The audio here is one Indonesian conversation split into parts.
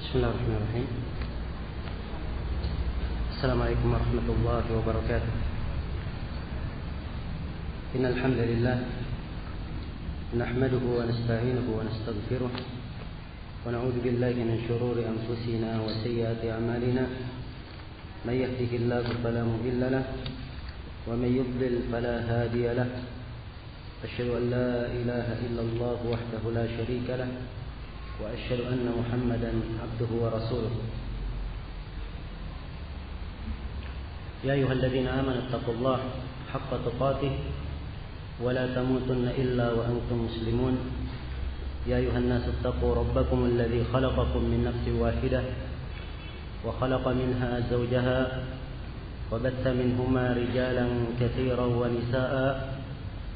Bismillahirrahmanirrahim. Assalamualaikum warahmatullahi wabarakatuh. Innal hamdalillah nahmaduhu wa nasta'inuhu wa nastaghfiruh wa na'udzu billahi min shururi anfusina wa sayyiati a'malina. May yahdihillahu fala mudilla lahu wa may yudlil fala hadiya lahu. Asyhadu an la ilaha illallah wahdahu la syarika lahu wa asyhadu anna Muhammadan abduhu wa rasuluh. Ya ayyuhalladzina amanu taqullaha haqqa tuqatih wa la tamutunna illa wa antum muslimun. Ya ayyuhan nasu taqu rabbakum alladzi khalaqakum min nafsin wahidah wa khalaqa minha zawjaha wa batha minhuma rijalan katsiran wa nisaa'a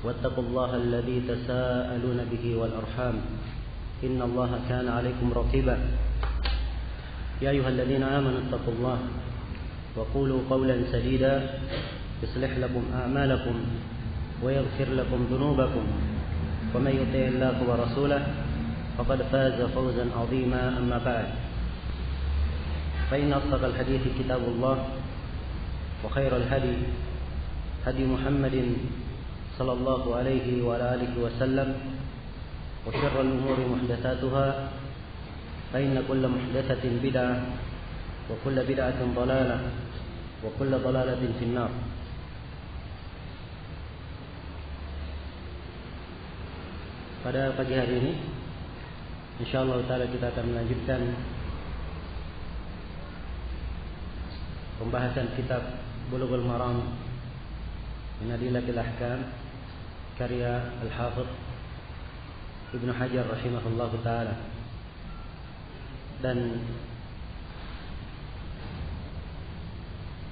wattaqullaha alladzi tasaaluna bihi wal arham innallaha kana 'alaykum raqiba. Ya ayyuhalladzina amanu taqullaha وقولوا قولا سديدا يصلح لكم أعمالكم ويغفر لكم ذنوبكم ومن يطع الله ورسوله فقد فاز فوزا عظيما. أما بعد فإن أصدق الحديث كتاب الله وخير الهدي هدي محمد صلى الله عليه وعلى آله وسلم وشر الأمور محدثاتها فإن كل محدثة بدعة وكل بدعة ضلالة وكل ضلالة في النار. Pada pagi hari ini insyaallah taala kita akan melanjutkan pembahasan kitab Bulughul Maram min Adillatil Ahkam karya Al-Hafidz Ibnu Hajar rahimahullahu taala. Dan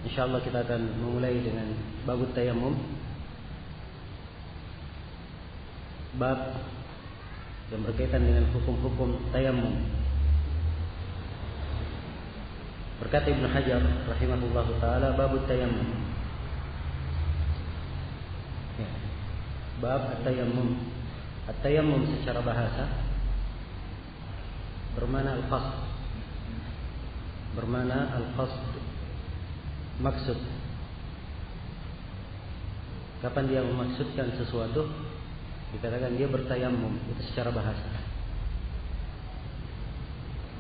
insyaallah kita akan memulai dengan bab tayammum, bab yang berkaitan dengan hukum-hukum tayammum. Berkata Ibnu Hajar rahimahullahu taala, bab tayammum. Ya. Bab at-tayammum. At-tayammum secara bahasa bermakna al-qasd. Bermakna al-qasd, maksud. Kapan dia memaksudkan sesuatu, dikatakan dia bertayammum, itu secara bahasa.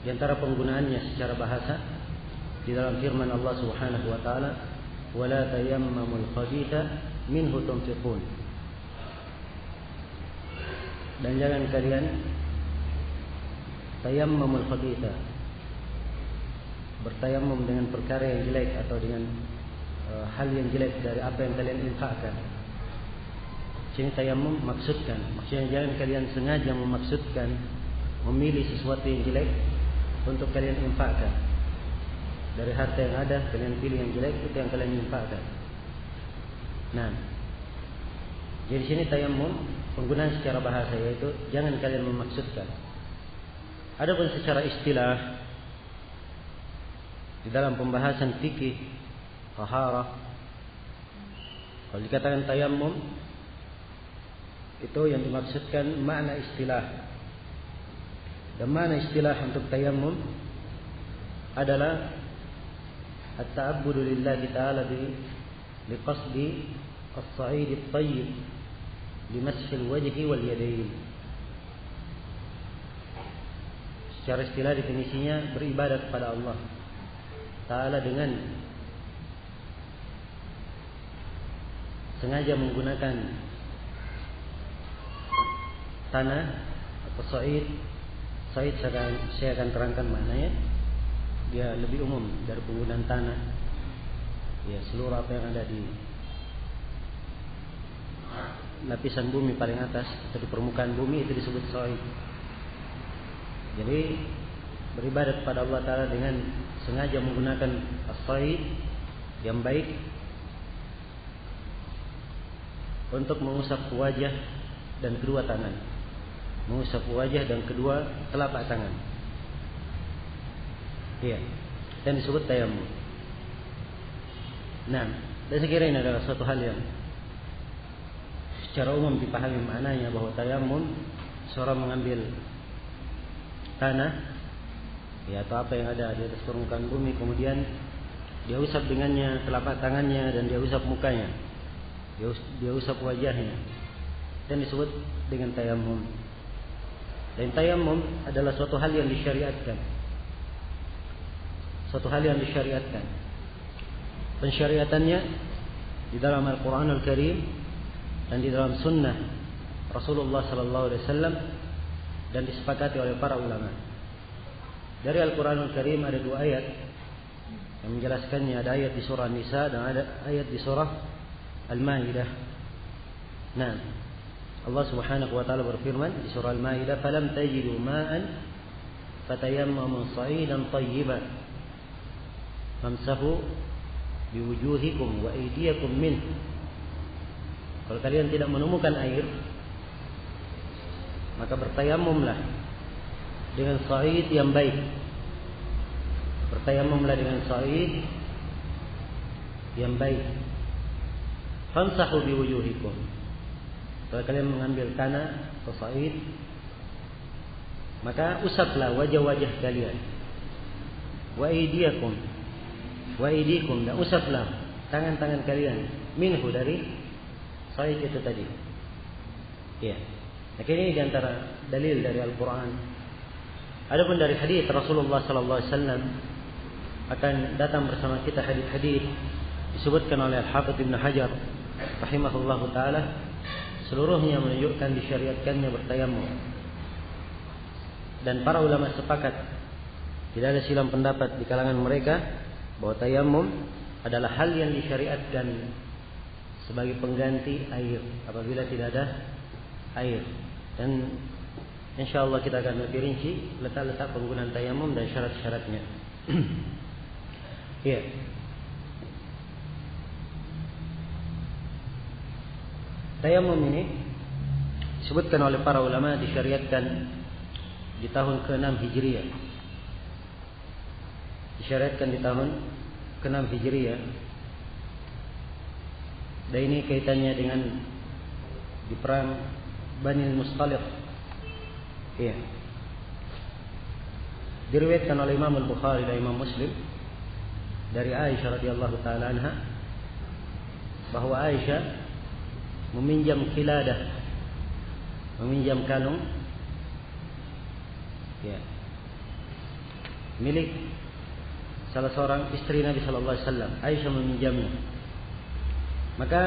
Di antara penggunaannya secara bahasa di dalam firman Allah Subhanahu wa taala, "Wala tayammamul khabitha minhu tunfiqun." Dan jangan kalian tayammamul khabitha, bertayammum dengan perkara yang jelek atau dengan hal yang jelek dari apa yang kalian infakkan. Sini tayammum maksudkan, maksudnya jangan kalian sengaja memaksudkan memilih sesuatu yang jelek untuk kalian infakkan. Dari harta yang ada kalian pilih yang jelek, itu yang kalian infakkan. Nah, jadi sini tayammum penggunaan secara bahasa yaitu jangan kalian memaksudkan. Adapun secara istilah di dalam pembahasan fikih taharah, kalau dikatakan tayammum itu yang dimaksudkan makna istilah. Dan makna istilah untuk tayammum adalah at-ta'abbudu lillahi ta'ala bi qasdi as-sa'id at-tayyib li mashi al-wajhi wal yadayn. Secara istilah definisinya beribadah kepada Allah Ta'ala dengan sengaja menggunakan tanah atau sa'id. Sa'id saya akan terangkan maknanya. Dia lebih umum dari penggunaan tanah. Ya, seluruh apa yang ada di lapisan bumi paling atas atau di permukaan bumi itu disebut sa'id. Jadi beribadat kepada Allah Ta'ala dengan sengaja menggunakan as-sa'id yang baik untuk mengusap wajah dan kedua tangan, mengusap wajah dan kedua telapak tangan. Iya, dan disebut tayammum. Nah, dan saya kira ini adalah suatu hal yang secara umum dipahami maknanya, bahwa tayammum seorang mengambil tanah ya, atau apa yang ada di atas permukaan bumi, kemudian dia usap dengannya telapak tangannya dan dia usap mukanya, dia usap wajahnya, dan disebut dengan tayammum. Dan tayammum adalah suatu hal yang disyariatkan. Suatu hal yang disyariatkan. Pensyariatannya di dalam Al-Quran Al-Karim dan di dalam Sunnah Rasulullah Sallallahu Alaihi Wasallam, dan disepakati oleh para ulama. Dari Al-Quran Al-Karim ada 2 ayat yang menjelaskannya. Ada ayat di surah Nisa dan ada ayat di surah Al-Maidah. Nah, Allah Subhanahu wa taala berfirman di surah Al-Maidah, "Falam tajidu ma'an fatayammamu sa'idan thayyiban famsahu biwujuhikum wa aydiyakum min." Kalau kalian tidak menemukan air, maka bertayamumlah dengan sa'id yang baik. Bertayamumlah dengan sa'id yang baik. Famsahu biwujuhikum. Kalau kalian mengambil tanah atau sa'id, maka usaplah wajah-wajah kalian. Wa aydiyakum, wa aydikum, dan usaplah tangan-tangan kalian minhu, dari sa'id itu tadi. Ya. Nah, ini di antara dalil dari Al-Quran. Adapun dari hadis Rasulullah Sallallahu Alaihi Wasallam akan datang bersama kita hadis-hadis disebutkan oleh Al-Hafidz Ibnu Hajar rahimahullahu taala, seluruhnya menunjukkan disyariatkannya bertayammum. Dan para ulama sepakat, tidak ada silang pendapat di kalangan mereka bahwa tayammum adalah hal yang disyariatkan sebagai pengganti air apabila tidak ada air. Dan insyaallah kita akan lebih rinci letak-letak penggunaan tayammum dan syarat-syaratnya. Ya. Tayammum ini disebutkan oleh para ulama disyariatkan di tahun ke-6 Hijriah. Disyariatkan di tahun ke-6 Hijriah. Dan ini kaitannya dengan di perang Bani Al-Mustaliq. Iya. Diriwayatkan oleh Imam Al-Bukhari dan Imam Muslim dari Aisyah radhiyallahu taala anha bahwa Aisyah meminjam kiladah, meminjam kalung, ya, milik salah seorang istri Nabi Sallallahu Alaihi Wasallam. Aisyah meminjamnya. Maka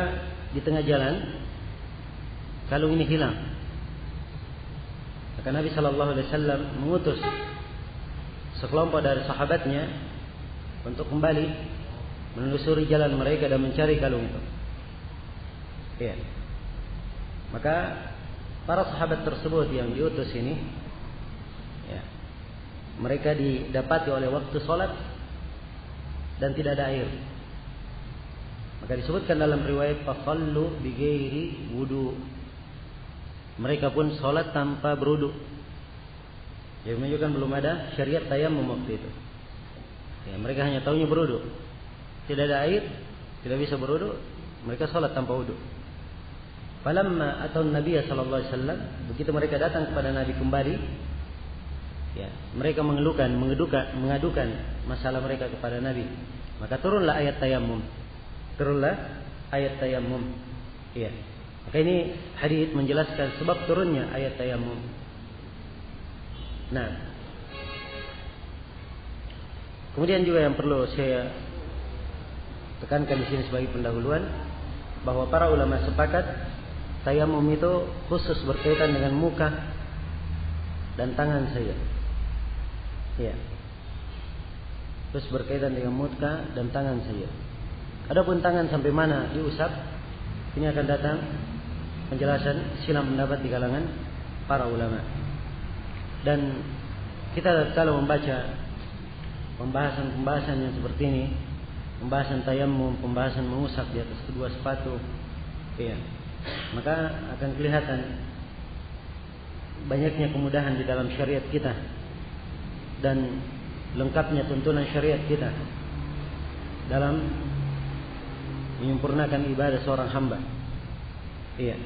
di tengah jalan kalung ini hilang. Maka Nabi Sallallahu Alaihi Wasallam mengutus sekelompok dari sahabatnya untuk kembali menelusuri jalan mereka dan mencari kalung itu. Ya. Maka para sahabat tersebut yang diutus ini, ya, mereka didapati oleh waktu sholat dan tidak ada air. Maka disebutkan dalam riwayat fasallu bighairi wudu. Mereka pun sholat tanpa berwudu. Jadi menunjukkan belum ada syariat tayammum waktu itu. Ya, mereka hanya tahunya berwudu. Tidak ada air, tidak bisa berwudu, mereka sholat tanpa wudu. Falamma atau Nabi sallallahu alaihi wasallam, begitu mereka datang kepada Nabi kembali, ya, mereka mengadukan masalah mereka kepada Nabi. Maka turunlah ayat tayammum. Iya. Maka ini hadis menjelaskan sebab turunnya ayat tayammum. Nah, kemudian juga yang perlu saya tekankan di sini sebagai pendahuluan, bahwa para ulama sepakat tayammum itu khusus berkaitan dengan muka dan tangan saja. Ya. Terus berkaitan dengan muka dan tangan saja. Adapun tangan sampai mana diusap, ini akan datang penjelasan silang pendapat di kalangan para ulama. Dan kita kalau membaca pembahasan yang seperti ini, pembahasan tayammum, pembahasan mengusap di atas kedua sepatu, ya, maka akan kelihatan banyaknya kemudahan di dalam syariat kita dan lengkapnya tuntunan syariat kita dalam menyempurnakan ibadah seorang hamba. Iya.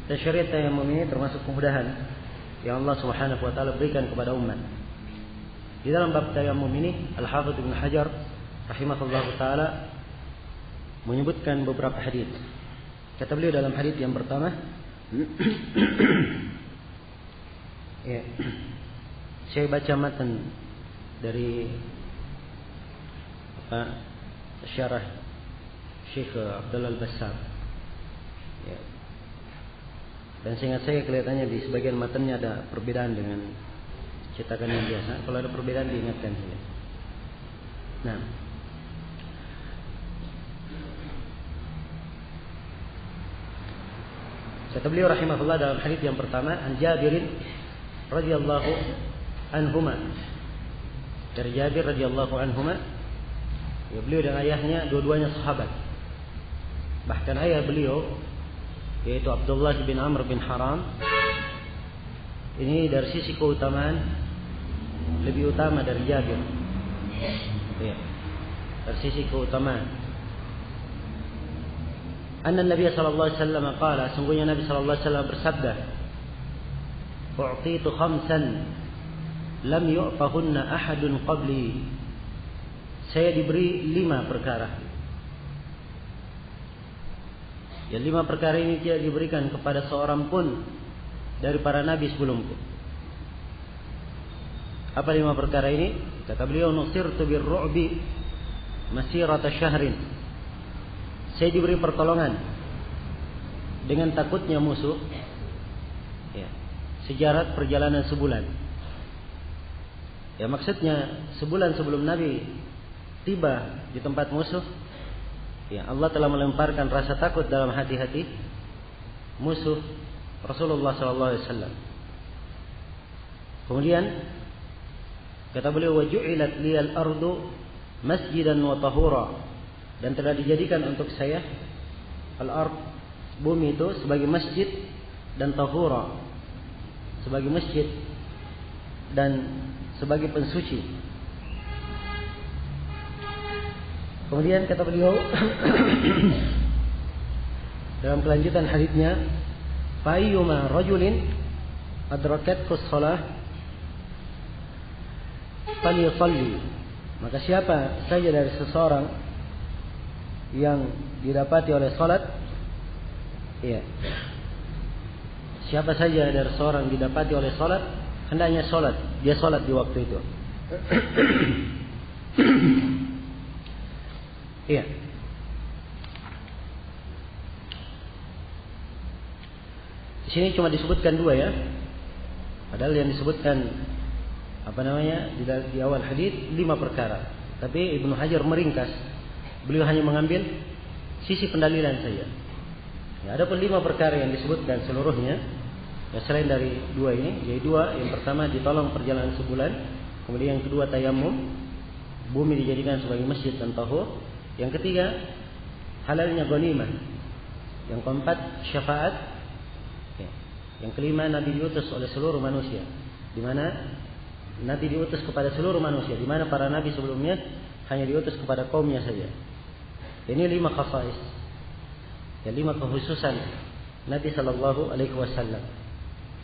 Dan syariat tayammum ini termasuk kemudahan yang Allah Subhanahu wa taala berikan kepada umat. Di dalam bab tayammum ini Al-Hafidz Ibnu Hajar rahimahullah taala menyebutkan beberapa hadis. Kata beliau dalam hadis yang pertama, ya, saya baca matan dari syarah Syekh Abdullah Al-Bassam. Ya. Dan seingat saya kelihatannya di sebagian matanya ada perbedaan dengan cetakan yang biasa. Kalau ada perbedaan diingatkan saja. Nah, kata beliau rahimahullah dalam hadis yang pertama, an Jabir radhiyallahu anhuma. Dari Jabir radhiyallahu anhuma, ya, beliau dan ayahnya dua-duanya sahabat. Bahkan ayah beliau yaitu Abdullah bin Amr bin Haram ini dari sisi keutamaan lebih utama dari Jabir. Ya. Dari sisi keutamaan. Anna Nabi sallallahu alaihi wasallam qala, sungguhnya Nabi sallallahu alaihi wasallam bersabda, "U'titu khamsan lam yu'tahunna ahadun qabli." Saya diberi 5 perkara. Ya, 5 perkara ini tidak diberikan kepada seorang pun dari para nabi sebelumku. Apa 5 perkara ini? Kata beliau, "Nusirtu bir-ru'bi masirata syahrin." Saya diberi pertolongan dengan takutnya musuh, ya, sejarat perjalanan sebulan. Ya, maksudnya sebulan sebelum Nabi tiba di tempat musuh, ya, Allah telah melemparkan rasa takut dalam hati-hati musuh Rasulullah SAW. Kemudian kata beliau, "Wa ju'ilat liyal ardu masjidan wa tahura." Dan telah dijadikan untuk saya al-ard, bumi itu, sebagai masjid dan tahura, sebagai masjid dan sebagai pensuci. Kemudian kata beliau dalam kelanjutan hadisnya, "Fayyuma rajulin adrakathu shalah falyusalli." Maka siapa saja dari seseorang yang didapati oleh salat, ya, siapa saja dari seorang didapati oleh salat, hendaknya salat, dia salat di waktu itu. Iya. Di sini cuma disebutkan 2 ya. Padahal yang disebutkan di awal hadis 5 perkara. Tapi Ibnu Hajar meringkas. Beliau hanya mengambil sisi pendalilan saja. Ya, ada pun 5 perkara yang disebutkan seluruhnya. Ya, selain dari 2 ini, yaitu 2, yang pertama ditolong perjalanan sebulan, kemudian yang kedua tayammum, bumi dijadikan sebagai masjid dan tahur. Yang ketiga, halalnya ghanimah. Yang keempat, syafaat. Ya. Yang kelima, Nabi diutus oleh seluruh manusia. Di mana Nabi diutus kepada seluruh manusia, di mana para nabi sebelumnya hanya diutus kepada kaumnya saja. Ini 5 khasais. Ya, 5 kekhususan Nabi sallallahu alaihi wasallam.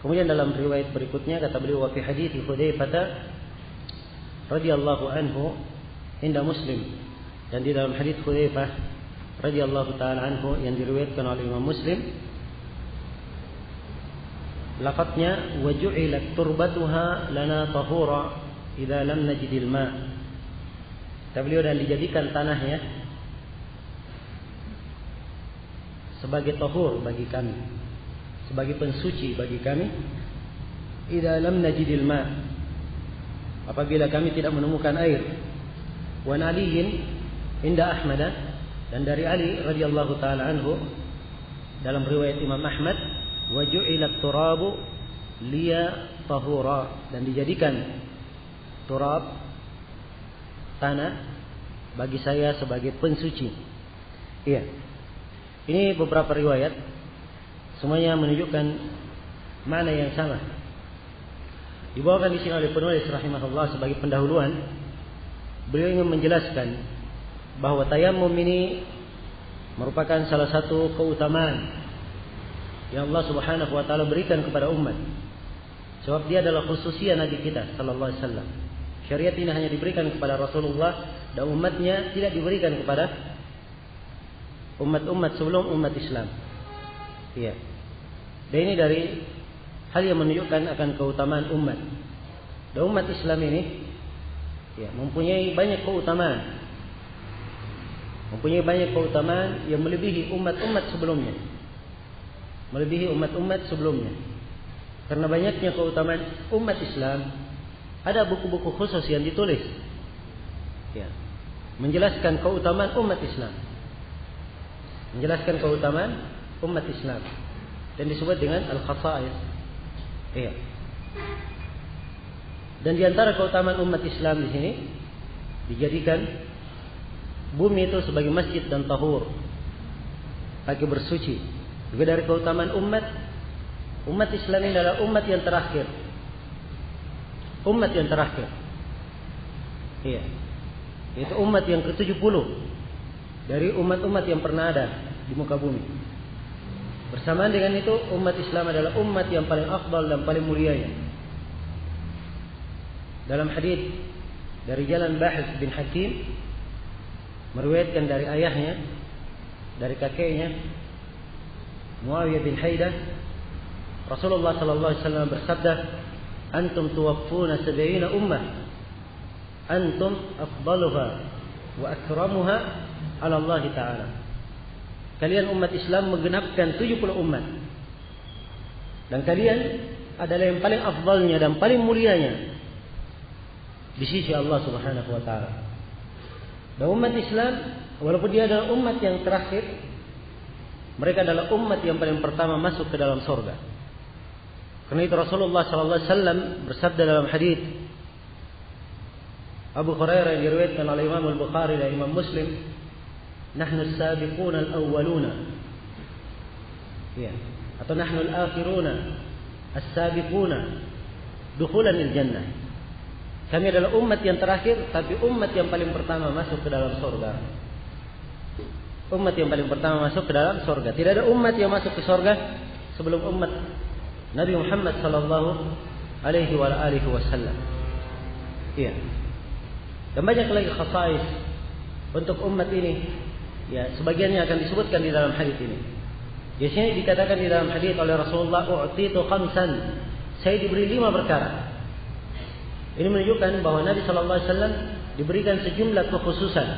Kemudian dalam riwayat berikutnya kata beliau, "Wa fi hadits Hudzaifah radhiyallahu anhu inda Muslim." Dan di dalam hadits Hudzaifah radhiyallahu taala anhu yang diriwayatkan oleh Imam Muslim, lafadznya, "Wa ju'ilat turbatuha lana tahura idza lam najidil ma." Kata beliau, dan dijadikan tanahnya sebagai tahur bagi kami, sebagai pensuci bagi kami, idza lam najidil ma, apabila kami tidak menemukan air. Wa aliyin inda Ahmad, dan dari Ali radhiyallahu taala anhu dalam riwayat Imam Ahmad, "Wa ju'ilat turabu liya tahura." Dan dijadikan turab, tanah, bagi saya sebagai pensuci. Iya. Ini beberapa riwayat, semuanya menunjukkan makna yang sama. Dibawakan di sini oleh penulis rahimahullah sebagai pendahuluan. Beliau ingin menjelaskan bahwa tayammum ini merupakan salah satu keutamaan yang Allah Subhanahu wa taala berikan kepada umat. Sebab dia adalah khususiyah Nabi kita sallallahu alaihi wasallam. Syariat ini hanya diberikan kepada Rasulullah dan umatnya, tidak diberikan kepada umat-umat sebelum umat Islam. Iya. Dan ini dari hal yang menunjukkan akan keutamaan umat. Dan umat Islam ini mempunyai banyak keutamaan. Mempunyai banyak keutamaan yang melebihi umat-umat sebelumnya. Melebihi umat-umat sebelumnya. Karena banyaknya keutamaan umat Islam, ada buku-buku khusus yang ditulis menjelaskan keutamaan umat Islam. Menjelaskan keutamaan umat Islam. Dan disebut dengan al-khasa'is. Iya. Dan di antara keutamaan umat Islam di sini dijadikan bumi itu sebagai masjid dan tahur, bagi bersuci. Juga dari keutamaan umat Islam ini adalah umat yang terakhir. Umat yang terakhir. Iya. Itu umat yang ke-70 dari umat-umat yang pernah ada di muka bumi. Bersamaan dengan itu, umat Islam adalah umat yang paling afdal dan paling mulianya. Dalam hadis dari jalan Bahs bin Hakim, meriwayatkan dari ayahnya, dari kakeknya Muawiyah bin Haidah, Rasulullah sallallahu alaihi wasallam bersabda, "Antum tuwaffuna 70 ummah, antum afdaluha wa akramuha 'ala Allah Ta'ala." Kalian umat Islam menggenapkan 70 umat. Dan kalian adalah yang paling afdalnya dan paling mulianya di sisi Allah Subhanahu wa taala. Dan umat Islam, walaupun dia adalah umat yang terakhir, mereka adalah umat yang paling pertama masuk ke dalam surga. Karena itu Rasulullah sallallahu alaihi wasallam bersabda dalam hadis Abu Hurairah yang diriwayatkan oleh Imam Al-Bukhari dan Imam Muslim, "Nahnu as-sabiqun al-awwaluna." Ya, atau nahnu al-akhiruna as-sabiquna dukhulan al-jannah. Kami adalah umat yang terakhir, tapi umat yang paling pertama masuk ke dalam surga. Umat yang paling pertama masuk ke dalam surga. Tidak ada umat yang masuk ke surga sebelum umat Nabi Muhammad sallallahu alaihi wasallam. Iya. Dan banyak lagi khasais untuk umat ini. Ya, sebagiannya akan disebutkan di dalam hadis ini. Di sini dikatakan di dalam hadis oleh Rasulullah, "U'titu khamsan." Saya diberi 5 perkara. Ini menunjukkan bahwa Nabi sallallahu alaihi wasallam diberikan sejumlah kekhususan,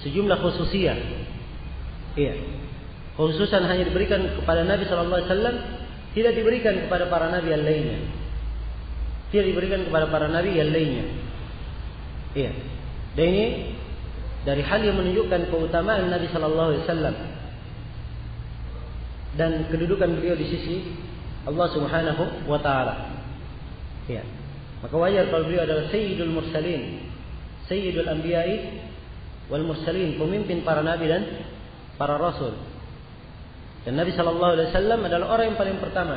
sejumlah khususiyah. Iya. Khususan hanya diberikan kepada Nabi sallallahu alaihi wasallam, tidak diberikan kepada para nabi yang lainnya. Tidak diberikan kepada para nabi yang lainnya. Iya. Dan ini dari hal yang menunjukkan keutamaan Nabi sallallahu alaihi wasallam dan kedudukan beliau di sisi Allah Subhanahu wa taala. Iya. Maka wajar kalau beliau adalah Sayyidul Mursalin, Sayyidul Anbiya'i wal Mursalin, pemimpin para nabi dan para rasul. Dan Nabi sallallahu alaihi wasallam adalah orang yang paling pertama.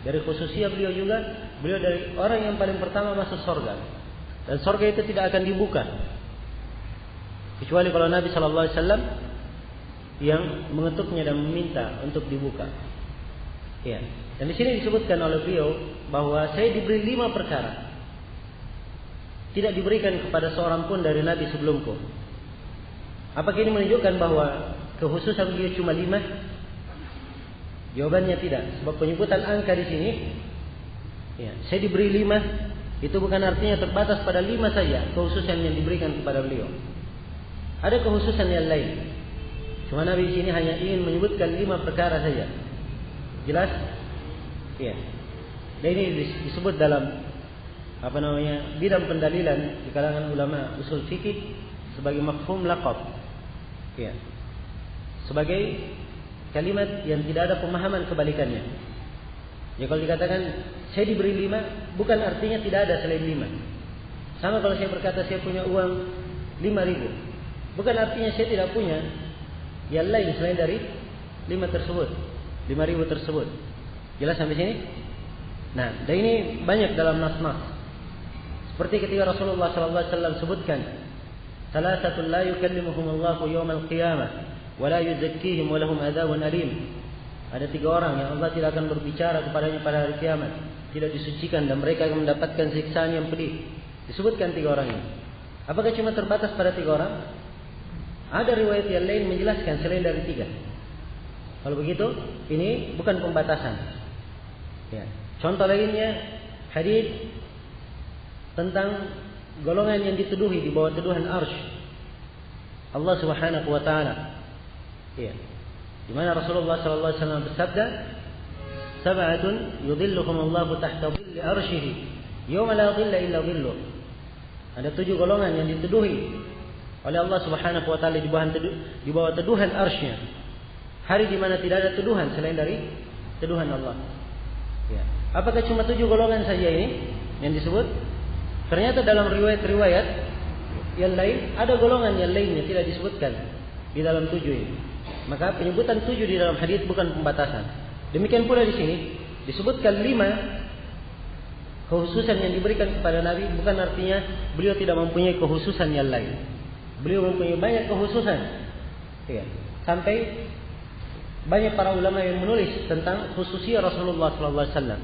Dari khususnya beliau juga, beliau dari orang yang paling pertama masuk surga. Dan surga itu tidak akan dibuka kecuali kalau Nabi sallallahu alaihi wasallam yang mengetuknya dan meminta untuk dibuka. Ya. Dan di sini disebutkan oleh beliau bahwa saya diberi 5 perkara. Tidak diberikan kepada seorang pun dari nabi sebelumku. Apakah ini menunjukkan bahwa kekhususan beliau cuma 5? Jawabannya tidak. Sebab penyebutan angka di sini, ya, saya diberi 5, itu bukan artinya terbatas pada 5 saja kekhususan yang diberikan kepada beliau. Ada kekhususan yang lain. Cuma Nabi di sini hanya ingin menyebutkan 5 perkara saja. Jelas? Ya. Dan ini disebut dalam bidang pendalilan di kalangan ulama usul fikih sebagai mafhum laqab. Ya. Sebagai kalimat yang tidak ada pemahaman kebalikannya. Ya, kalau dikatakan saya diberi 5, bukan artinya tidak ada selain 5. Sama kalau saya berkata saya punya uang 5.000, bukan artinya saya tidak punya yang lain selain dari 5 tersebut, 5.000 tersebut. Jelas sampai sini? Nah, dan ini banyak dalam nas-nas. Seperti ketika Rasulullah sallallahu alaihi wasallam sebutkan, "Salasatun la yukallimuhumullahu yaumal qiyamah wa la yuzakkihim wa lahum adzabun alim." Ada 3 orang yang Allah tidak akan berbicara kepadanya pada hari kiamat, tidak disucikan dan mereka akan mendapatkan siksaan yang pedih. Disebutkan 3 orang ini. Apakah cuma terbatas pada 3 orang? Ada riwayat yang lain menjelaskan selain dari 3. Kalau begitu, ini bukan pembatasan. Ya. Contoh lainnya, hadis tentang golongan yang dituduhi di bawah tuduhan arsy Allah Subhanahu wa taala. Ya. Di mana Rasulullah sallallahu alaihi wasallam bersabda, "Sab'atun yudhilluhumullahu tahta dhilli arsyihi, yauma la dhilla illa dhilluh." Ada 7 golongan yang dituduhi oleh Allah Subhanahu wa taala di bawah tuduhan arsy-Nya. Hari di mana tidak ada tuduhan selain dari tuduhan Allah. Ya. Apakah cuma 7 golongan saja ini yang disebut? Ternyata dalam riwayat-riwayat yang lain ada golongan yang lainnya tidak disebutkan di dalam 7 ini. Maka penyebutan 7 di dalam hadis bukan pembatasan. Demikian pula di sini disebutkan 5 kekhususan yang diberikan kepada Nabi, bukan artinya beliau tidak mempunyai kekhususan yang lain. Beliau mempunyai banyak kekhususan. Ya. Sampai banyak para ulama yang menulis tentang khususiyah Rasulullah sallallahu alaihi wasallam.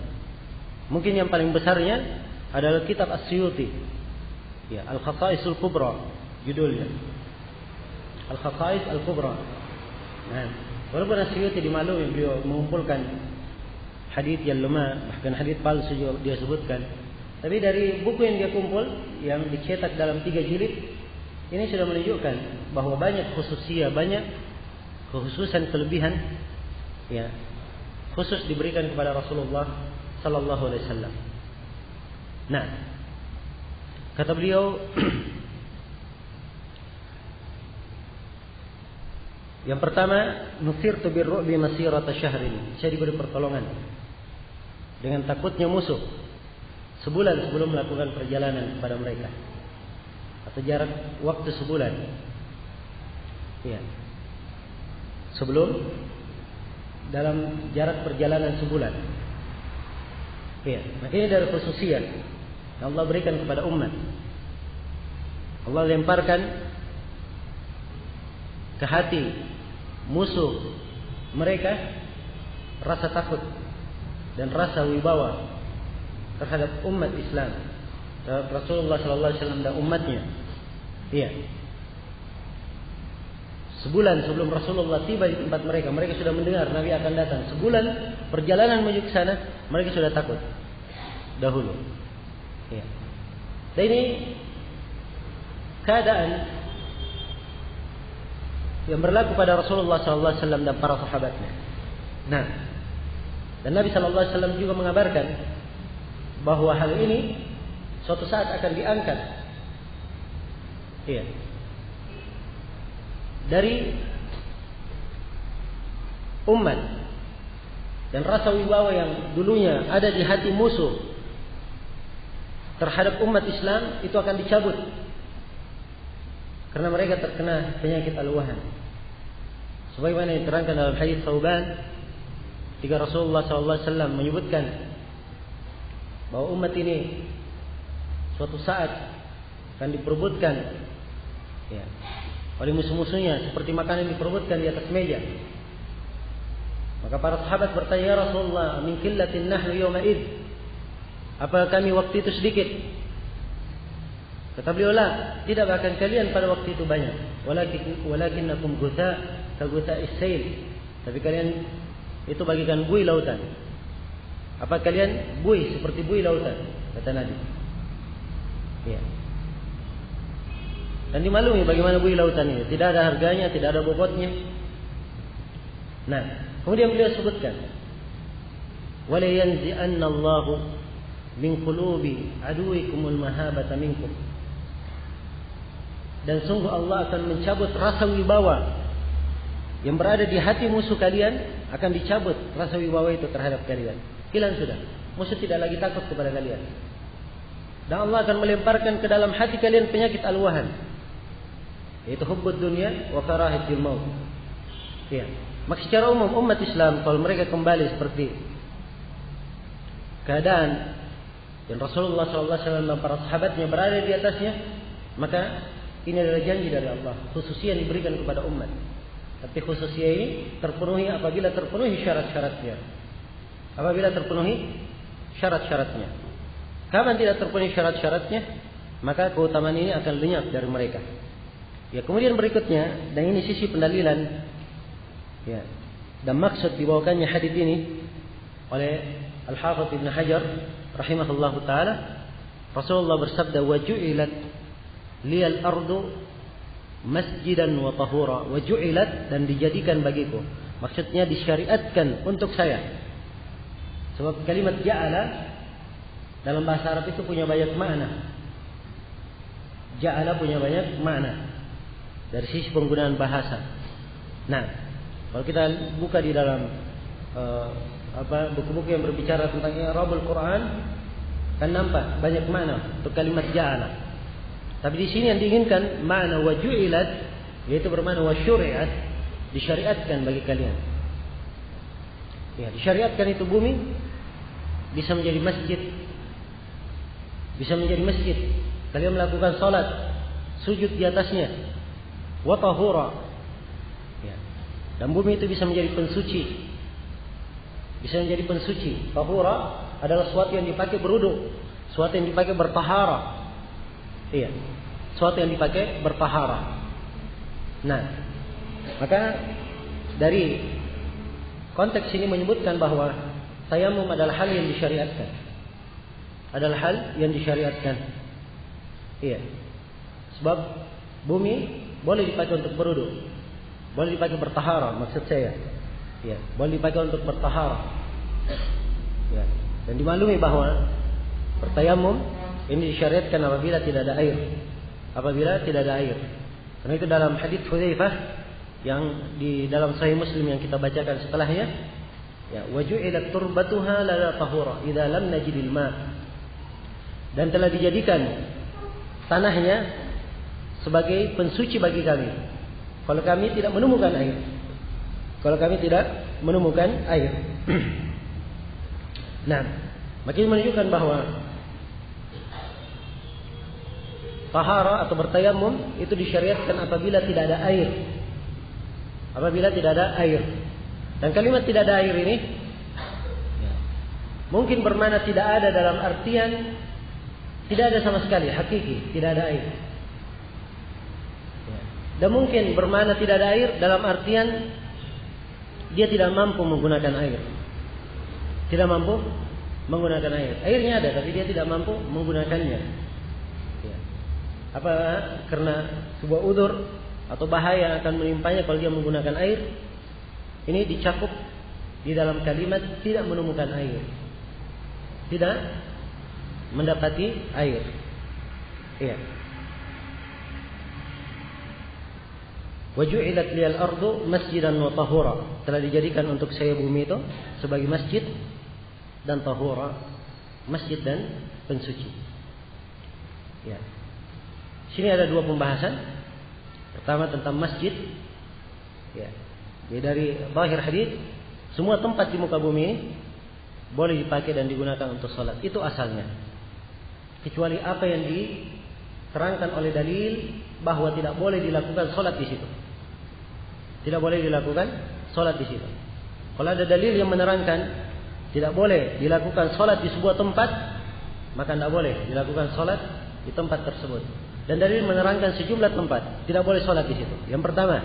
Mungkin yang paling besarnya adalah kitab As-Suyuti. Ya, Al-Khasaisul Kubra judulnya. Al-Khasais Al-Kubra. Nah, walaupun As-Suyuti dimaklumi beliau mengumpulkan hadis yang lemah, bahkan hadis palsu juga dia sebutkan. Tapi dari buku yang dia kumpul yang dicetak dalam 3 jilid, ini sudah menunjukkan bahwa banyak khususiyah, banyak kekhususan kelebihan ya, khusus diberikan kepada Rasulullah sallallahu alaihi wasallam. Nah, kata beliau yang pertama, nusirtu birru'bi masirata syahrin. Saya diberi pertolongan dengan takutnya musuh sebulan sebelum melakukan perjalanan kepada mereka, atau jarak waktu sebulan. Ya. Sebelum dalam jarak perjalanan sebulan. Ya, makanya dari khususiyah yang Allah berikan kepada umat. Allah lemparkan ke hati musuh mereka rasa takut dan rasa wibawa terhadap umat Islam, terhadap Rasulullah sallallahu alaihi wasallam dan umatnya. Iya. Sebulan sebelum Rasulullah tiba di tempat mereka, mereka sudah mendengar Nabi akan datang. Sebulan perjalanan menuju ke sana, mereka sudah takut dahulu. Iya. Dan ini keadaan yang berlaku pada Rasulullah sallallahu alaihi wasallam dan para sahabatnya. Nah, dan Nabi sallallahu alaihi wasallam juga mengabarkan bahwa hal ini suatu saat akan diangkat. Iya. Dari umat, dan rasa wibawa yang dulunya ada di hati musuh terhadap umat Islam itu akan dicabut karena mereka terkena penyakit al-wahan. Sebagaimana yang diterangkan dalam hadis Thauban, ketika Rasulullah SAW menyebutkan bahwa umat ini suatu saat akan diperebutkan ya, oleh musuh-musuhnya seperti makanan diperebutkan di atas meja. Maka para sahabat bertanya, "Ya Rasulullah, min qillatin nahnu yawma id?" Apakah kami waktu itu sedikit? Kata beliau, "La, tidak, bahkan kalian pada waktu itu banyak. Walakinnakum gutha ka gutha'is sail." Tapi kalian itu bagikan buih lautan. Apa kalian buih seperti buih lautan? Kata Nabi. Ya. Dan dimaklumi bagaimana buih lautan ini. Tidak ada harganya, tidak ada bobotnya. Nah, kemudian beliau sebutkan, "Wala yanzi'anna Allahu min qulubi aduwikumul mahabata minkum." Dan sungguh Allah akan mencabut rasa wibawa yang berada di hati musuh kalian, akan dicabut rasa wibawa itu terhadap kalian. Hilang sudah. Musuh tidak lagi takut kepada kalian. Dan Allah akan melemparkan ke dalam hati kalian penyakit al-wahan, yaitu hubbud dunya wa karahatul maut. Ya. Maka secara umum umat Islam kalau mereka kembali seperti keadaan yang Rasulullah SAW dan para sahabatnya berada di atasnya, maka ini adalah janji dari Allah, khususnya yang diberikan kepada umat. Tapi khususnya ini terpenuhi apabila terpenuhi syarat-syaratnya. Apabila terpenuhi syarat-syaratnya. Kapan tidak terpenuhi syarat-syaratnya? maka keutamaan ini akan lenyap dari mereka. Ya, kemudian berikutnya, dan ini sisi pendalilan, ya, dan maksud dibawakannya hadits ini oleh Al-Hafidz Ibnu Hajar rahimahullahu taala, Rasulullah bersabda, "Wa ju'ilat liyal ardu masjidan wa tahura." Wa ju'ilat, dan dijadikan bagiku. Maksudnya disyariatkan untuk saya. Sebab kalimat ja'ala dalam bahasa Arab itu punya banyak makna. Ja'ala punya banyak makna dari sisi penggunaan bahasa. Nah, kalau kita buka di dalam buku-buku yang berbicara tentang i'rabul Quran, kan nampak banyak makna untuk kalimat ja'ala. Tapi di sini yang diinginkan makna wa ju'ilat, yaitu bermakna wa syuri'at, disyariatkan bagi kalian. Ya, disyariatkan itu bumi bisa menjadi masjid. Bisa menjadi masjid. Kalian melakukan salat, sujud di atasnya. Wa tahura. Ya. Dan bumi itu bisa menjadi pensuci. Bisa menjadi pensuci. Tahura adalah sesuatu yang dipakai berwudu, sesuatu yang dipakai bertahara. Iya. Sesuatu yang dipakai bertahara. Nah, maka dari konteks ini menyebutkan bahwa tayamum adalah hal yang disyariatkan. Adalah hal yang disyariatkan. Iya. Sebab bumi boleh dipakai untuk berwudu, boleh dipakai bertahara, maksud saya. Ya, boleh dipakai untuk bertahara. Ya. Dan dimaklumi bahwa bertayamum ini disyariatkan apabila tidak ada air. Apabila tidak ada air. Karena itu dalam hadits Hudzaifah yang di dalam Sahih Muslim yang kita bacakan setelahnya, ya, waju'ilat turbatuha la tahura idza lam najidil ma. Dan telah dijadikan tanahnya sebagai pensuci bagi kami kalau kami tidak menemukan air. Kalau kami tidak menemukan air. Nah, makin menunjukkan bahwa tahara atau bertayamum itu disyariatkan apabila tidak ada air. Apabila tidak ada air. Dan kalimat tidak ada air ini mungkin bermakna tidak ada dalam artian tidak ada sama sekali, hakiki, tidak ada air. Dan mungkin bermakna tidak ada air dalam artian dia tidak mampu menggunakan air. Tidak mampu menggunakan air. Airnya ada tapi dia tidak mampu menggunakannya. Ya. Apa karena sebuah udzur atau bahaya akan menimpanya kalau dia menggunakan air. Ini dicakup di dalam kalimat tidak menemukan air. Tidak mendapati air. Iya. Waju'ilat liyal ardu masjidan wa tahura. Telah dijadikan untuk saya bumi itu sebagai masjid dan tahura, masjid dan pensuci. Ya. Sini ada dua pembahasan. Pertama tentang masjid. Ya. Jadi dari zahir hadis, semua tempat di muka bumi ini boleh dipakai dan digunakan untuk salat. Itu asalnya. Kecuali apa yang diterangkan oleh dalil bahwa tidak boleh dilakukan salat di situ. Tidak boleh dilakukan salat di situ. Kalau ada dalil yang menerangkan tidak boleh dilakukan salat di sebuah tempat, maka tidak boleh dilakukan salat di tempat tersebut. Dan dalil menerangkan sejumlah tempat tidak boleh salat di situ. Yang pertama,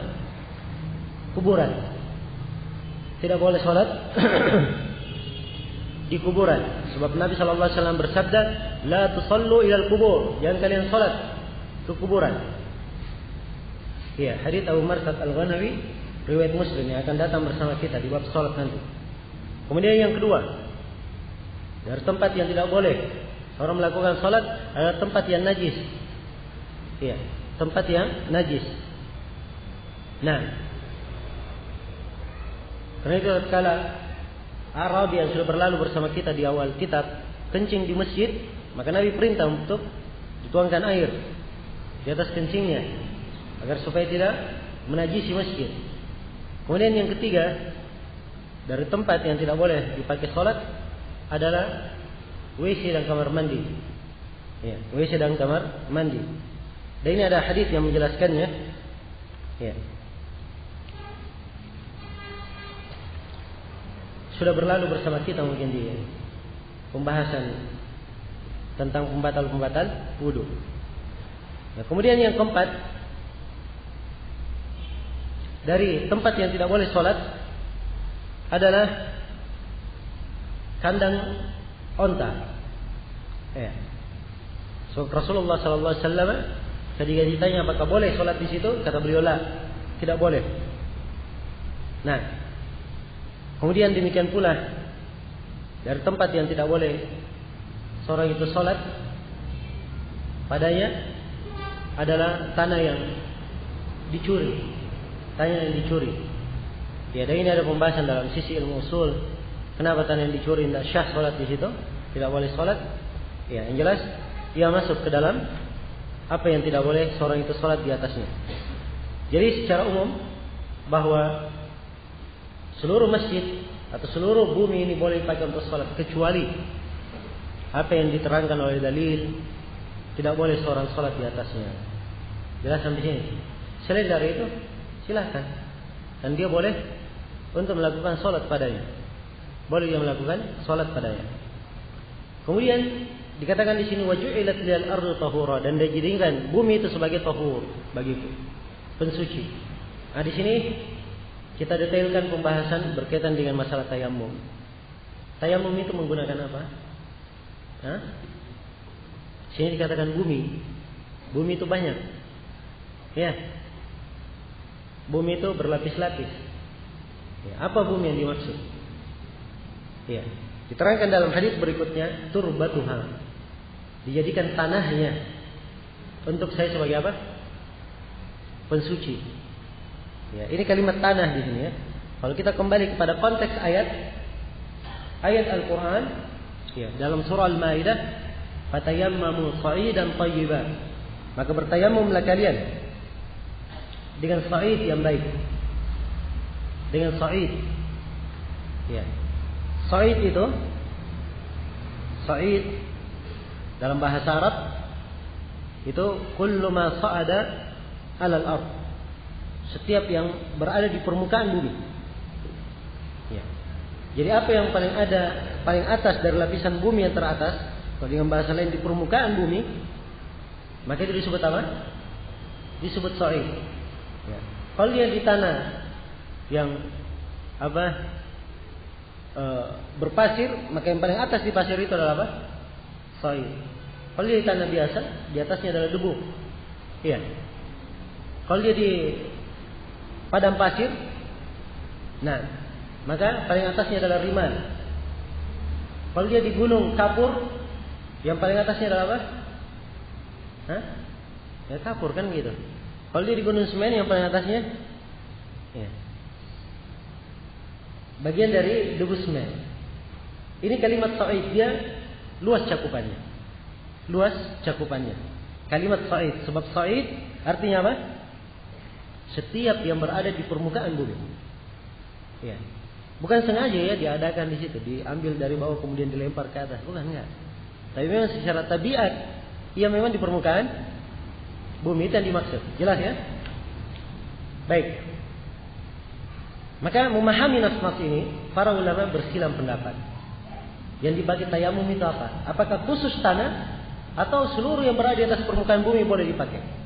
kuburan. Tidak boleh salat di kuburan. Sebab Nabi sallallahu alaihi wasallam bersabda, "La tusallu ilal kubur." Jangan kalian salat ke kuburan. Ya, hadits Abu Marsad Al-Ghanawi, riwayat Muslim yang akan datang bersama kita di bab salat nanti. Kemudian yang kedua, dari tempat yang tidak boleh orang melakukan salat adalah tempat yang najis. Ya, tempat yang najis. Nah, karena itu kala Arab yang sudah berlalu bersama kita di awal kitab kencing di masjid, maka Nabi perintah untuk dituangkan air di atas kencingnya agar supaya tidak menajisi masjid. Kemudian yang ketiga, dari tempat yang tidak boleh dipakai salat adalah WC dan kamar mandi. Ya, WC dan kamar mandi. Dan ini ada hadis yang menjelaskannya. Ya. Sudah berlalu bersama kita mungkin di pembahasan tentang pembatal-pembatal wudu. Ya, kemudian yang keempat, dari tempat yang tidak boleh sholat adalah kandang onta. Ya. So, Rasulullah SAW ketika ditanya apakah boleh sholat di situ, kata beliau la, tidak boleh. Nah, kemudian demikian pula dari tempat yang tidak boleh seorang itu sholat padanya adalah tanah yang dicuri, tanah yang dicuri. Ya, dan ini ada pembahasan dalam sisi ilmu usul. Kenapa tanah yang dicuri tidak syah sholat di situ, tidak boleh sholat? Ya, yang jelas ia masuk ke dalam apa yang tidak boleh seorang itu sholat di atasnya. Jadi secara umum bahwa seluruh masjid atau seluruh bumi ini boleh dipakai untuk sholat kecuali apa yang diterangkan oleh dalil, tidak boleh seorang sholat di atasnya. Jelas sampai sini. Selain dari itu silakan, dan dia boleh untuk melakukan sholat padanya. Boleh dia melakukan sholat padanya. Kemudian dikatakan di sini waju'ilat lil ardu tahura, dan dijadikan bumi itu sebagai tahur bagiku, pensuci. Nah, di sini kita detailkan pembahasan berkaitan dengan masalah tayamum. Tayamum itu menggunakan apa? Hah? Sini dikatakan bumi. Bumi itu banyak. Ya. Bumi itu berlapis-lapis. Ya, apa bumi yang dimaksud? Ya. Diterangkan dalam hadis berikutnya, turbatuha. Dijadikan tanahnya untuk saya sebagai apa? Pensuci. Ya, ini kalimat tanah di sini ya. Kalau kita kembali kepada konteks ayat Al-Qur'an, ya, dalam surah Al-Maidah, fatayammamu sa'idan thayyiban. Maka bertayamumlah kalian dengan sa'id yang baik. Dengan sa'id. Ya. Sa'id itu, sa'id dalam bahasa Arab itu kullu ma sa'ada 'alal ard. Setiap yang berada di permukaan bumi. Ya. Jadi apa yang paling atas dari lapisan bumi yang teratas, kalau dengan bahasa lain di permukaan bumi, maka itu disebut apa? Disebut sa'id. Ya. Kalau dia di tanah yang apa? Berpasir, maka yang paling atas di pasir itu adalah apa? Sa'id. Kalau dia di tanah biasa, di atasnya adalah debu. Iya. Kalau dia di padang pasir, nah, maka paling atasnya adalah rimal. Kalau dia di gunung kapur, yang paling atasnya adalah apa? Hah? Ya kapur kan gitu. Kalau dia di gunung semen, yang paling atasnya, ya, bagian dari debu semen. Ini kalimat sa'id, dia luas cakupannya. Luas cakupannya. Kalimat sa'id, sebab sa'id artinya apa? Setiap yang berada di permukaan bumi. Ya. Bukan sengaja ya diadakan di situ, diambil dari bawah kemudian dilempar ke atas, bukan, enggak. Tapi memang secara tabiat ia memang di permukaan bumi, itu yang dimaksud. Jelas ya? Baik. Maka memahami nas-nas ini, para ulama bersilang pendapat. Yang dipakai tayamum itu apa? Apakah khusus tanah atau seluruh yang berada di atas permukaan bumi boleh dipakai?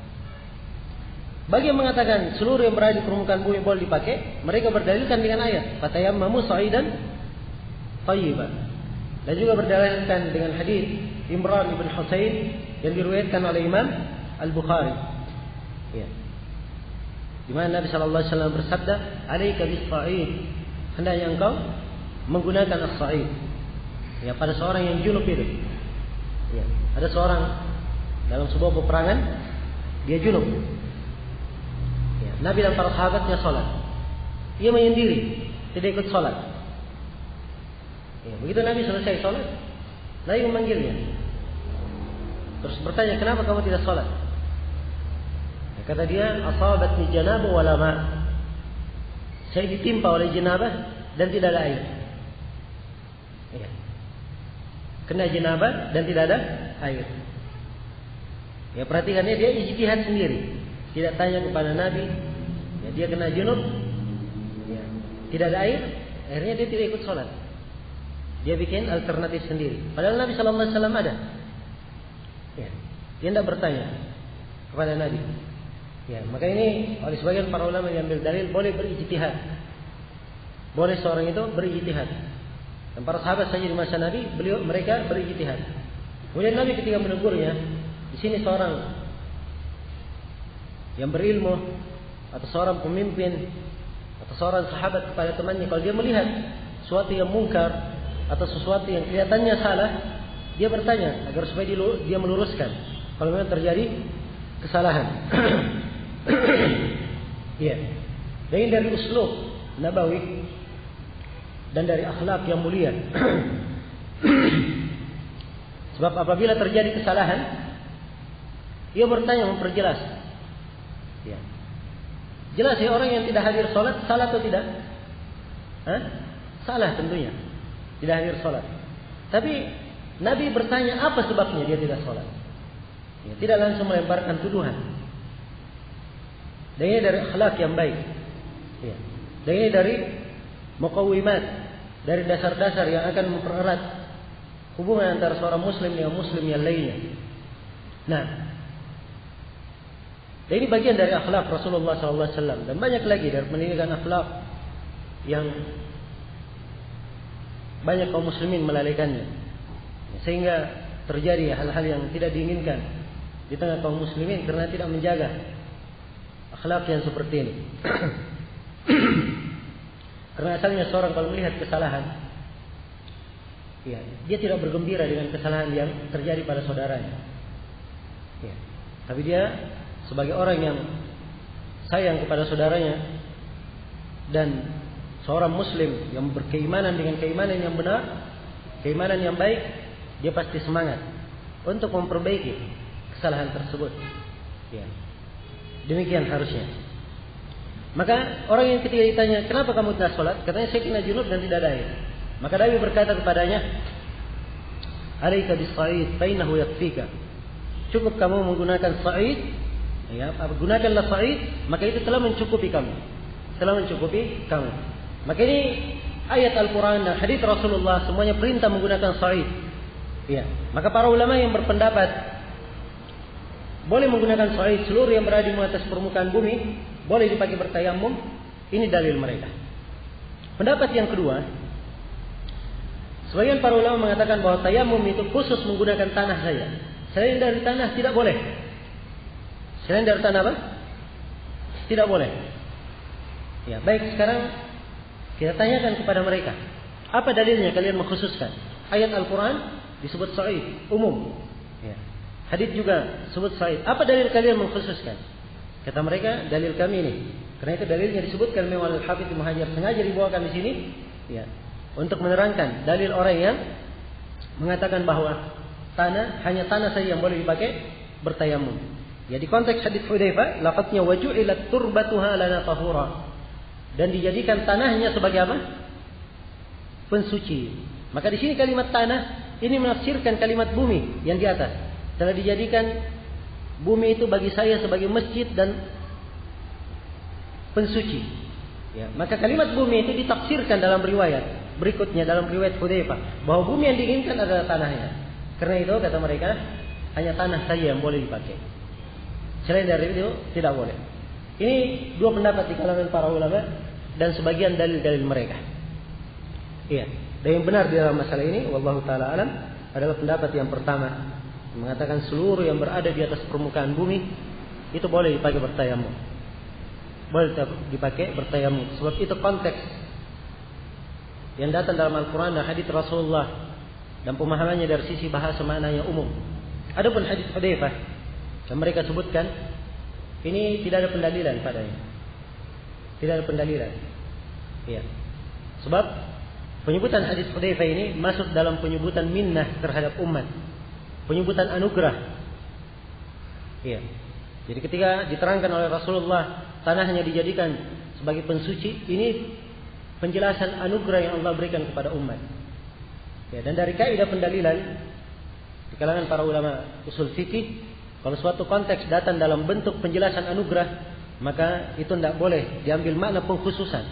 Bagi yang mengatakan seluruh yang berada di permukaan bumi boleh dipakai, mereka berdalilkan dengan ayat fatayammamu sa'idan thayyiban. Dan juga berdalilkan dengan hadis Imran bin Husain yang diriwayatkan oleh Imam Al-Bukhari. Ya. Di mana Nabi sallallahu alaihi wasallam bersabda, "Alaika bis-sa'id." Hendaknya engkau menggunakan as-sa'id. Ya, pada seorang yang junub itu. Ya, ada seorang dalam sebuah peperangan dia junub. Nabi dan para sahabatnya sholat. Ia menyendiri, tidak ikut sholat. Ya, begitu Nabi selesai sholat, Nabi memanggilnya. Terus bertanya, kenapa kamu tidak sholat? Ya, kata dia, asabatni janabah wala ma. Saya ditimpa oleh janabah dan tidak ada air. Ya. Kena janabah dan tidak ada air. Ya, perhatikannya, dia ijtihad sendiri. Tidak tanya kepada Nabi, ya, dia kena junub, ya, tidak ada air, akhirnya dia tidak ikut sholat. Dia bikin alternatif sendiri. Padahal Nabi sallallahu alaihi wasallam ada. Ya, dia tidak bertanya. kepada Nabi. Ya, maka ini oleh sebagian para ulama yang ambil dalil boleh berijtihad. Boleh seorang itu berijtihad. Dan para sahabat saja di masa Nabi, mereka berijtihad. Kemudian Nabi ketika menegurnya, di sini seorang yang berilmu atau seorang pemimpin atau seorang sahabat kepada temannya, kalau dia melihat sesuatu yang mungkar atau sesuatu yang kelihatannya salah, dia bertanya agar supaya dia meluruskan kalau memang terjadi kesalahan. Ya. Dan ini dari uslub Nabawi dan dari akhlak yang mulia. Sebab apabila terjadi kesalahan, ia bertanya, memperjelas. Ya. Jelas ya, orang yang tidak hadir sholat salah atau tidak? Salah tentunya, tidak hadir sholat. Tapi Nabi bertanya apa sebabnya dia tidak sholat. Ya, tidak langsung melemparkan tuduhan. Dan ini dari akhlak yang baik. Ya. Dan ini dari muqawwimat, dari dasar-dasar yang akan mempererat hubungan antara seorang muslim dengan muslim yang lainnya. Nah, dan ini bagian dari akhlak Rasulullah SAW. Dan banyak lagi dari pendidikan akhlak yang banyak kaum muslimin melalaikannya, sehingga terjadi hal-hal yang tidak diinginkan di tengah kaum muslimin karena tidak menjaga akhlak yang seperti ini. Karena asalnya seorang kalau melihat kesalahan, ya, dia tidak bergembira dengan kesalahan yang terjadi pada saudaranya. Ya. Tapi dia sebagai orang yang sayang kepada saudaranya dan seorang muslim yang berkeimanan dengan keimanan yang benar, keimanan yang baik, dia pasti semangat untuk memperbaiki kesalahan tersebut. Ya. Demikian harusnya. Maka orang yang ketika ditanya, kenapa kamu tidak sholat? Katanya, saya kena junub dan tidak ada air. Maka Nabi berkata kepadanya, alaika bis-sa'id fa innahu yakfika. Cukup kamu menggunakan sa'id, ya, gunakanlah sa'id, maka itu telah mencukupi kamu. Telah mencukupi kamu. Maka ini ayat Al-Quran dan hadis Rasulullah semuanya perintah menggunakan sa'id. Ya. Maka para ulama yang berpendapat boleh menggunakan sa'id, seluruh yang berada di atas permukaan bumi boleh dipakai bertayamum. Ini dalil mereka. Pendapat yang kedua, sebagian para ulama mengatakan bahwa tayamum itu khusus menggunakan tanah saja. Selain dari tanah tidak boleh. Selain dari tanah apa? Tidak boleh. Ya, baik, sekarang kita tanyakan kepada mereka, apa dalilnya kalian mengkhususkan? Ayat Al-Quran disebut sa'id, umum. Ya. Hadits juga sebut sa'id. Apa dalil kalian mengkhususkan? Kata mereka, dalil kami ini. Karena itu dalilnya disebutkan memang Al-Hafidz Ibnu Hajar sengaja dibawakan di sini, ya, untuk menerangkan dalil orang yang mengatakan bahwa hanya tanah saja yang boleh dipakai bertayamum. Ya, di konteks hadits Hudzaifah, lafadznya waju'ilat turbatuha lana tahura. Dan dijadikan tanahnya sebagai apa? Pensuci. Maka di sini kalimat tanah ini menafsirkan kalimat bumi yang di atas. Telah dijadikan bumi itu bagi saya sebagai masjid dan pensuci. Ya, maka kalimat bumi itu ditafsirkan dalam riwayat berikutnya, dalam riwayat Hudzaifah, bahwa bumi yang diinginkan adalah tanahnya. Karena itu kata mereka, hanya tanah saja yang boleh dipakai. Selain dari itu tidak boleh. Ini dua pendapat di kalangan para ulama dan sebagian dalil-dalil mereka. Iya. Dan yang benar di dalam masalah ini, wallahu taala alam, adalah pendapat yang pertama, mengatakan seluruh yang berada di atas permukaan bumi itu boleh dipakai bertayamum. Boleh dipakai bertayamum. Sebab itu konteks yang datang dalam Al-Quran dan hadits Rasulullah dan pemahamannya dari sisi bahasa maknanya umum. Adapun hadits Hudzaifah yang mereka sebutkan, ini tidak ada pendalilan padanya. Tidak ada pendalilan. Ya. Sebab penyebutan hadits Hudzaifah ini masuk dalam penyebutan minnah terhadap umat. Penyebutan anugerah. Ya. Jadi ketika diterangkan oleh Rasulullah tanahnya dijadikan sebagai pensuci, ini penjelasan anugerah yang Allah berikan kepada umat. Ya, dan dari kaidah pendalilan di kalangan para ulama usul fikih, kalau suatu konteks datang dalam bentuk penjelasan anugerah, maka itu tidak boleh diambil makna pengkhususan.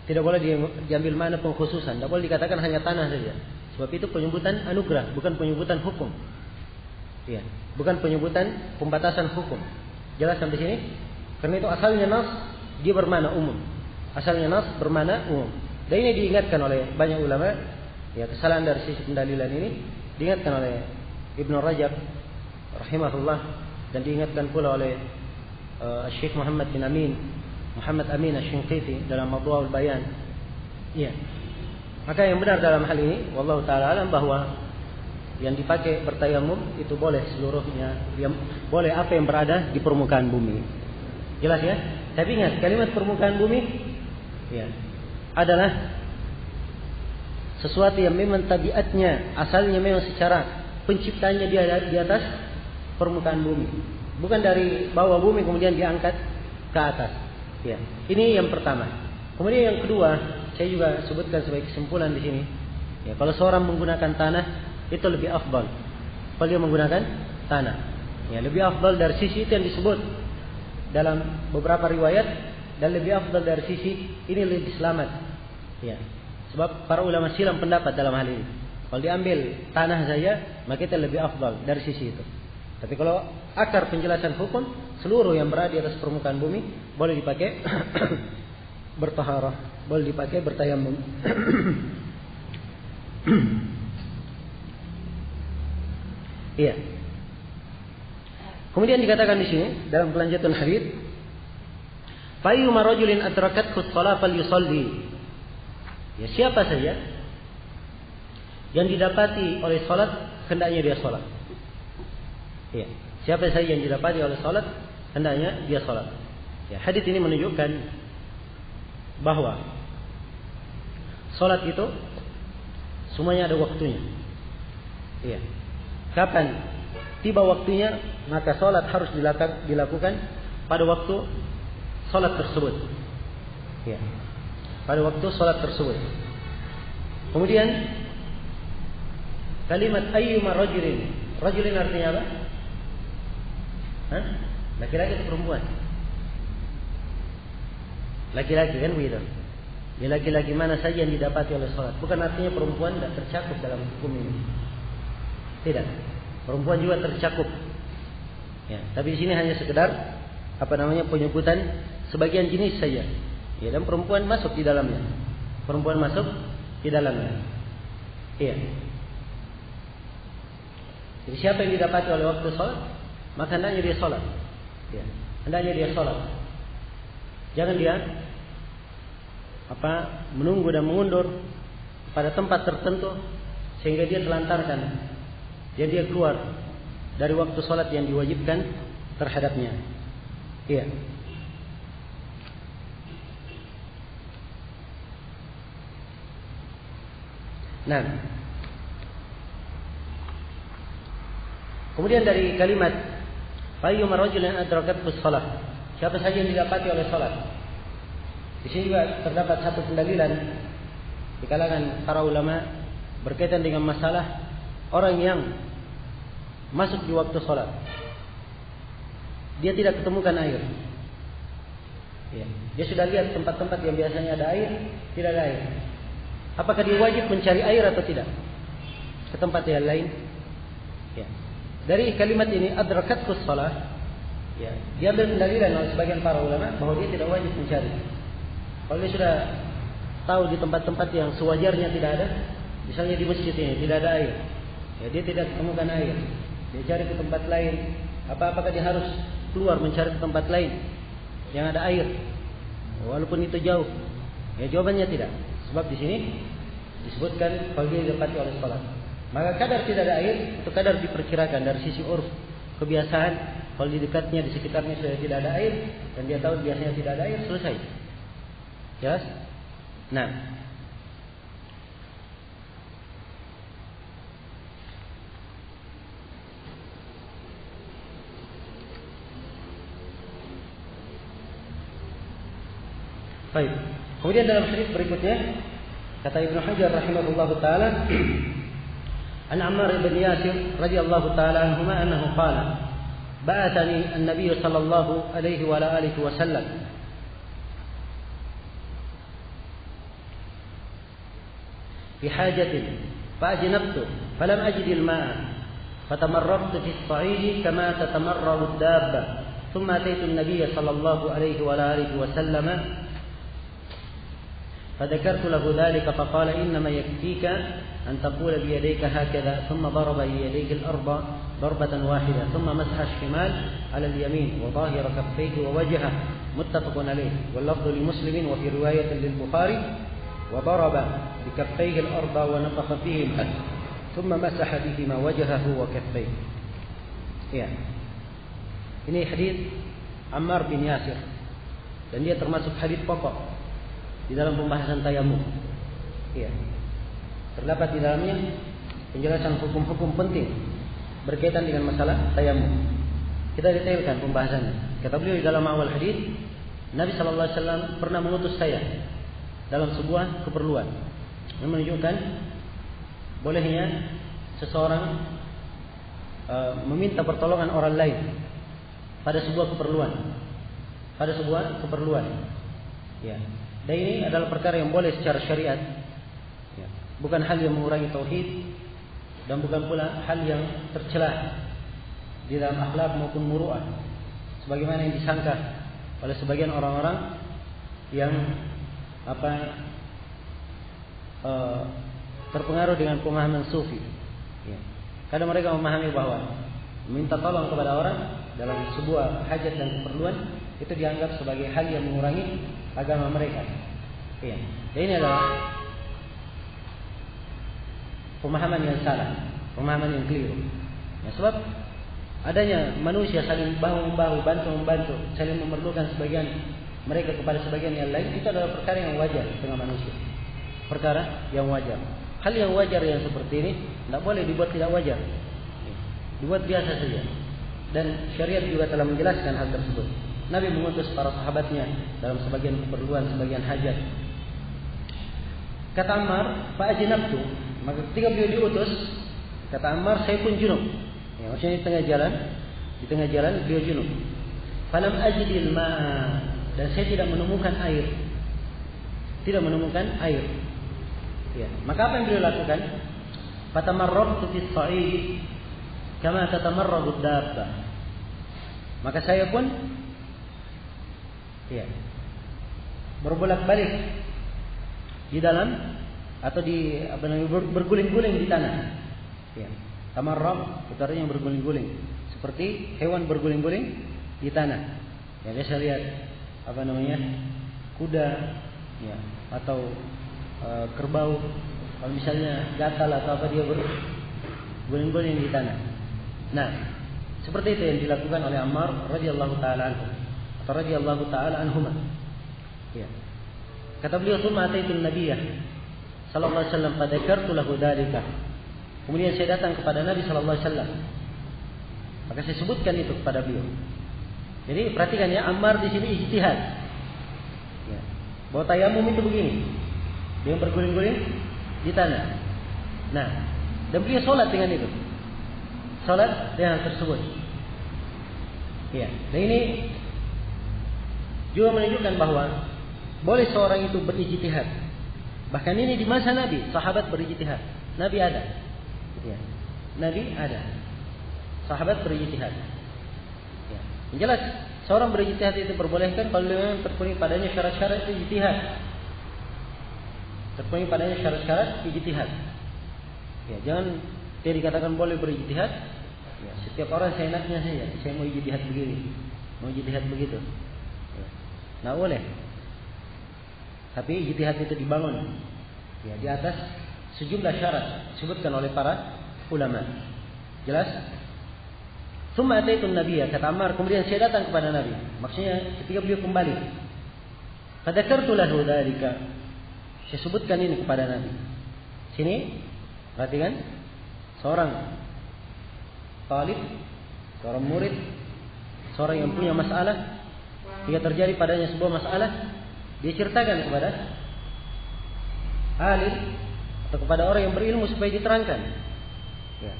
Tidak boleh diambil makna pengkhususan. Tidak boleh dikatakan hanya tanah saja. Sebab itu penyebutan anugerah, bukan penyebutan hukum. Ya, bukan penyebutan pembatasan hukum. Jelas sampai sini? Karena itu asalnya nas dia bermakna umum. Asalnya nas bermakna umum. Dan ini diingatkan oleh banyak ulama. Ya, kesalahan dari sisi pendalilan ini diingatkan oleh Ibnu Rajab rahimahullah dan diingatkan pula oleh Syekh Muhammad Amin Asy-Shinqiti dalam Adwaul Bayan. Iya. Maka yang benar dalam hal ini wallahu taala alam bahwa yang dipakai bertayamum itu boleh seluruhnya, boleh apa yang berada di permukaan bumi. Jelas ya? Tapi ingat kalimat permukaan bumi ya adalah sesuatu yang memang tabiatnya asalnya memang secara penciptanya dia ada di atas permukaan bumi, bukan dari bawah bumi kemudian diangkat ke atas. Ya, ini yang pertama. Kemudian yang kedua, saya juga sebutkan sebagai kesimpulan di sini. Ya, kalau seorang menggunakan tanah itu lebih afdal. Kalau dia menggunakan tanah, ya lebih afdal dari sisi itu yang disebut dalam beberapa riwayat dan lebih afdal dari sisi ini lebih selamat. Ya. Sebab para ulama silam pendapat dalam hal ini. Kalau diambil tanah saja, maka itu lebih afdal dari sisi itu. Tapi kalau akar penjelasan hukum, seluruh yang berada di atas permukaan bumi boleh dipakai bertaharah, boleh dipakai bertayamum. Iya. Kemudian dikatakan di sini dalam kelanjutan hadis, "Fa ayyuma rajulin adrakathu shalah falyusalli." Ya, siapa saja yang didapati oleh salat hendaknya dia salat. Ya, siapa saja yang didapati oleh salat hendaknya dia salat. Ya, hadis ini menunjukkan bahwa salat itu semuanya ada waktunya. Iya. Kapan tiba waktunya maka salat harus dilakukan pada waktu salat tersebut. Ya. Pada waktu salat tersebut. Kemudian kalimat ayyuma rajulin. Rajulin artinya apa? Hah? Laki-laki atau perempuan? Laki-laki kan begitu. Ya, laki-laki mana saja yang didapati oleh salat. Bukan artinya perempuan tidak tercakup dalam hukum ini. Tidak. Perempuan juga tercakup. Ya, tapi di sini hanya sekedar penyebutan sebagian jenis saja. Ya, dan perempuan masuk di dalamnya. Perempuan masuk di dalamnya. Iya. Jadi siapa yang didapati oleh waktu salat, maka hendaknya dia salat. Ya, hendaknya dia salat. Jangan dia menunggu dan mengundur pada tempat tertentu sehingga dia telantarkan. Jadi dia keluar dari waktu salat yang diwajibkan terhadapnya. Iya. Nah, kemudian dari kalimat fayyuma rajulin adrakathu shalah, siapa saja yang didapati oleh salat. Di sini juga terdapat satu pendalilan di kalangan para ulama berkaitan dengan masalah orang yang masuk di waktu salat. Dia tidak ketemukan air. Ya, dia sudah lihat tempat-tempat yang biasanya ada air, tidak ada air. Apakah dia wajib mencari air atau tidak ke tempat yang lain? Ya. Dari kalimat ini adrakathu shalah, ya, diambil pendalilan oleh sebagian para ulama bahwa dia tidak wajib mencari. Kalau dia sudah tahu di tempat-tempat yang sewajarnya tidak ada, misalnya di masjid ini tidak ada air, ya, dia tidak temukan air, dia cari ke tempat lain. Apakah dia harus keluar mencari ke tempat lain yang ada air, walaupun itu jauh? Ya, jawabannya tidak. Sebab di sini disebutkan kalau dia didapati oleh salat. Maka kadar tidak ada air itu kadar diperkirakan dari sisi urf kebiasaan. Kalau di dekatnya di sekitarnya sudah tidak ada air dan dia tahu biasanya tidak ada air, selesai. Jelas? Nah, baik. Kemudian dalam hadis berikutnya kata Ibnu Hajar rahimahullahu taala, an Ammar bin Yasir radhiyallahu taala anhuma annahu qala, ba'athani an-nabiy sallallahu alaihi wa alihi wasallam fi hajatin fa'ajnabtu falam ajid al-ma'a فتمرغت في الصعيد كما تتمرغ الدابة ثم أتيت النبي صلى الله عليه وآله وسلم فذكرت له ذلك فقال إنما يكفيك أن تقول بيديك هكذا ثم ضرب بيديه الأرض ضربة واحدة ثم مسح الشمال على اليمين وظاهر كفيه ووجهه متفق عليه واللفظ لمسلم وفي رواية للبخاري وضرب بكفيه الأرض ونفخ فيهما ثم مسح بهما وجهه وكفيه. Ya. Ini hadis Ammar bin Yasir dan dia termasuk hadis pokok di dalam pembahasan tayamum. Ya. Terdapat di dalamnya penjelasan hukum-hukum penting berkaitan dengan masalah tayamum. Kita detailkan pembahasannya. Kata beliau di dalam awal hadis, Nabi sallallahu alaihi wasallam pernah mengutus saya dalam sebuah keperluan. Ini menunjukkan bolehnya seseorang meminta pertolongan orang lain pada sebuah keperluan. Ya. Dan ini adalah perkara yang boleh secara syariat. Ya. Bukan hal yang mengurangi tauhid dan bukan pula hal yang tercela di dalam akhlak maupun muru'ah, sebagaimana yang disangka oleh sebagian orang-orang yang terpengaruh dengan pemahaman sufi. Ya. Kadang mereka memahami bahwa meminta tolong kepada orang dalam sebuah hajat dan keperluan itu dianggap sebagai hal yang mengurangi agama mereka. Ya. Dan ini adalah pemahaman yang salah, pemahaman yang keliru. Ya, sebab adanya manusia saling bahu-membahu, bantu-membantu, saling memerlukan sebagian mereka kepada sebagian yang lain, itu adalah perkara yang wajar di tengah manusia. Perkara yang wajar. Hal yang wajar yang seperti ini tidak boleh dibuat tidak wajar. Dibuat biasa saja. Dan syariat juga telah menjelaskan hal tersebut. Nabi mengutus para sahabatnya dalam sebagian keperluan, sebagian hajat. Kata Ammar, fa'ajnabtu. Maka ketika beliau diutus, kata Ammar, saya pun junub. Ya, maksudnya di tengah jalan beliau junub. Falam ajidil ma'a, dan saya tidak menemukan air. Ya, maka apa yang beliau lakukan? Fatamarrabtu fis sa'id kama tatamarradu dabbah. Maka saya pun berbolak-balik di dalam atau berguling-guling di tanah. Ya. Tamarrab itu artinya berguling-guling, seperti hewan berguling-guling di tanah. Ya, biasa lihat kuda, ya, atau kerbau, kalau misalnya gatal atau apa dia berguling-guling di tanah. Nah, seperti itu yang dilakukan oleh Ammar radhiyallahu taala anhu atau radhiyallahu taala anhuma. Ya. Kata beliau, "Tsumma ataitu an-nabiyya sallallahu alaihi wasallam fadzakartu lahu dzalika." Kemudian saya datang kepada Nabi sallallahu alaihi wasallam. Maka saya sebutkan itu kepada beliau. Jadi perhatikan ya, Ammar di sini ijtihad. Ya. Bahwa tayamum itu begini. Dia berguling-guling di tanah. Nah, dan beliau sholat dengan itu. Sholat dengan tersebut. Ya, dan ini juga menunjukkan bahwa boleh seorang itu berijtihad. Bahkan ini di masa Nabi, sahabat berijtihad. Nabi ada. Ya. Nabi ada. Sahabat berijtihad. Ya. Yang jelas, seorang berijtihad itu diperbolehkan kalau memang terpenuhi padanya syarat-syarat ijtihad. Terpenuhi padanya syarat-syarat ijtihad. Ya, jangan dia dikatakan boleh berijtihad. Ya, setiap orang seenaknya saja. Saya mau ijtihad begini, mau ijtihad begitu. Ya. Nah, boleh. Tapi ijtihad itu dibangun ya di atas sejumlah syarat disebutkan oleh para ulama. Jelas? Tsumma ataitu an-nabiyya, kata Ammar, kemudian saya datang kepada Nabi. Maksudnya ketika beliau kembali. Fadzakartu lahu dzalika. Saya sebutkan ini kepada Nabi. Sini, perhatikan, seorang talib, seorang murid, seorang yang punya masalah, jika terjadi padanya sebuah masalah, dia ceritakan kepada alim atau kepada orang yang berilmu supaya diterangkan ya,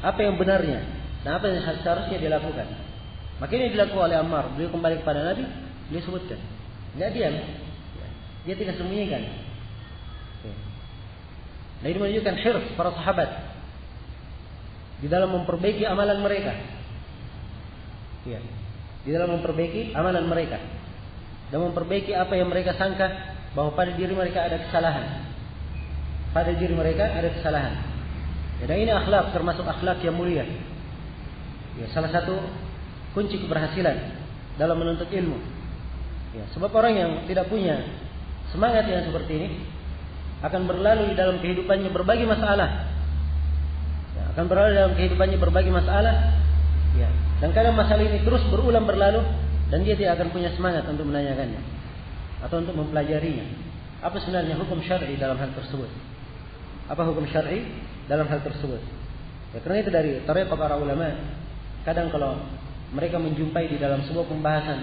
apa yang benarnya dan apa yang seharusnya dilakukan. Maka ini dilakukan oleh Ammar. Beliau kembali kepada Nabi, beliau sebutkan, tidak diam ya, dia tidak sembunyikan ya. Nah, ini menunjukkan hirs para sahabat di dalam memperbaiki amalan mereka. Ya, di dalam memperbaiki amalan mereka dan memperbaiki apa yang mereka sangka bahwa pada diri mereka ada kesalahan. Pada diri mereka ada kesalahan. Ya, dan ini akhlak, termasuk akhlak yang mulia. Ya, salah satu kunci keberhasilan dalam menuntut ilmu. Ya, sebab orang yang tidak punya semangat yang seperti ini akan berlalu di dalam kehidupannya berbagai masalah. Ya, akan berlalu dalam kehidupannya berbagai masalah. Ya, dan kadang masalah ini terus berulang berlalu dan dia tidak akan punya semangat untuk menanyakannya atau untuk mempelajarinya. Apa sebenarnya hukum syar'i dalam hal tersebut? Apa hukum syar'i dalam hal tersebut? Ya, karena itu dari tariqah para ulama, kadang kalau mereka menjumpai di dalam sebuah pembahasan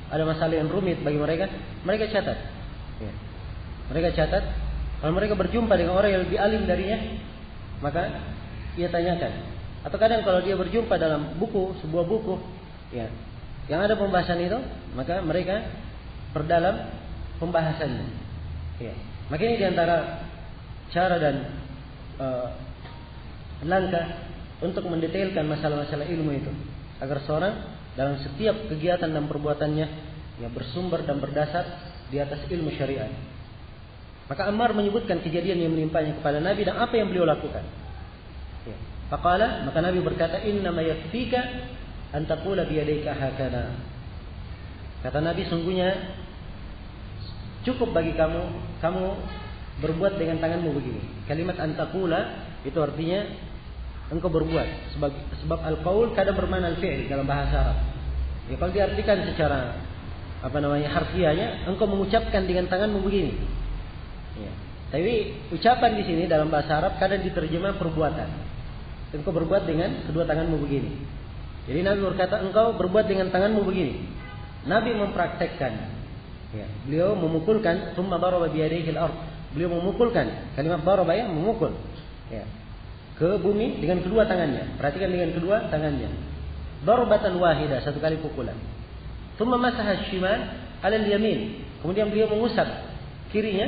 ada masalah yang rumit bagi mereka, mereka catat. Ya. Mereka catat. Kalau mereka berjumpa dengan orang yang lebih alim darinya, maka ia tanyakan. Atau kadang kalau dia berjumpa dalam buku, sebuah buku, ya, yang ada pembahasan itu, maka mereka perdalam pembahasannya. Ya. Maka ini diantara cara dan langkah untuk mendetailkan masalah-masalah ilmu itu, agar seorang dalam setiap kegiatan dan perbuatannya yang bersumber dan berdasar di atas ilmu syariat. Maka Ammar menyebutkan kejadian yang menimpanya kepada Nabi dan apa yang beliau lakukan. Ya. Faqala, maka Nabi berkata, "Innama yakfika an taqula bi yadayka hakana." Kata Nabi, sungguhnya cukup bagi kamu berbuat dengan tanganmu begini. Kalimat an taqula itu artinya engkau berbuat, sebab al-qaul kadang bermakna al-fi'l dalam bahasa Arab. Ya, kalau diartikan secara harfiahnya, engkau mengucapkan dengan tanganmu begini. Ya. Tapi ucapan di sini dalam bahasa Arab kadang diterjemah perbuatan. Engkau berbuat dengan kedua tanganmu begini. Jadi Nabi berkata, engkau berbuat dengan tanganmu begini. Nabi mempraktekkan. Ya, beliau memukulkan, thumma daraba bi yadayhi al-ard. Beliau memukulkan. Kalimat daraba ya, memukul. Ya. Ke bumi dengan kedua tangannya. Perhatikan, dengan kedua tangannya. Darbatan wahidah, satu kali pukulan. Thumma masaha shimal 'ala al-yamin. Kemudian beliau mengusap kirinya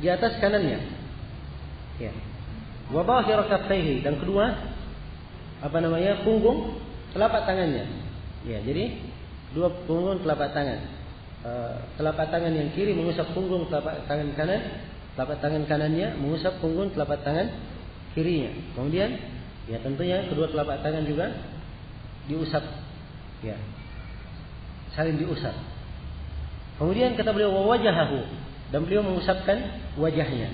di atas kanannya. Ya. Wa dhahira kaffaihi, dan kedua punggung telapak tangannya. Ya, jadi dua punggung telapak tangan. Telapak tangan yang kiri mengusap punggung telapak tangan kanan, telapak tangan kanannya mengusap punggung telapak tangan kirinya. Kemudian ya tentunya kedua telapak tangan juga diusap, ya, saling diusap. Kemudian kata beliau wawajahahu, dan beliau mengusapkan wajahnya.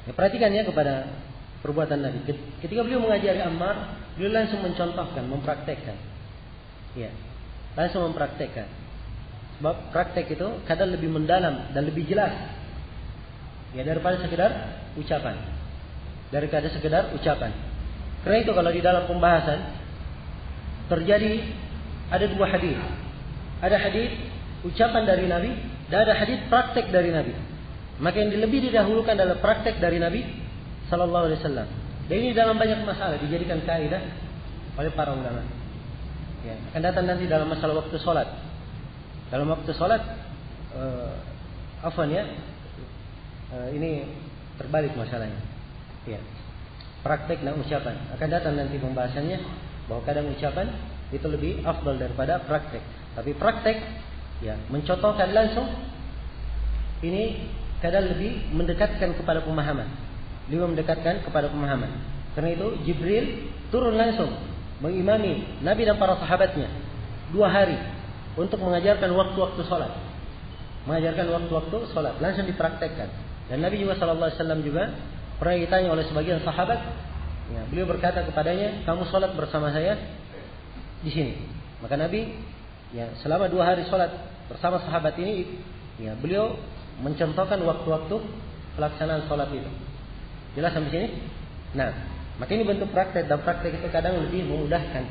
Ya, perhatikan ya kepada perbuatan Nabi. Ketika beliau mengajari Ammar, beliau langsung mencontohkan, mempraktekkan. Ya, langsung mempraktekkan. Sebab praktek itu kadang lebih mendalam dan lebih jelas, ya, daripada sekedar ucapan. Daripada sekedar ucapan. Karena itu kalau di dalam pembahasan terjadi ada dua hadis. Ada hadis ucapan dari Nabi dan ada hadis praktek dari Nabi. Maka yang lebih didahulukan adalah praktek dari Nabi sallallahu alaihi wasallam. Dan ini dalam banyak masalah dijadikan kaidah oleh para ulama. Ya, akan datang nanti dalam masalah waktu salat. Dalam waktu salat ini terbalik masalahnya. Ya, praktek dan ucapan akan datang nanti pembahasannya, bahwa kadang ucapan itu lebih afdal daripada praktek. Tapi praktek, ya, mencontohkan langsung ini kadang lebih mendekatkan kepada pemahaman. Beliau mendekatkan kepada pemahaman. Karena itu Jibril turun langsung mengimami Nabi dan para sahabatnya 2 hari untuk mengajarkan waktu-waktu salat. Mengajarkan waktu-waktu salat langsung dipraktekkan. Dan Nabi juga sallallahu alaihi wasallam juga pernah ditanya oleh sebagian sahabat, ya, beliau berkata kepadanya, kamu sholat bersama saya di sini. Maka Nabi, ya, selama 2 hari sholat bersama sahabat ini, ya, beliau mencontohkan waktu-waktu pelaksanaan sholat itu. Jelas sampai sini? Nah, maka ini bentuk praktek, dan praktek itu kadang lebih memudahkan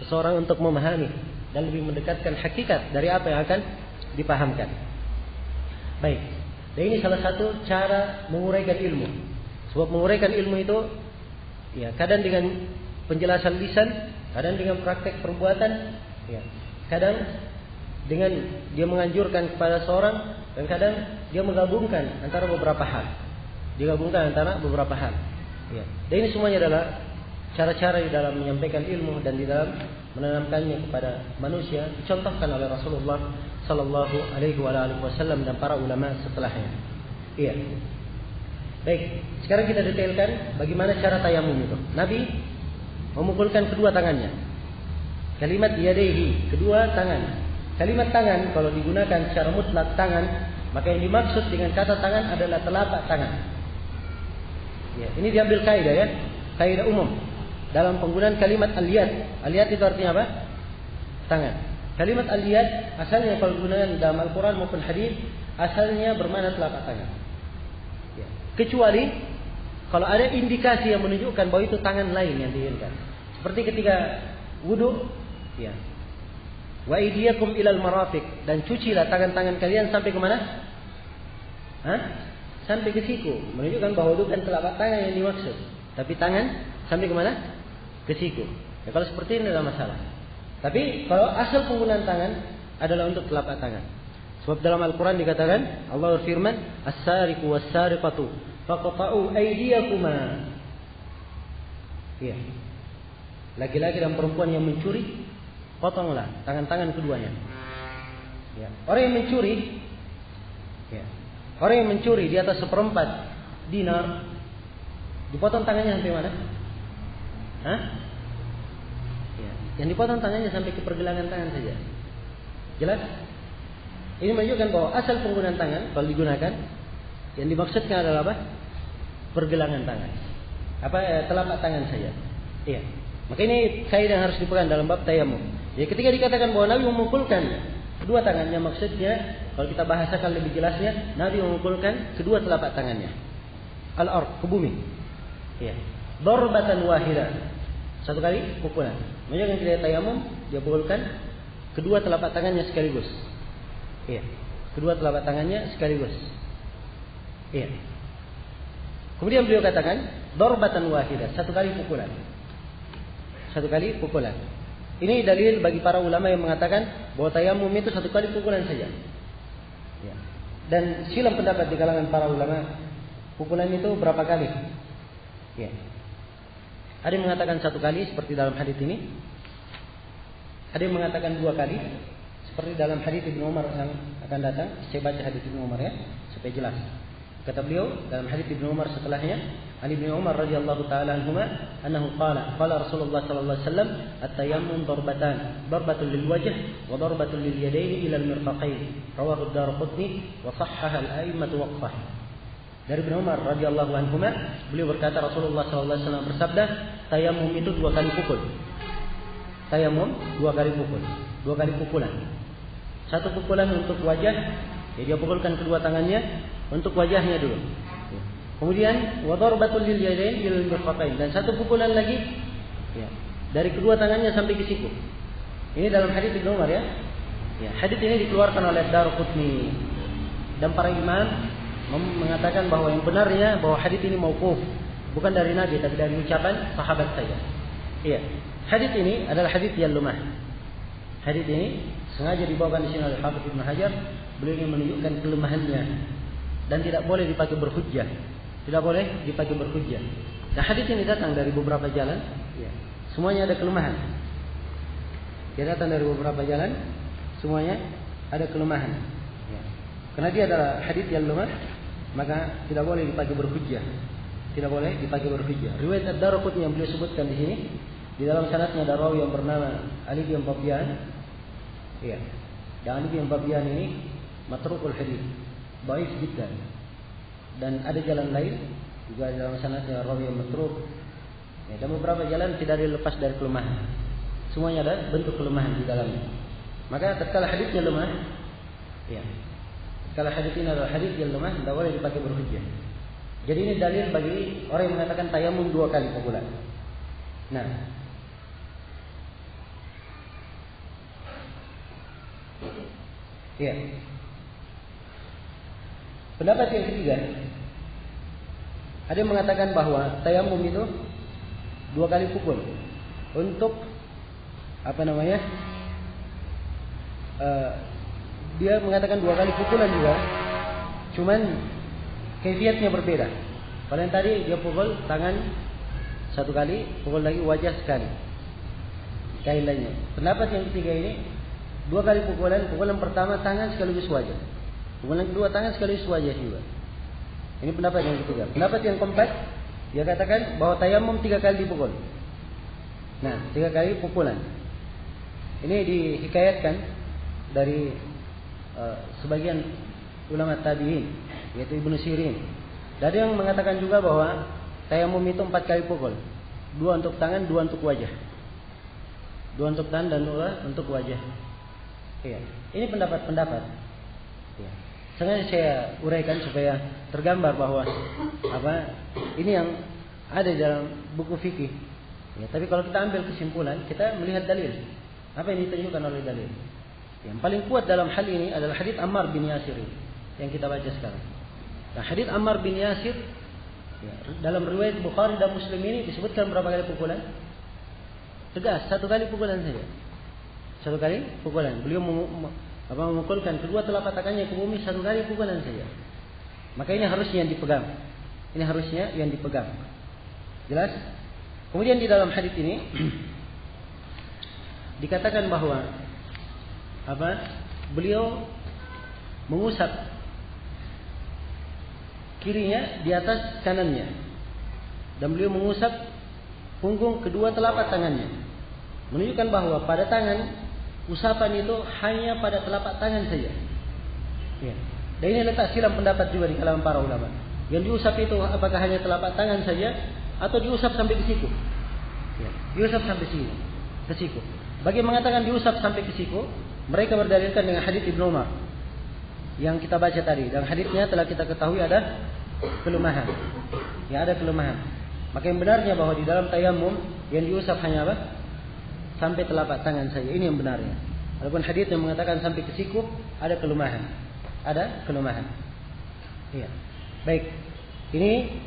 seseorang untuk memahami dan lebih mendekatkan hakikat dari apa yang akan dipahamkan. Baik, dan ini salah satu cara menguraikan ilmu. Sebab menguraikan ilmu itu, ya, kadang dengan penjelasan lisan, kadang dengan praktek perbuatan, ya, kadang dengan dia menganjurkan kepada seorang, dan kadang dia menggabungkan antara beberapa hal. Digabungkan antara beberapa hal. Ya. Dan ini semuanya adalah cara-cara di dalam menyampaikan ilmu dan di dalam menanamkannya kepada manusia dicontohkan oleh Rasulullah sallallahu alaihi wasallam dan para ulama setelahnya. Iya. Baik, sekarang kita detailkan bagaimana cara tayamum itu. Nabi memukulkan kedua tangannya. Kalimat yadaihi, kedua tangan. Kalimat tangan kalau digunakan secara mutlak tangan, maka yang dimaksud dengan kata tangan adalah telapak tangan. Ya, ini diambil kaidah ya, kaidah umum dalam penggunaan kalimat al-yad. Al-yad itu artinya apa? Tangan. Kalimat al-yad asalnya kalau digunakan dalam Al-Quran maupun hadis asalnya bermakna telapak tangan. Ya. Kecuali kalau ada indikasi yang menunjukkan bahwa itu tangan lain yang diinginkan. Seperti ketika wudu, ya. Wa aydiyakum ilal marafiq, dan cucilah tangan-tangan kalian sampai ke mana? Sampai ke siku. Menunjukkan bahwa itu bukan telapak tangan yang dimaksud, tapi tangan sampai ke mana? Ke siku. Ya, kalau seperti ini tidak masalah. Tapi kalau asal penggunaan tangan adalah untuk telapak tangan. Sebab dalam Al-Quran dikatakan, Allah berfirman, as-sariqu was-sariqatu faqta'u aydiyakuma. Iya. Laki-laki dan perempuan yang mencuri, potonglah tangan-tangan keduanya. Ya. Orang yang mencuri, ya. Orang yang mencuri di atas 1/4 dinar, dipotong tangannya sampai mana? Ya. Yang dipotong tangannya sampai ke pergelangan tangan saja. Jelas? Ini menunjukkan bahwa asal penggunaan tangan kalau digunakan, yang dimaksudkan adalah apa? Pergelangan tangan. Telapak tangan saja. Iya. Maka ini kaidah yang harus dipegang dalam bab tayamum. Jadi ketika dikatakan bahwa Nabi memukulkan kedua tangannya, maksudnya kalau kita bahasakan lebih jelasnya, Nabi memukulkan kedua telapak tangannya al-ard, ke bumi. Iya. Darbatan wahidah. Satu kali pukulan. Menunjukkan ketika tayamum dia pukulkan kedua telapak tangannya sekaligus. Iya. Kedua telapak tangannya sekaligus. Iya. Kemudian beliau katakan darbatan wahidah, satu kali pukulan. Satu kali pukulan. Ini dalil bagi para ulama yang mengatakan bahwa tayamum itu satu kali pukulan saja. Ya. Dan silang pendapat di kalangan para ulama, pukulan itu berapa kali? Ya. Ada yang mengatakan satu kali seperti dalam hadis ini. Ada yang mengatakan 2 kali seperti dalam hadis Ibnu Umar yang akan datang. Saya baca hadis Ibnu Umar ya supaya jelas. Kata beliau dalam hadis Ibnu Umar setelahnya, Ali bin Umar radhiyallahu taala anhuma annahu qala Rasulullah sallallahu alaihi wasallam at-tayammum darbatan, darbatun lil wajh wa darbatun lil yadayn ila al-mirfaqain. Rawahu ad-Darqutni wa sahhaha al-a'immatu waqfah. Dari Ibnu Umar radhiyallahu anhuma, beliau berkata Rasulullah sallallahu alaihi wasallam bersabda, tayammum itu 2 kali pukul. Tayammum 2 kali pukul, 2 kali pukulan. Satu pukulan untuk wajah, jadi dia pukulkan kedua tangannya untuk wajahnya dulu. Kemudian wa darbatul lil yadayn ilal mirfaqain, dan satu pukulan lagi ya, dari kedua tangannya sampai ke siku. Ini dalam hadis Ibnu Umar ya. Ya, hadis ini dikeluarkan oleh Darqutni dan para imam mengatakan bahwa yang benarnya bahwa hadis ini mauquf, bukan dari Nabi tapi dari ucapan sahabat saja. Iya. Hadis ini adalah hadis yang lemah. Hadis ini sengaja dibawakan di sini oleh Hafidz Ibnu Hajar. Beliau ingin menunjukkan kelemahannya dan tidak boleh dipakai berhujjah. Tidak boleh dipakai berhujjah. Nah, hadis ini datang dari beberapa jalan. Ya. Semuanya ada kelemahan. Dia datang dari beberapa jalan. Semuanya ada kelemahan. Ya. Karena dia adalah hadis yang lemah, maka tidak boleh dipakai berhujjah. Tidak boleh dipakai berhujjah. Riwayat Ad-Darqutni yang beliau sebutkan di sini, di dalam sanadnya ada rawi yang bernama Ali bin Babyan. Iya. Dan Ali bin Babyan ini matrukul hadis, dhaif jiddan. Dan ada jalan lain juga dalam sanadnya rawi yang matruk. Ya, dan beberapa jalan tidak dilepas dari kelemahan. Semuanya ada bentuk kelemahan di dalamnya. Maka tatkala hadisnya lemah, ya. Kalau hadis ini adalah hadis yang lemah, tidak boleh dipakai berhujjah. Jadi ini dalil bagi orang yang mengatakan tayamum 2 kali pukulan. Nah, ya. Pendapat yang ketiga, ada yang mengatakan bahwa tayamum itu 2 kali pukul untuk dia mengatakan 2 kali pukulan juga, cuman kaifiatnya berbeda. Kalau yang tadi dia pukul tangan satu kali, pukul lagi wajah sekali. Kain lainnya. Pendapat yang ketiga ini 2 kali pukulan. Pukulan pertama tangan sekaligus wajah. Pukulan kedua tangan sekaligus wajah juga. Ini pendapat yang ketiga. Pendapat yang keempat, dia katakan bahwa tayamum 3 kali dipukul. Nah, 3 kali pukulan. Ini dihikayatkan dari sebagian ulama tabi'in, yaitu Ibnu Sirin. Dari yang mengatakan juga bahwa tayamum itu 4 kali pukul. 2 untuk tangan, 2 untuk wajah. 2 untuk tangan dan 2 untuk wajah. Iya. Ini pendapat-pendapat. Iya. Sengaja saya uraikan supaya tergambar bahwa ini yang ada dalam buku fikih. Ya, tapi kalau kita ambil kesimpulan, kita melihat dalil. Apa yang ditunjukkan oleh dalil? Yang paling kuat dalam hal ini adalah hadits Ammar bin Yasir yang kita baca sekarang. Nah, hadits Ammar bin Yasir ya, dalam riwayat Bukhari dan Muslim ini disebutkan berapa kali pukulan? Tegas, 1 kali pukulan saja. 1 kali pukulan. Beliau memukulkan kedua telapak tangannya ke bumi 1 kali pukulan saja. Maka ini harusnya yang dipegang. Ini harusnya yang dipegang. Jelas? Kemudian di dalam hadis ini dikatakan bahwa beliau mengusap kirinya di atas kanannya dan beliau mengusap punggung kedua telapak tangannya, menunjukkan bahwa pada tangan usapan itu hanya pada telapak tangan saja. Ya. Dan ini letak silam pendapat juga di kalangan para ulama. Yang diusap itu apakah hanya telapak tangan saja atau diusap sampai ke siku? Ya. Diusap sampai ke siku. Bagi yang mengatakan diusap sampai ke siku, mereka berdalilkan dengan hadits Ibnu Umar yang kita baca tadi. Dan haditsnya telah kita ketahui ada kelemahan. Ya, ada kelemahan. Maka yang benarnya bahwa di dalam tayamum yang diusap hanya sampai telapak tangan saja. Ini yang benarnya. Walaupun hadits yang mengatakan sampai ke siku ada kelemahan. Ada kelemahan. Iya. Baik. Ini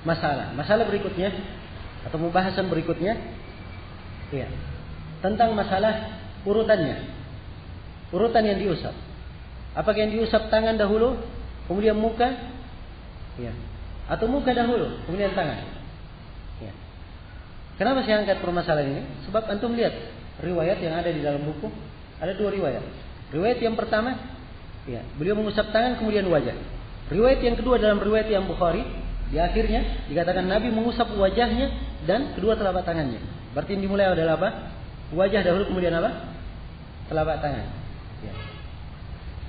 masalah berikutnya atau pembahasan berikutnya. Iya. Tentang masalah urutannya. Urutan yang diusap. Apakah yang diusap tangan dahulu, kemudian muka? Iya. Atau muka dahulu, kemudian tangan. Ya. Kenapa saya angkat permasalahan ini? Sebab antum lihat riwayat yang ada di dalam buku, ada 2 riwayat. Riwayat yang pertama, ya, beliau mengusap tangan kemudian wajah. Riwayat yang kedua dalam riwayat yang Bukhari, di akhirnya dikatakan Nabi mengusap wajahnya dan kedua telapak tangannya. Berarti yang dimulai adalah apa? Wajah dahulu kemudian apa? Telapak tangan. Ya.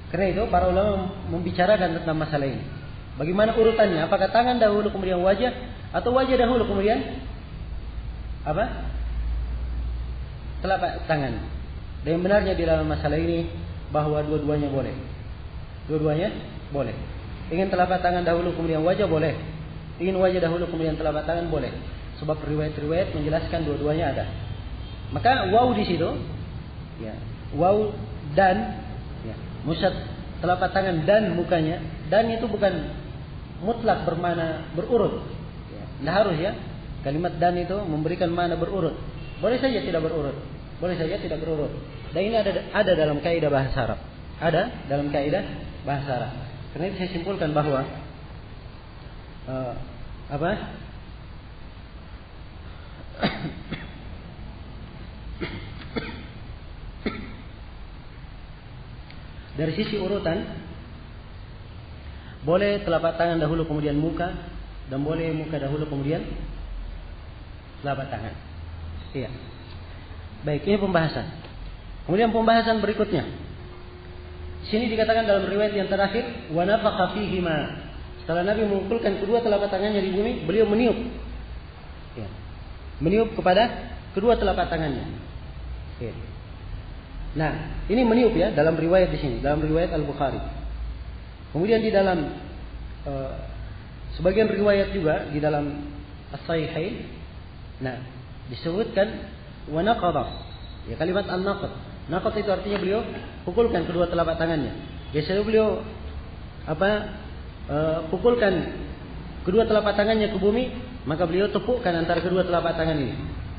Karena itu para ulama membicarakan tentang masalah ini. Bagaimana urutannya? Apakah tangan dahulu kemudian wajah atau wajah dahulu kemudian telapak tangan? Dan yang benarnya di dalam masalah ini bahwa dua-duanya boleh. Dua-duanya boleh. Ingin telapak tangan dahulu kemudian wajah boleh. Ingin wajah dahulu kemudian telapak tangan boleh. Sebab riwayat-riwayat menjelaskan dua-duanya ada. Maka waw di situ, ya, waw dan, ya, musad telapak tangan dan mukanya. Dan itu bukan mutlak bermakna berurut. Tidak harus ya. Kalimat dan itu memberikan makna berurut. Boleh saja tidak berurut. Boleh saja tidak berurut. Dan ini ada dalam kaidah bahasa Arab. Ada dalam kaidah bahasa Arab. Karena itu saya simpulkan bahwa dari sisi urutan boleh telapak tangan dahulu kemudian muka, dan boleh muka dahulu kemudian telapak tangan. Iya. Baik, ini pembahasan. Kemudian pembahasan berikutnya. Sini dikatakan dalam riwayat yang terakhir, wa nafakha fihima. Setelah Nabi mengumpulkan kedua telapak tangannya di bumi, beliau meniup. Ya. Meniup kepada kedua telapak tangannya. Ya. Nah, ini meniup ya dalam riwayat di sini, dalam riwayat Al-Bukhari. Kemudian di dalam sebagian riwayat juga di dalam As-Sahihain, nah disebutkan wa naqadha. Ya, kalimat an-naqd. Naqad itu artinya beliau pukulkan kedua telapak tangannya. Biasanya beliau pukulkan kedua telapak tangannya ke bumi, maka beliau tepukkan antara kedua telapak tangan ini.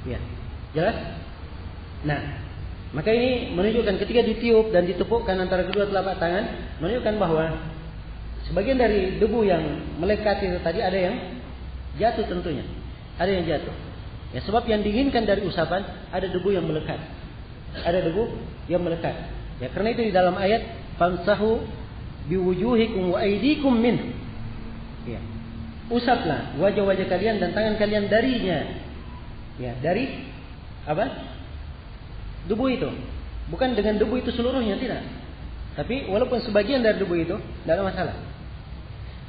Ya. Jelas? Nah, maka ini menunjukkan ketika ditiup dan ditepukkan antara kedua telapak tangan, menunjukkan bahwa sebagian dari debu yang melekat itu tadi ada yang jatuh tentunya. ada yang jatuh. Ya, sebab yang diinginkan dari usapan ada debu yang melekat. Ada debu yang melekat. Ya, karena itu di dalam ayat famsahu biwujuhikum wa aydikum min. Ya. Usaplah wajah-wajah kalian dan tangan kalian darinya. Ya, dari apa? Debu itu. Bukan dengan debu itu seluruhnya, tidak. Tapi walaupun sebagian dari debu itu, tidak ada masalah.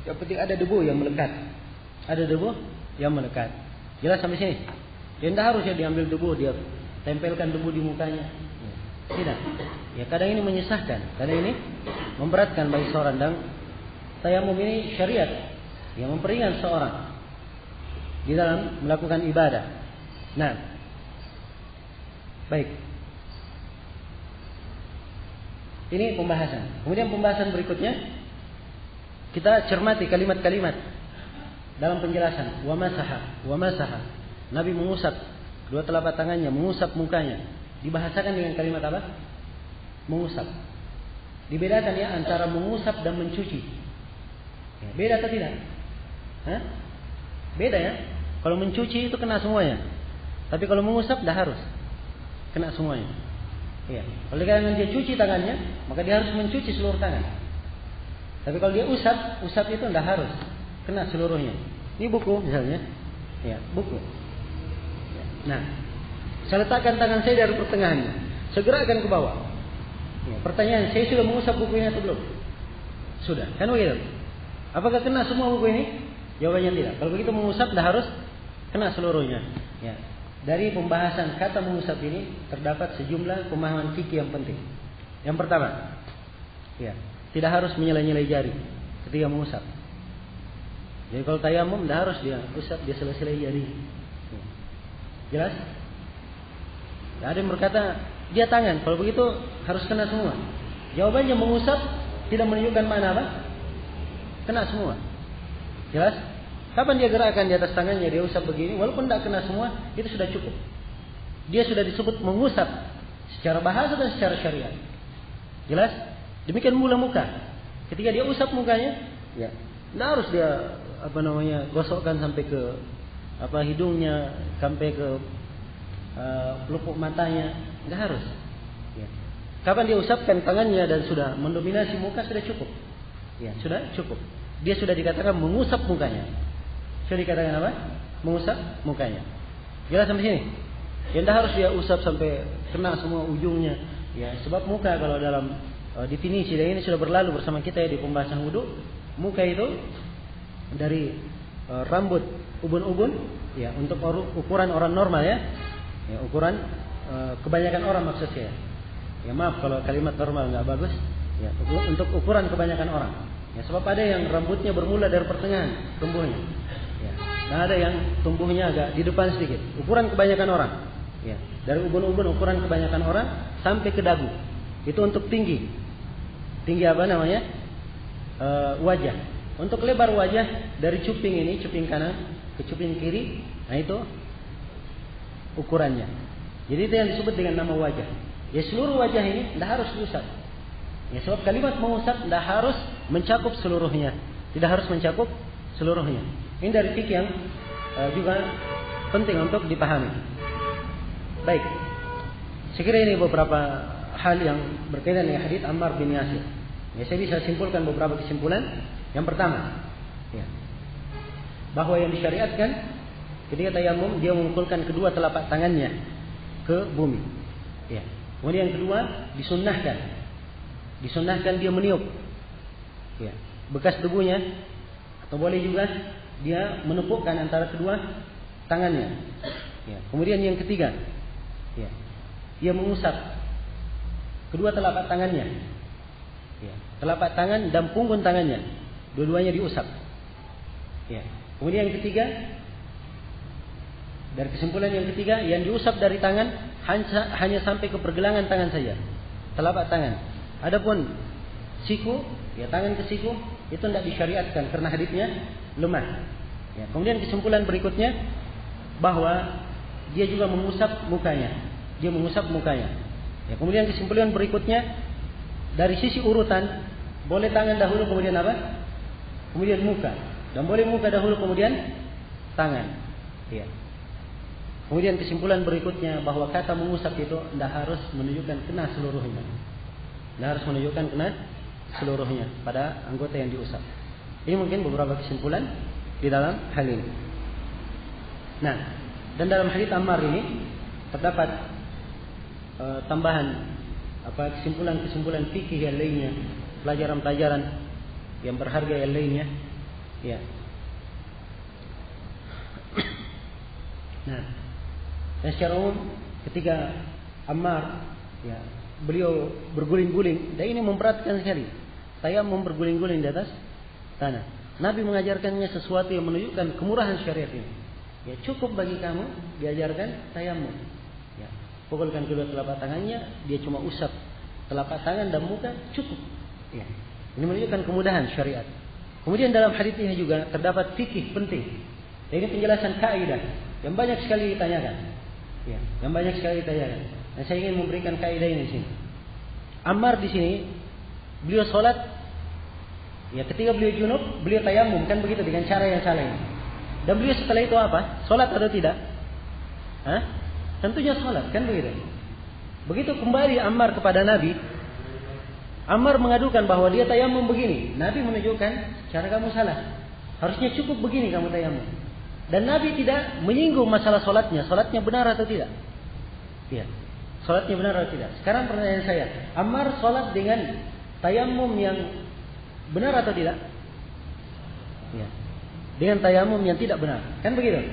Yang penting ada debu yang melekat. Ada debu yang melekat. Jelas sampai sini? Ya, tidak harus ya diambil debu, dia tempelkan debu di mukanya. Tidak. Ya, kadang ini menyesahkan, kadang ini memberatkan bagi seorang. Dan tayamum ini syariat yang memperingan seorang di dalam melakukan ibadah. Nah, baik. Ini pembahasan. Kemudian pembahasan berikutnya kita cermati kalimat-kalimat dalam penjelasan. Wa masaha. Nabi mengusap kedua telapak tangannya, mengusap mukanya. Dibahasakan dengan kalimat apa? Mengusap. Dibedakan ya antara mengusap dan mencuci. Ya, beda atau tidak? Hah? Beda ya. Kalau mencuci itu kena semuanya. Tapi kalau mengusap dah harus kena semuanya. Ya. Kalau dia cuci tangannya, maka dia harus mencuci seluruh tangan. Tapi kalau dia usap itu tidak harus kena seluruhnya. Ini buku misalnya, ya buku. Ya. Nah, saya letakkan tangan saya dari pertengahannya, segera akan ke bawah. Ya, pertanyaan, saya sudah mengusap buku ini atau belum? Sudah, kan begitu? Apakah kena semua buku ini? Jawabannya tidak. Kalau begitu mengusap tidak harus kena seluruhnya. Ya. Dari pembahasan kata mengusap ini terdapat sejumlah pemahaman fikih yang penting. Yang pertama, ya, tidak harus menyela-nyelai jari ketika mengusap. Jadi kalau tayamum tidak harus dia usap, dia sela-sela jari. Ya. Jelas? Ada yang berkata dia tangan, kalau begitu harus kena semua. Jawabannya mengusap tidak menunjukkan mana apa? Kena semua. Jelas? Kapan dia gerakkan di atas tangannya, dia usap begini, walaupun tidak kena semua, itu sudah cukup. Dia sudah disebut mengusap secara bahasa dan secara syariat. Jelas? Demikian pula muka. Ketika dia usap mukanya, ya, tidak harus dia gosokkan sampai ke hidungnya, sampai ke pelupuk matanya, tidak harus. Ya. Kapan dia usapkan tangannya dan sudah mendominasi muka, sudah cukup. Ya, sudah cukup. Dia sudah dikatakan mengusap mukanya. Sudah dikatakan apa? Mengusap mukanya. Jelas sampai sini? Ya, tidak harus dia usap sampai kena semua ujungnya. Ya, sebab muka kalau dalam definisi, dan ini sudah berlalu bersama kita ya di pembahasan wudu, muka itu dari rambut ubun-ubun, ya, untuk ukuran orang normal ya. Ya, ukuran kebanyakan orang maksud saya. Ya, maaf kalau kalimat normal nggak bagus. Ya, untuk ukuran kebanyakan orang. Ya, sebab ada yang rambutnya bermula dari pertengahan tumbuhnya. Ya, dan ada yang tumbuhnya agak di depan sedikit. Ukuran kebanyakan orang. Ya, dari ubun-ubun ukuran kebanyakan orang sampai ke dagu. Itu untuk tinggi. Tinggi apa namanya? Wajah. Untuk lebar wajah dari cuping ini, cuping kanan ke cuping kiri, nah itu ukurannya. Jadi itu yang disebut dengan nama wajah. Ya, seluruh wajah ini tidak harus diusap. Ya, sebab kalimat mengusap tidak harus mencakup seluruhnya. Tidak harus mencakup seluruhnya. Ini dari fikih yang juga penting untuk dipahami. Baik. Saya kira ini beberapa hal yang berkaitan dengan hadits Ammar bin Yasir. Ya, saya bisa simpulkan beberapa kesimpulan. Yang pertama, ya, bahwa yang disyariatkan ketika tayamum dia mengumpulkan kedua telapak tangannya ke bumi. Ya. Kemudian yang kedua disunnahkan dia meniup, ya, bekas debunya, atau boleh juga dia menepukkan antara kedua tangannya. Ya. Kemudian yang ketiga, ya, dia mengusap kedua telapak tangannya, ya, telapak tangan dan punggung tangannya, dua-duanya diusap. Ya. Kemudian yang ketiga, dari kesimpulan yang ketiga, yang diusap dari tangan hanya sampai ke pergelangan tangan saja, telapak tangan. Adapun siku, ya, tangan ke siku itu tidak disyariatkan karena hadisnya lemah. Ya, kemudian kesimpulan berikutnya bahwa dia juga mengusap mukanya. Dia mengusap mukanya. Ya, kemudian kesimpulan berikutnya dari sisi urutan boleh tangan dahulu kemudian apa? Kemudian muka. Dan boleh muka dahulu kemudian tangan. Ya. Kemudian kesimpulan berikutnya bahwa kata mengusap itu tidak harus menunjukkan kena seluruhnya. Tidak harus menunjukkan kena seluruhnya pada anggota yang diusap. Ini mungkin beberapa kesimpulan di dalam hal ini. Nah, dan dalam hadits Ammar ini terdapat tambahan kesimpulan-kesimpulan fikih yang lainnya, pelajaran-pelajaran yang berharga yang lainnya. Ya. Nah, dan secara umum ketika Ammar, ya, beliau berguling-guling, dan ini memberatkan sekali. Tayamum berguling-guling di atas tanah. Nabi mengajarkannya sesuatu yang menunjukkan kemurahan syariat ini. Ya, cukup bagi kamu diajarkan tayamum. Ya, pukulkan kedua telapak tangannya, dia cuma usap telapak tangan dan muka, cukup. Ya, ini menunjukkan kemudahan syariat. Kemudian dalam hadits ini juga terdapat fikih penting. Ini penjelasan kaidah yang banyak sekali ditanyakan. Ya, yang banyak sekali ditanyakan. Dan saya ingin memberikan kaidah ini di sini. Ammar di sini beliau sholat, ya, ketika beliau junub, beliau tayamum, kan begitu, dengan cara yang salah ini. Dan beliau setelah itu apa? Sholat atau tidak? Tentunya sholat, kan begitu. Begitu kembali Ammar kepada Nabi, Ammar mengadukan bahwa dia tayamum begini. Nabi menunjukkan cara kamu salah. Harusnya cukup begini kamu tayamum. Dan Nabi tidak menyinggung masalah sholatnya. Sholatnya benar atau tidak? Ya, sholatnya benar atau tidak? Sekarang pertanyaan saya, Ammar sholat dengan tayamum yang benar atau tidak? Ya, dengan tayamum yang tidak benar, kan begitu?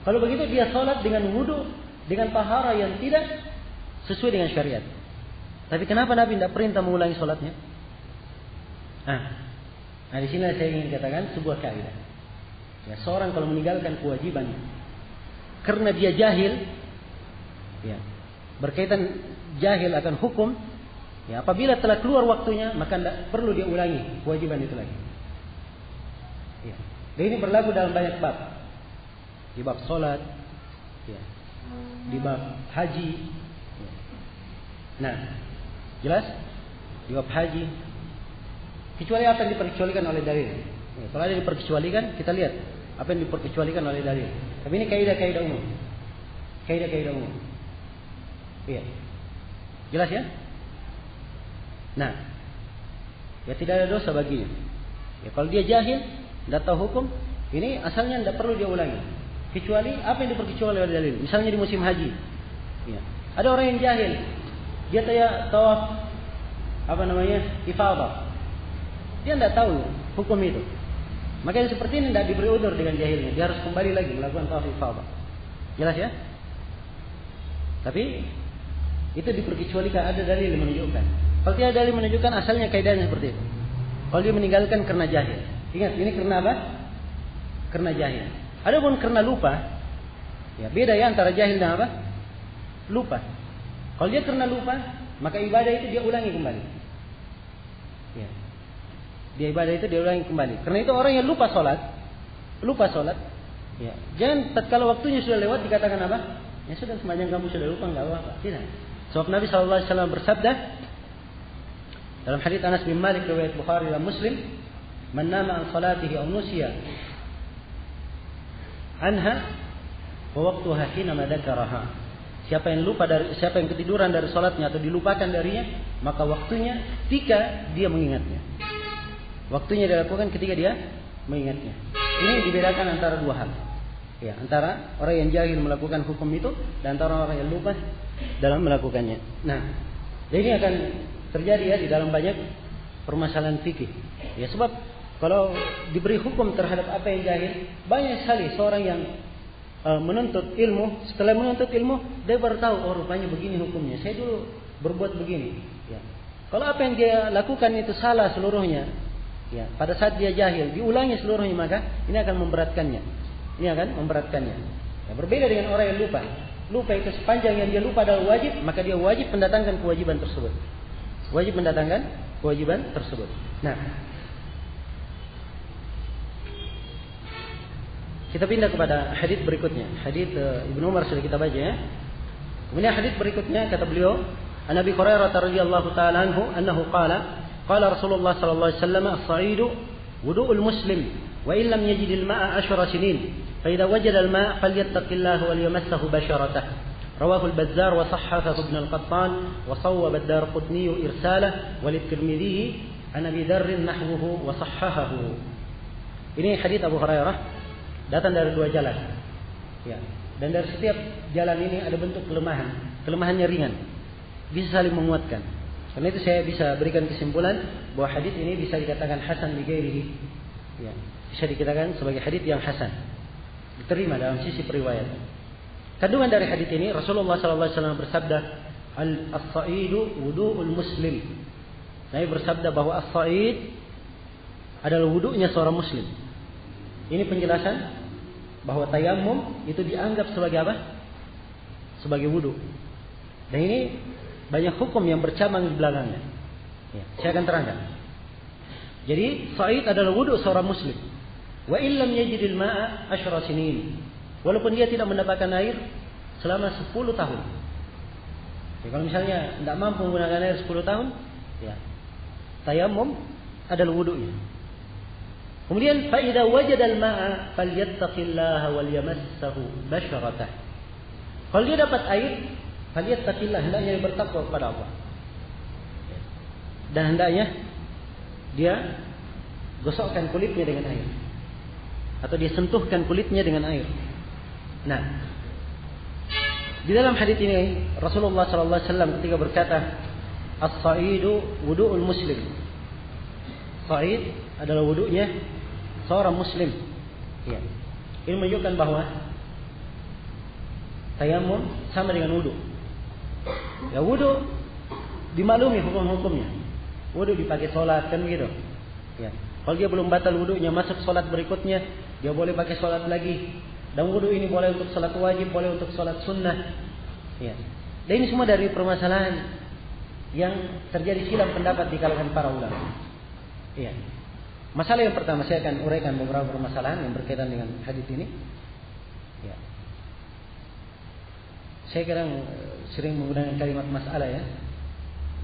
Kalau begitu dia sholat dengan wudu, dengan tahara yang tidak sesuai dengan syariat. Tapi kenapa Nabi tidak perintah mengulangi sholatnya? Nah, di sini saya ingin katakan sebuah kaidah. Ya, seorang kalau meninggalkan kewajiban karena dia jahil, ya, berkaitan jahil akan hukum, ya, apabila telah keluar waktunya, maka tidak perlu dia ulangi kewajiban itu lagi. Ya. Dan ini berlaku dalam banyak bab. Di bab sholat, ya, di bab haji. Ya. Nah, jelas? Di bab haji, kecuali apa yang diperkecualikan oleh dalil. Ya, kalau ada yang diperkecualikan, kita lihat apa yang diperkecualikan oleh dalil. Tapi ini kaidah-kaidah umum. Kaidah-kaidah umum. Iya. Jelas ya? Nah, ya tidak ada dosa baginya. Ya, kalau dia jahil, tidak tahu hukum, ini asalnya tidak perlu dia ulangi. Kecuali apa yang diperkecualikan oleh dalil. Misalnya di musim haji. Ya. Ada orang yang jahil, dia tawaf ifadah. Dia tidak tahu hukum itu. Makanya seperti ini tidak diberi udzur dengan jahilnya. Dia harus kembali lagi melakukan tawaf ifadah. Jelas ya? Tapi itu diperkecualikan, ada dalil yang menunjukkan. Kalau tidak ada dalil menunjukkan, asalnya kaidahnya seperti itu. Kalau dia meninggalkan karena jahil. Ingat, ini karena apa? Karena jahil. Adapun karena lupa, ya beda ya antara jahil dan apa? Lupa. Kalau dia karena lupa, maka ibadah itu dia ulangi kembali. Ya. Dia ibadah itu dia ulangi kembali. Karena itu orang yang lupa sholat, ya, jangan tatkala waktunya sudah lewat dikatakan apa? Ya sudah, sepanjang kamu sudah lupa enggak apa-apa. Tidak. Sebab Nabi SAW bersabda dalam hadits Anas bin Malik riwayat Bukhari dan Muslim, "Man nama an salatihi aw nusiya anha wa waqtuha hina ma dzakaraha." Siapa yang ketiduran dari salatnya atau dilupakan darinya, maka waktunya ketika dia mengingatnya. Waktunya dilakukan ketika dia mengingatnya. Ini dibedakan antara dua hal. Ya, antara orang yang jahil melakukan hukum itu dan antara orang yang lupa dalam melakukannya. Nah, ini akan terjadi ya di dalam banyak permasalahan fikih. Ya, sebab kalau diberi hukum terhadap apa yang jahil, banyak sekali seorang yang menuntut ilmu, setelah menuntut ilmu dia baru tahu, oh rupanya begini hukumnya. Saya dulu berbuat begini. Ya. Kalau apa yang dia lakukan itu salah seluruhnya, ya, pada saat dia jahil diulangi seluruhnya, maka ini akan memberatkannya. Ya, berbeda dengan orang yang lupa. Lupa itu sepanjang yang dia lupa adalah wajib, maka dia wajib mendatangkan kewajiban tersebut. Nah, kita pindah kepada hadits berikutnya. Hadits Ibnu Umar sudah kita baca ya. Kemudian hadits berikutnya kata beliau, An Abi Hurairah radhiyallahu ta'ala anhu annahu qala Rasulullah sallallahu alaihi wasallam as-sa'idu wudu'ul muslim wa illam yajid al-ma'a 10 sinin فإذا وجد الماء فليتق الله وليمسه بشرته. رواه البزار وصححه ابن القطان وصوب الدارقطني إرساله وللترمذي عن أبي ذر نحوه وصححه. Ini hadits Abu Hurairah datang dari dua jalan. Ya. Dan dari setiap jalan ini ada bentuk kelemahan. Kelemahannya ringan. Bisa saling menguatkan. Karena itu saya bisa berikan kesimpulan bahwa hadits ini bisa dikatakan hasan li ghairihi. Ya. Bisa dikatakan sebagai hadits yang hasan. Diterima dalam sisi periwayat. Kandungan dari hadits ini Rasulullah SAW bersabda, "As-sa'idu wudu'ul muslim." Nabi bersabda bahwa as-sa'id adalah wudunya seorang muslim. Ini penjelasan bahwa tayammum itu dianggap sebagai apa? Sebagai wudu. Dan ini banyak hukum yang bercabang di belakangnya. Ya, saya akan terangkan. Jadi sa'id adalah wudu seorang muslim. Wa illam yajidil ma'a 10 sinin. Walaupun dia tidak mendapatkan air selama 10 tahun. Ya, kalau misalnya tidak mampu menggunakan air 10 tahun, ya, tayammum adalah wudunya. Kemudian fa idza wajada al-ma'a falyattaqillaha wal yamassahu basharatah. Kalau dia dapat air, falyattaqillah, hendaknya dia bertakwa kepada Allah. Dan hendaknya dia gosokkan kulitnya dengan air. Atau dia sentuhkan kulitnya dengan air. Nah, di dalam hadis ini Rasulullah SAW ketika berkata, "As-sa'idu wudu'ul muslim." Sa'id adalah wudunya seorang muslim. Ya. Ini menunjukkan bahwa tayammum sama dengan wudu. Ya, wudu dimaklumi hukum-hukumnya. Wudu dipakai sholat kan begitu. Ya. Kalau dia belum batal wudunya, masuk sholat berikutnya, dia boleh pakai sholat lagi. Dan wudu ini boleh untuk sholat wajib, boleh untuk sholat sunnah. Ya. Dan ini semua dari permasalahan yang terjadi silang pendapat di kalangan para ulama. Ya. Masalah yang pertama saya akan uraikan beberapa permasalahan yang berkaitan dengan hadis ini. Ya. Saya kadang sering menggunakan kalimat masalah ya.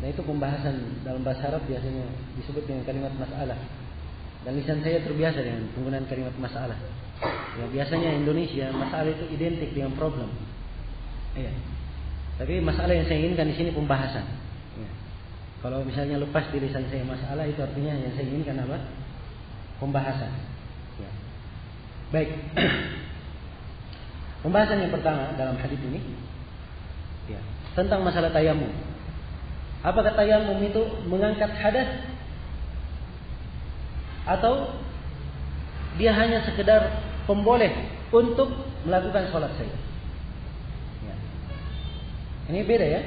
Nah itu pembahasan dalam bahasa Arab biasanya disebut dengan kalimat masalah. Dan lisan saya terbiasa dengan penggunaan kalimat masalah. Ya, biasanya Indonesia masalah itu identik dengan problem. Ya. Tapi masalah yang saya inginkan di sini pembahasan. Ya. Kalau misalnya lepas di lisan saya masalah itu artinya yang saya inginkan apa? Pembahasan. Ya. Baik. Pembahasan yang pertama dalam hadis ini ya, tentang masalah tayammum. Apakah tayammum itu mengangkat hadas atau dia hanya sekedar pemboleh untuk melakukan sholat saja? Ya. Ini beda ya.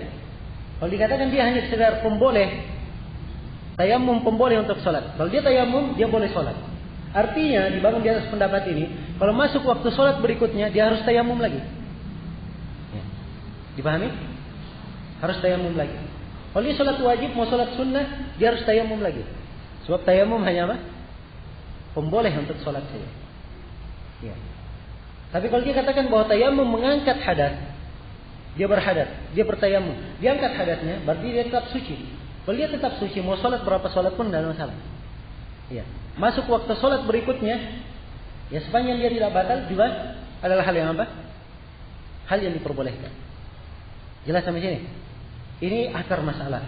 Kalau dikatakan dia hanya sekedar pemboleh, tayammum pemboleh untuk sholat. Kalau dia tayammum, dia boleh sholat. Artinya dibangun di atas pendapat ini, kalau masuk waktu sholat berikutnya, dia harus tayammum lagi. Ya. Dipahami? Harus tayammum lagi. Kalau dia sholat wajib, mau sholat sunnah, dia harus tayammum lagi. Sebab tayammum hanya apa? Pemboleh untuk sholat saja. Ya. Tapi kalau dia katakan bahwa tayammum mengangkat hadas, dia berhadas, dia bertayammum, dia angkat hadasnya, berarti dia tetap suci. Kalau dia tetap suci, mau sholat berapa sholat pun tidak ada masalah. Ya. Masuk waktu sholat berikutnya, ya sepanjang dia tidak batal juga adalah hal yang apa? Hal yang diperbolehkan. Jelas sampai sini? Ini akar masalah.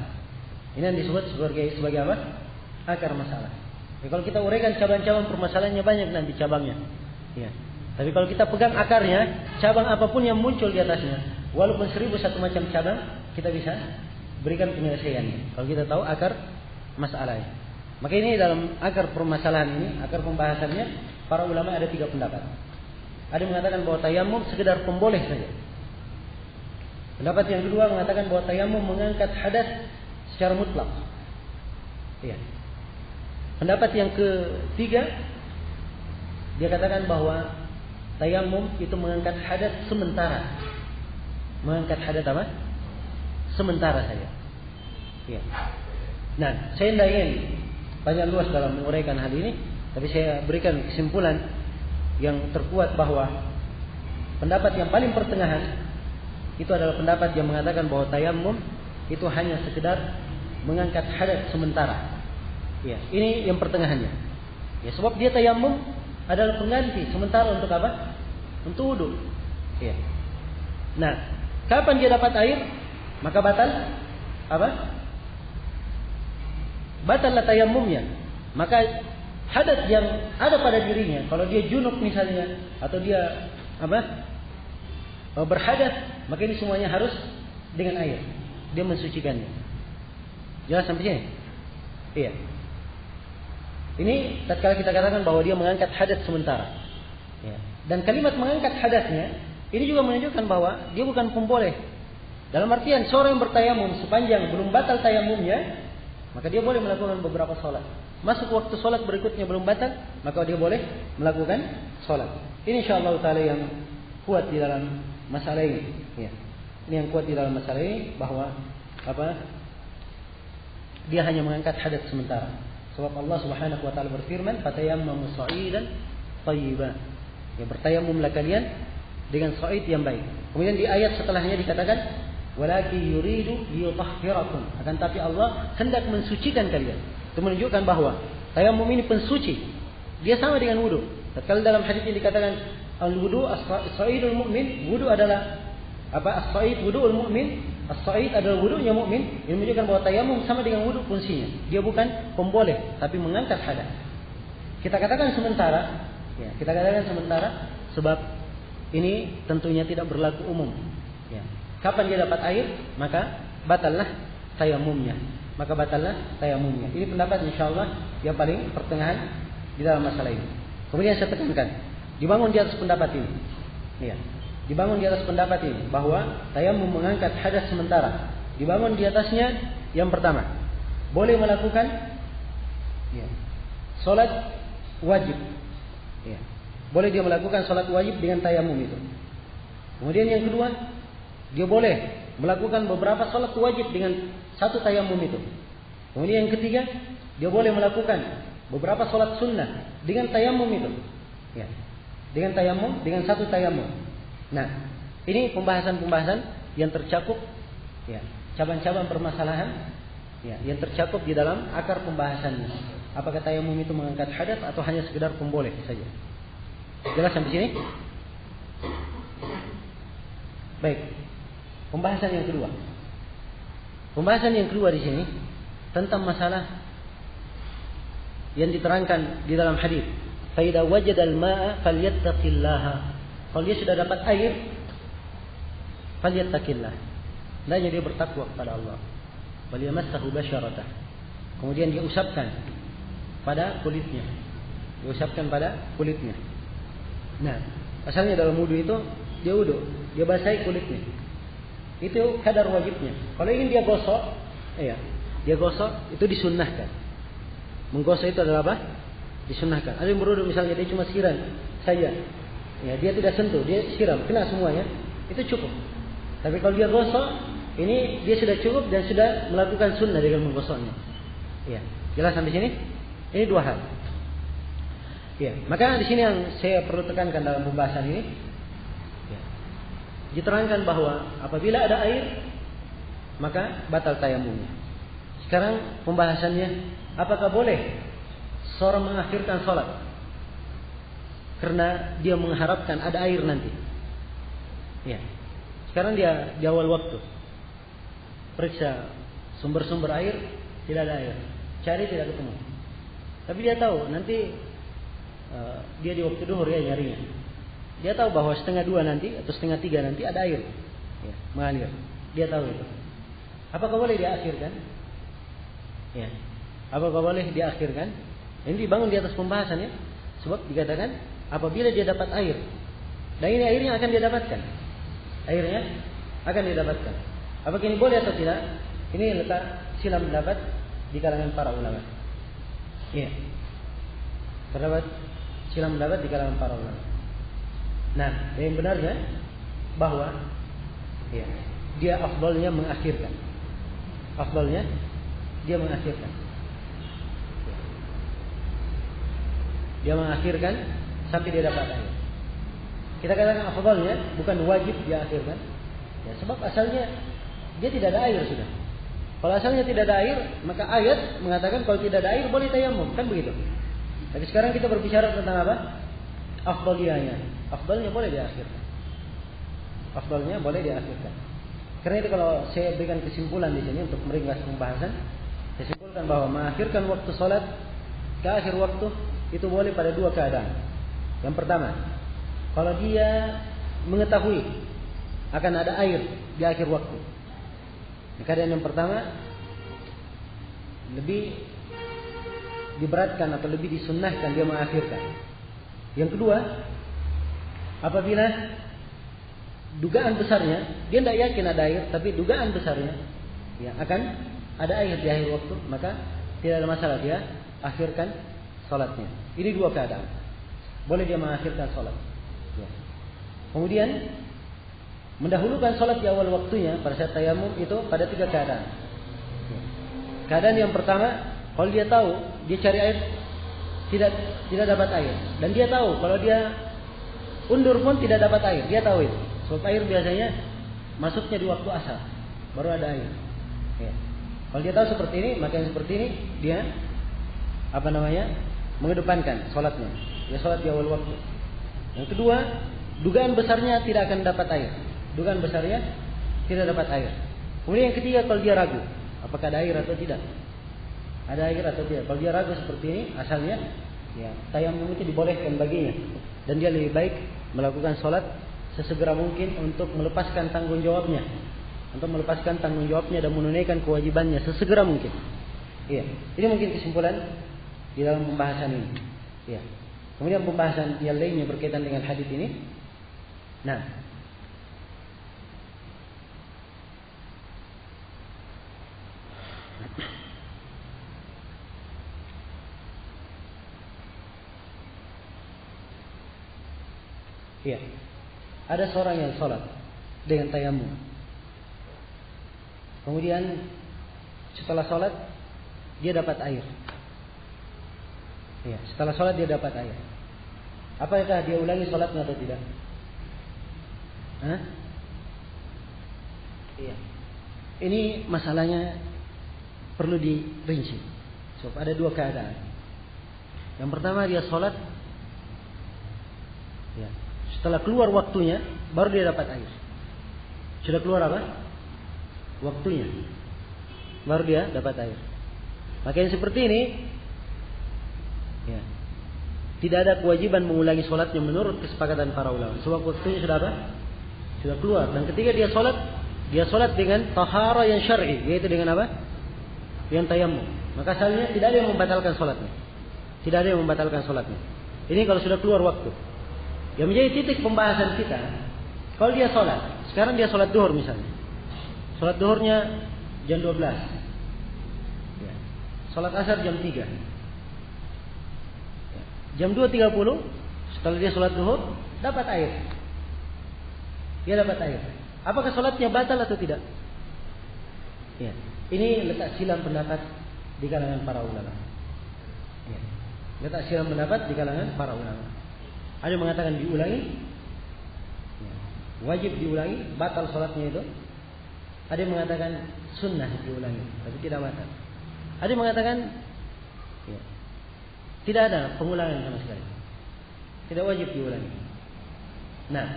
Ini yang disebut sebagai apa? Akar masalah. Ya, kalau kita uraikan cabang-cabang permasalahannya banyak nanti cabangnya. Ya. Tapi kalau kita pegang akarnya, cabang apapun yang muncul di atasnya, walaupun 1001 macam cabang, kita bisa berikan penyelesaiannya. Kalau kita tahu akar masalahnya. Maka ini dalam akar permasalahan ini, akar pembahasannya, para ulama ada 3 pendapat. Ada yang mengatakan bahwa tayammum sekedar pemboleh saja. Pendapat yang kedua mengatakan bahwa tayammum mengangkat hadas secara mutlak. Ya. Pendapat yang ketiga, dia katakan bahwa tayammum itu mengangkat hadas sementara. Mengangkat hadas apa? Sementara saja. Ya. Nah, saya tidak ingin banyak luas dalam menguraikan hal ini, tapi saya berikan kesimpulan yang terkuat bahwa pendapat yang paling pertengahan itu adalah pendapat yang mengatakan bahwa tayammum itu hanya sekedar mengangkat hadas sementara. Ya, ini yang pertengahannya. Ya, sebab dia tayammum adalah pengganti sementara untuk apa? untuk wudu. Ya. Nah, kapan dia dapat air? Maka batal apa? Batallah tayamumnya. Maka hadas yang ada pada dirinya, kalau dia junub misalnya, atau dia apa? Berhadas, maka ini semuanya harus dengan air. Dia mensucikannya. Jelas sampai sini? Iya. Ini tatkala kita katakan bahwa dia mengangkat hadas sementara. Ya. Dan kalimat mengangkat hadasnya ini juga menunjukkan bahwa dia bukan pemboleh. Dalam artian seorang yang bertayamum sepanjang belum batal tayamumnya, maka dia boleh melakukan beberapa sholat. Masuk waktu sholat berikutnya belum batal, maka dia boleh melakukan sholat. Ini insyaallah taala yang kuat di dalam masalah ini. Ya. Ini yang kuat di dalam masalah ini bahwa apa? Dia hanya mengangkat hadas sementara. Sebab Allah Subhanahu wa taala berfirman, "Fatayammamu sha'idan thayyiban." Ya, bertayamumlah kalian dengan sha'id yang baik. Kemudian di ayat setelahnya dikatakan, "Walaki yuridu liyutahhirakum." Akan tapi Allah hendak mensucikan kalian. Itu menunjukkan bahwa tayamum ini pensuci. Dia sama dengan wudu. Tatkala dalam hadis ini dikatakan al-wudu as-sha'idul mu'min, wudu adalah apa? As-sha'id wudu'ul mu'min, as-sha'id adalah wudu'nya mukmin. Ini menunjukkan bahwa tayamum sama dengan wudu fungsinya. Dia bukan pemboleh, tapi mengangkat hadas. Kita katakan sementara, ya, kita katakan sementara sebab ini tentunya tidak berlaku umum. Ya. Kapan dia dapat air, maka batallah tayamumnya. Maka batallah tayamumnya. Ini pendapat insyaallah yang paling pertengahan di dalam masalah ini. Kemudian saya tekankan, dibangun di atas pendapat ini. Ya. Dibangun di atas pendapat ini bahwa tayamum mengangkat hadas sementara. Dibangun di atasnya yang pertama, boleh melakukan ya, salat wajib. Ya. Boleh dia melakukan salat wajib dengan tayamum itu. Kemudian yang kedua, dia boleh melakukan beberapa salat wajib dengan satu tayamum itu. Kemudian yang ketiga, dia boleh melakukan beberapa salat sunnah dengan tayamum itu. Ya. Dengan tayamum, dengan satu tayamum. Nah, ini pembahasan-pembahasan yang tercakup ya, cabang-cabang permasalahan ya, yang tercakup di dalam akar pembahasannya. Apakah tayamum itu mengangkat hadas atau hanya sekedar pemboleh saja? Jelas sampai sini? Baik. Pembahasan yang kedua. Pembahasan yang kedua di sini tentang masalah yang diterangkan di dalam hadis. Fa idza wajada al-ma'a falyattaqillaha. Kalau dia sudah dapat air, falyattaqillah. Hendaknya dia bertakwa kepada Allah. Wal yamassahu basyaratah. Kemudian dia usapkan pada kulitnya. Dia usapkan pada kulitnya. Nah, asalnya dalam wudu itu dia wudu, dia basahi kulitnya. Itu kadar wajibnya. Kalau ingin dia gosok, ya, dia gosok itu disunnahkan. Menggosok itu adalah apa? Disunnahkan. Ada yang berwudu misalnya dia cuma siram saja. Ya, dia tidak sentuh, dia siram, kena semuanya, itu cukup. Tapi kalau dia gosok, ini dia sudah cukup dan sudah melakukan sunnah dengan menggosoknya. Ya, jelas sampai sini? Ini dua hal. Ya, maka di sini yang saya perlu tekankan dalam pembahasan ini, ya, diterangkan bahwa apabila ada air, maka batal tayamumnya. Sekarang pembahasannya, apakah boleh seorang mengakhirkan sholat karena dia mengharapkan ada air nanti? Ya. Sekarang dia di awal waktu periksa sumber-sumber air, tidak ada air, cari tidak ketemu. Tapi dia tahu nanti dia di waktu duhur ya nyarinya. Dia tahu bahwa 1:30 nanti atau 1:30 nanti ada air, ya, mengalir. Dia tahu itu. Apakah boleh diakhirkan? Ya. Apakah boleh diakhirkan? Ini dibangun di atas pembahasan ya. Sebab dikatakan apabila dia dapat air, dan ini airnya akan dia dapatkan. Airnya akan dia dapatkan. Apakah ini boleh atau tidak? Ini letak silam pendapat di kalangan para ulama. Iya. Terdapat silam pendapat di kalangan para ulama. Nah, yang benarnya bahwa ya, dia afdalnya mengakhirkan. Afdalnya dia mengakhirkan. Dia mengakhirkan sampai dia dapat air. Kita katakan afdalnya bukan wajib dia akhirkan. Ya, sebab asalnya dia tidak ada air sudah. Kalau asalnya tidak ada air, maka ayat mengatakan kalau tidak ada air boleh tayamum, kan begitu. Tapi sekarang kita berbicara tentang apa? Afdaliyahnya. afdalnya boleh diakhirkan. Afdalnya boleh diakhirkan. Karena itu kalau saya berikan kesimpulan di sini untuk meringkas pembahasan, saya simpulkan bahwa mengakhirkan waktu sholat ke akhir waktu itu boleh pada dua keadaan. Yang pertama, kalau dia mengetahui akan ada air di akhir waktu. Keadaan yang pertama lebih diberatkan atau lebih disunnahkan dia mengakhirkan. Yang kedua, apabila dugaan besarnya dia tidak yakin ada air, tapi dugaan besarnya ya akan ada air di akhir waktu, maka tidak ada masalah dia akhirkan sholatnya. Ini dua keadaan. Boleh dia mengakhirkan sholat. Ya. Kemudian mendahulukan sholat di awal waktunya pada saat tayamum itu pada tiga keadaan. Ya. Keadaan yang pertama, kalau dia tahu dia cari air tidak dapat air, dan dia tahu kalau dia undur pun tidak dapat air, dia tahu itu. Sebab air biasanya masuknya di waktu asar, baru ada air. Ya. Kalau dia tahu seperti ini, maka yang seperti ini dia mengedepankan sholatnya. Dia sholat di awal waktu. Yang kedua, dugaan besarnya tidak akan dapat air. Dugaan besarnya tidak dapat air. Kemudian yang ketiga, kalau dia ragu, apakah ada air atau tidak. Ada air atau tidak. Kalau dia ragu seperti ini, asalnya ya tayamum itu dibolehkan baginya. Dan dia lebih baik melakukan sholat sesegera mungkin untuk melepaskan tanggung jawabnya. Untuk melepaskan tanggung jawabnya dan menunaikan kewajibannya sesegera mungkin. Iya. Ini mungkin kesimpulan di dalam pembahasan ini. Iya. Kemudian pembahasan yang lainnya berkaitan dengan hadis ini. Nah, iya. Ada seorang yang sholat dengan tayamum. Kemudian setelah sholat dia dapat air. Ya, setelah sholat dia dapat air. Apakah dia ulangi sholatnya atau tidak? Hah? Iya. Ini masalahnya perlu dirinci. So, ada dua keadaan. Yang pertama dia sholat. Ya. Setelah keluar waktunya, baru dia dapat air. Sudah keluar apa? Waktunya. Baru dia dapat air. Maka yang seperti ini, ya, tidak ada kewajiban mengulangi sholatnya menurut kesepakatan para ulama. Sebab waktunya sudah apa? Sudah keluar. Dan ketika dia sholat dengan tahara yang syar'i, yaitu dengan apa? Yang tayamum. Maka asalnya tidak ada yang membatalkan sholatnya. Tidak ada yang membatalkan sholatnya. Ini kalau sudah keluar waktu. Yang menjadi titik pembahasan kita, kalau dia sholat, sekarang dia sholat duhur misalnya. Sholat duhurnya jam 12. Ya. Sholat asar jam 3. Ya. Jam 2.30, setelah dia sholat duhur, dapat air. Dia dapat air. Apakah sholatnya batal atau tidak? Ya. Ini letak silang pendapat di kalangan para ulama. Ya. Letak silang pendapat di kalangan para ulama. Ada yang mengatakan diulangi, wajib diulangi, batal sholatnya itu. Ada yang mengatakan sunnah diulangi, tapi tidak batal. Ada yang mengatakan ya, tidak ada pengulangan sama sekali, tidak wajib diulangi. Nah,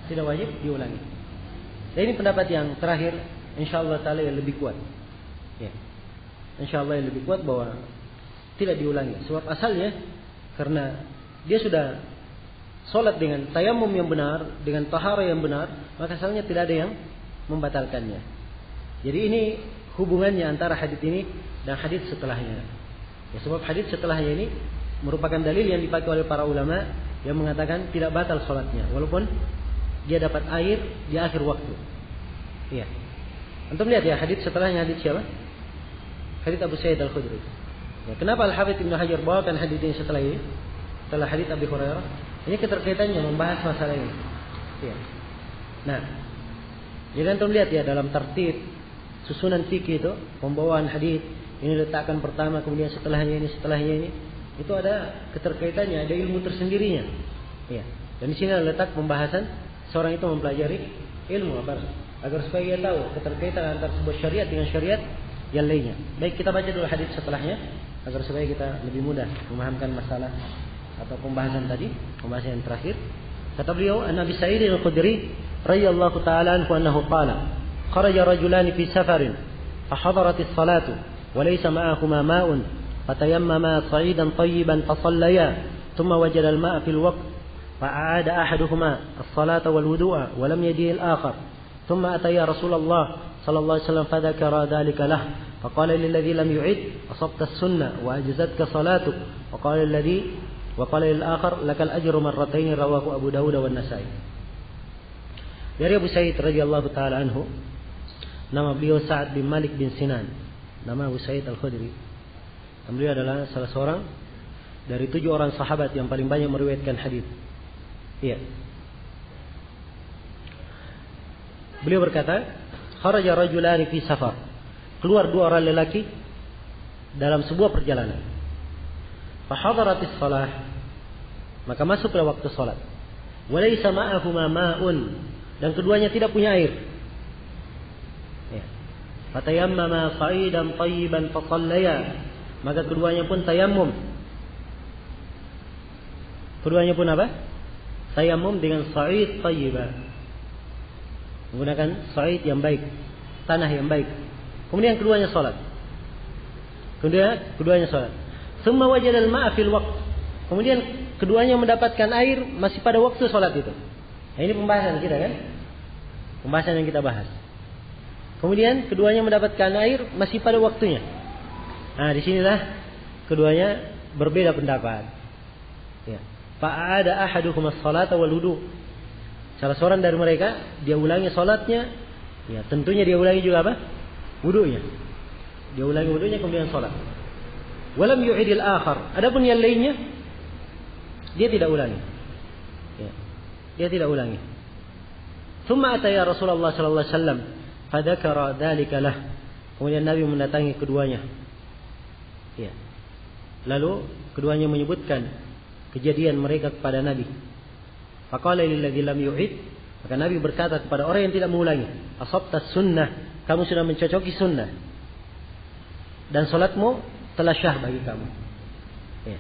tidak wajib diulangi. Dan ini pendapat yang terakhir, insyaallah taala yang lebih kuat. Ya, insyaallah yang lebih kuat bahwa tidak diulangi. Sebab asalnya karena dia sudah sholat dengan tayamum yang benar, dengan tahara yang benar, maka asalnya tidak ada yang membatalkannya. Jadi ini hubungannya antara hadits ini dan hadits setelahnya. Ya, sebab hadits setelahnya ini merupakan dalil yang dipakai oleh para ulama yang mengatakan tidak batal sholatnya, walaupun dia dapat air di akhir waktu. Iya. Antum lihat ya hadits setelahnya hadits siapa? Hadits Abu Sa'id Al-Khudri. Ya, kenapa Al-Hafidz Ibnu Hajar bawakan hadits ini setelah ini? Setelah hadits Abi Hurairah, ini keterkaitannya membahas masalah ini. Ya. Nah, jadi antum lihat ya dalam tertib susunan fikih itu, pembawaan hadits ini letakkan pertama, kemudian setelahnya ini, itu ada keterkaitannya, ada ilmu tersendirinya. Ya. Dan di sini ada letak pembahasan seorang itu mempelajari ilmu agar supaya dia tahu keterkaitan antara sebuah syariat dengan syariat yang lainnya. Baik, kita baca dulu hadits setelahnya agar supaya kita lebih mudah memahamkan masalah atau pembahasan tadi, pembahasan yang terakhir. Kata beliau, An Abi Sa'id Al-Khudri radhiyallahu ta'ala anhu annahu qala, kharaja rajulani fi safarin fa hadaratis salatu wa laysa ma'ahuma ma'un fatayammama sa'idan tayyiban fa sallaya thumma wajada al-ma'a fil waqt فأعاد أحدهما الصلاة والوضوء ولم يجي الآخر ثم أتيا رسول الله صلى الله عليه وسلم فذكر ذلك له فقال للذي لم يعد أصبت السنة وأجزتك صلاتك وقال للآخر لك الأجر مرتين رواه أبو داود والنسائي. Dari Abu Sa'id radhiyallahu taala anhu, nama beliau Sa'ad bin Malik bin Sinan, nama Abu Sa'id Al-Khudri. Beliau adalah salah seorang dari 7 orang sahabat yang paling banyak meriwayatkan hadis. Iya. Beliau berkata, kharaja rajulani fi safar. Keluar 2 orang lelaki dalam sebuah perjalanan. Fa hadaratis shalah. Maka masuklah waktu salat. Wa laysa ma'ahuma ma'un. Dan keduanya tidak punya air. Ya. Fatayammama sa'idan tayyiban fa shallaya. Maka keduanya pun tayammum. Keduanya pun apa? Tayammum dengan sa'id tayyibah. Menggunakan sa'id yang baik, tanah yang baik. Kemudian keduanya salat. Keduanya salat. Summa wajada al-ma'a fil waqt. Kemudian keduanya mendapatkan air masih pada waktu salat itu. Nah, ini pembahasan kita kan? Pembahasan yang kita bahas. Kemudian keduanya mendapatkan air masih pada waktunya. Nah, disinilah keduanya berbeda pendapat. Ya. Fa'ada ahaduhum as-salata wal wudu. Salah seorang dari mereka dia ulangi salatnya, ya tentunya dia ulangi juga apa? Wudunya. Dia ulangi wudunya kemudian salat. Walam yu'idil akhar. Adapun yang lainnya dia tidak ulangi. Ya. Dia tidak ulangi. Thumma ataya Rasulullah sallallahu alaihi wasallam fadzakara dzalika lah. Kemudian Nabi mendatangi keduanya. Ya. Lalu keduanya menyebutkan kejadian mereka kepada Nabi. Faqala lil ladzi lam yu'id, maka Nabi berkata kepada orang yang tidak mengulangi, asabtas sunnah, kamu sudah mencocoki sunnah. Dan salatmu telah syah bagi kamu. Ya.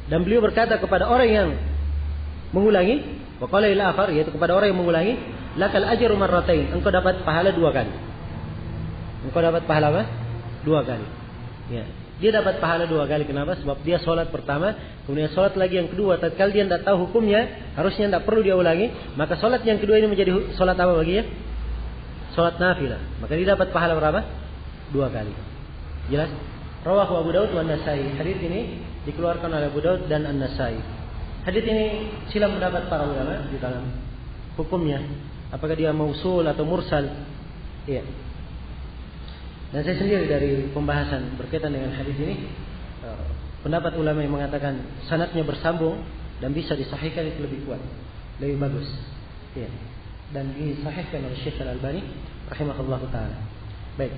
Dan beliau berkata kepada orang yang mengulangi, waqala lil akhar, yaitu kepada orang yang mengulangi, lakal ajru marratain, engkau dapat pahala 2 kali. Engkau dapat pahala apa? 2 kali. Ya. Dia dapat pahala 2 kali. Kenapa? Sebab dia sholat pertama, kemudian sholat lagi yang kedua. Tatkala dia tidak tahu hukumnya, harusnya tidak perlu dia ulangi. Maka sholat yang kedua ini menjadi sholat apa baginya? Sholat nafilah. Maka dia dapat pahala berapa? 2 kali. Jelas? Rawahu Abu Daud wa An-Nasai. Hadis ini dikeluarkan oleh Abu Daud dan An-Nasai. Hadis ini silam pendapat para ulama di dalam hukumnya. Apakah dia mausul atau mursal? Iya. Dan saya sendiri dari pembahasan berkaitan dengan hadis ini, pendapat ulama yang mengatakan sanadnya bersambung dan bisa disahihkan itu lebih kuat, lebih bagus. Ya. Dan disahihkan oleh Syekh Al-Albani rahimahullah taala. Baik.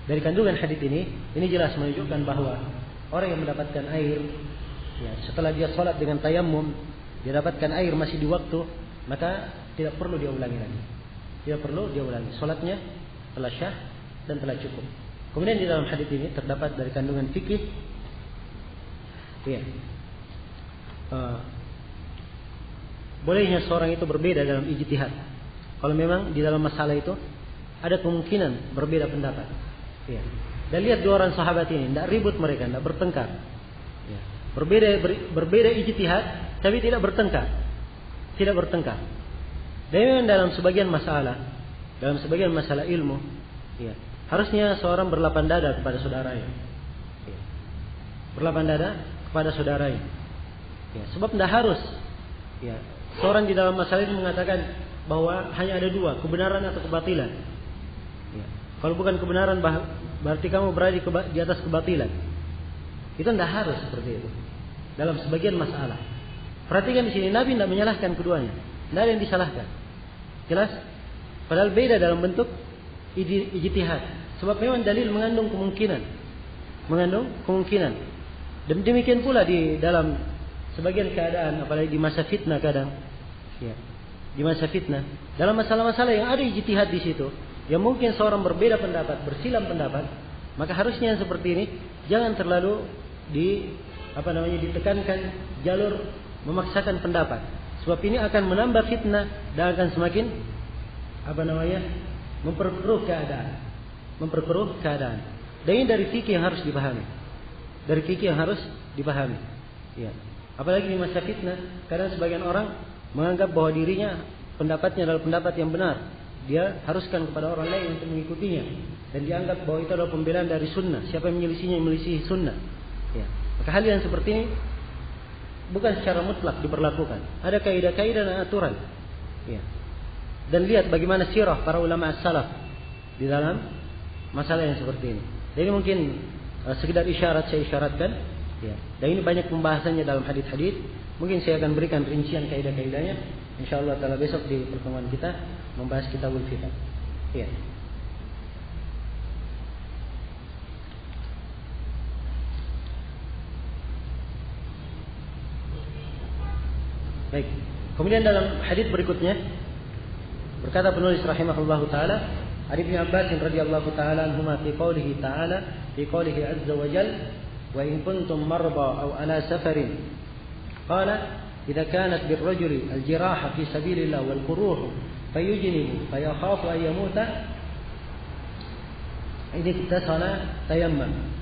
Dari kandungan hadis ini jelas menunjukkan bahwa orang yang mendapatkan air, ya, setelah dia sholat dengan tayammum, dia dapatkan air masih di waktu, maka tidak perlu dia ulangi lagi. Tidak perlu dia ulangi. Sholatnya telah syah dan telah cukup. Kemudian di dalam hadis ini terdapat dari kandungan fikih, ya, bolehnya seorang itu berbeda dalam ijtihad. Kalau memang di dalam masalah itu ada kemungkinan berbeda pendapat. Ya. Dan lihat 2 orang sahabat ini, tidak ribut mereka, tidak bertengkar. Ya. Berbeda ijtihad, tapi tidak bertengkar. Tidak bertengkar. Dan memang dalam sebagian masalah ilmu, ya, harusnya seorang berlapang dada kepada saudaranya. Ya. Berlapang dada kepada saudaranya. Ya, sebab tidak harus. Ya, seorang di dalam masalah ini mengatakan bahwa hanya ada 2, kebenaran atau kebatilan. Ya. Kalau bukan kebenaran, berarti kamu berada di atas kebatilan. Itu tidak harus seperti itu. Dalam sebagian masalah. Perhatikan di sini, Nabi tidak menyalahkan keduanya. Tidak ada yang disalahkan. Jelas? Padahal beda dalam bentuk ijtihad. Sebab memang dalil mengandung kemungkinan. Dan demikian pula di dalam sebagian keadaan, apalagi di masa fitnah kadang. Ya. Di masa fitnah, dalam masalah-masalah yang ada ijtihad di situ, yang mungkin seorang berbeda pendapat, bersilang pendapat, maka harusnya yang seperti ini jangan terlalu ditekankan jalur memaksakan pendapat. Sebab ini akan menambah fitnah dan akan semakin memperkeruh keadaan. Dan ini dari fikih yang harus dipahami. Ya. Apalagi di masa fitnah, kadang sebagian orang menganggap bahwa dirinya pendapatnya adalah pendapat yang benar. Dia haruskan kepada orang lain untuk mengikutinya, dan dianggap bahwa itu adalah pembelaan dari sunnah. Siapa yang menyelisihi sunnah. Ya. Maka hal yang seperti ini bukan secara mutlak diberlakukan. Ada kaidah-kaidah dan aturan. Ya. Dan lihat bagaimana sirah para ulama as-salaf di dalam masalah yang seperti ini. Dan ini mungkin sekedar isyarat saya isyaratkan. Ya. Dan ini banyak pembahasannya dalam hadis-hadis. Mungkin saya akan berikan rincian kaidah-kaidahnya. InsyaAllah ta'ala besok di pertemuan kita membahas kitabul fiqh. Ya. Baik. Kemudian dalam hadis berikutnya berkata penulis rahimahullahu taala, Ibnu Abbas radhiyallahu taala anhuma fi qoulihi ta'ala fi qoulihi azza wa jalla wa in kuntum marda aw ala safarin qala idza kanat birrajuli aljiraha fi sabilillah wal quruh fayujnibu fayakhafu an yamuta in iktasala tayammam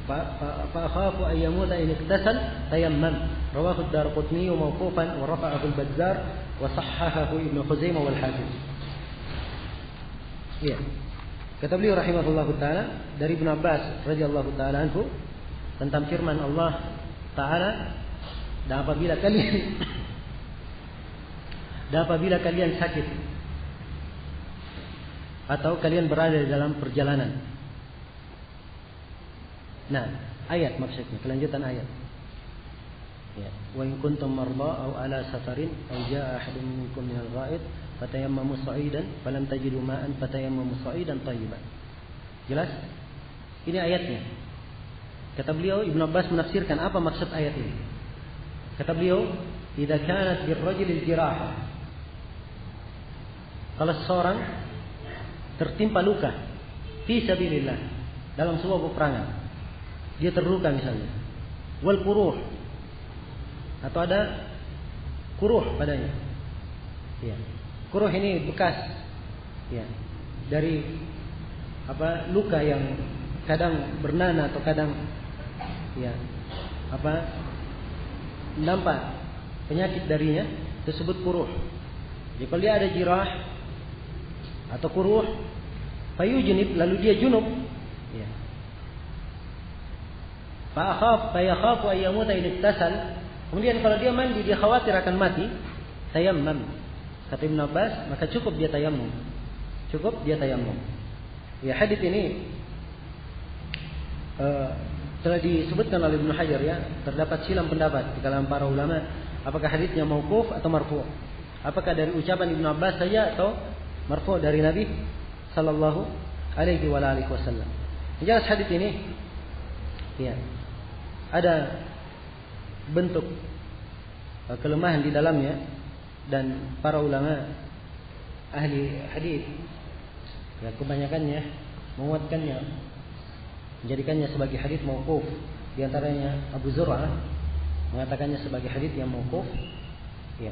فأخاف أن يموت إن اغتسل تيمم رواه الدارقطني موقوفا ورفعه البزار وصححه ابن خزيمة والحاكم. Ya. Kata beliau rahimahullahu taala dari Ibnu Abbas radhiyallahu taala anhu tentang firman Allah taala, dan apabila kalian sakit atau kalian berada di dalam perjalanan. Nah, ayat maksudnya, kelanjutan ayat. Ya, wa in kuntum marda aw ala safarin aw jaa ahadun minkum minal ghaid fatayammamu sa'idan falam tajidu ma'an fatayammamu sa'idan thayyiban. Jelas? Ini ayatnya. Kata beliau, Ibnu Abbas menafsirkan apa maksud ayat ini. Kata beliau, idza kanat birrajuli al-jirah. Kalau seorang tertimpa luka fi sabilillah dalam sebuah peperangan, dia terluka misalnya, wal quruh, atau ada kuruh padanya. Ya. Kuruh ini bekas, ya, dari luka yang kadang bernanah atau kadang, ya, nampak penyakit darinya, tersebut kuruh. Jadi kalau dia ada jirah atau kuruh, fayujnib, lalu dia junub, ya. Fayakhafu ayyamuta in iktasal. Kemudian kalau dia mandi, dia khawatir akan mati, tayammam. Kata Ibnu Abbas, maka cukup dia tayammum. Ya, hadis ini telah disebutkan oleh Ibnu Hajar, ya, terdapat silang pendapat di kalangan para ulama apakah hadisnya mauquf atau marfu'. Apakah dari ucapan Ibnu Abbas saja atau marfu' dari Nabi sallallahu alaihi wasallam. Jelas hadis ini, ya, ada bentuk kelemahan di dalamnya, dan para ulama ahli hadis, ya, kebanyakannya menguatkannya, menjadikannya sebagai hadis mauquf. Di antaranya Abu Zur'ah mengatakannya sebagai hadis yang mauquf. Ya.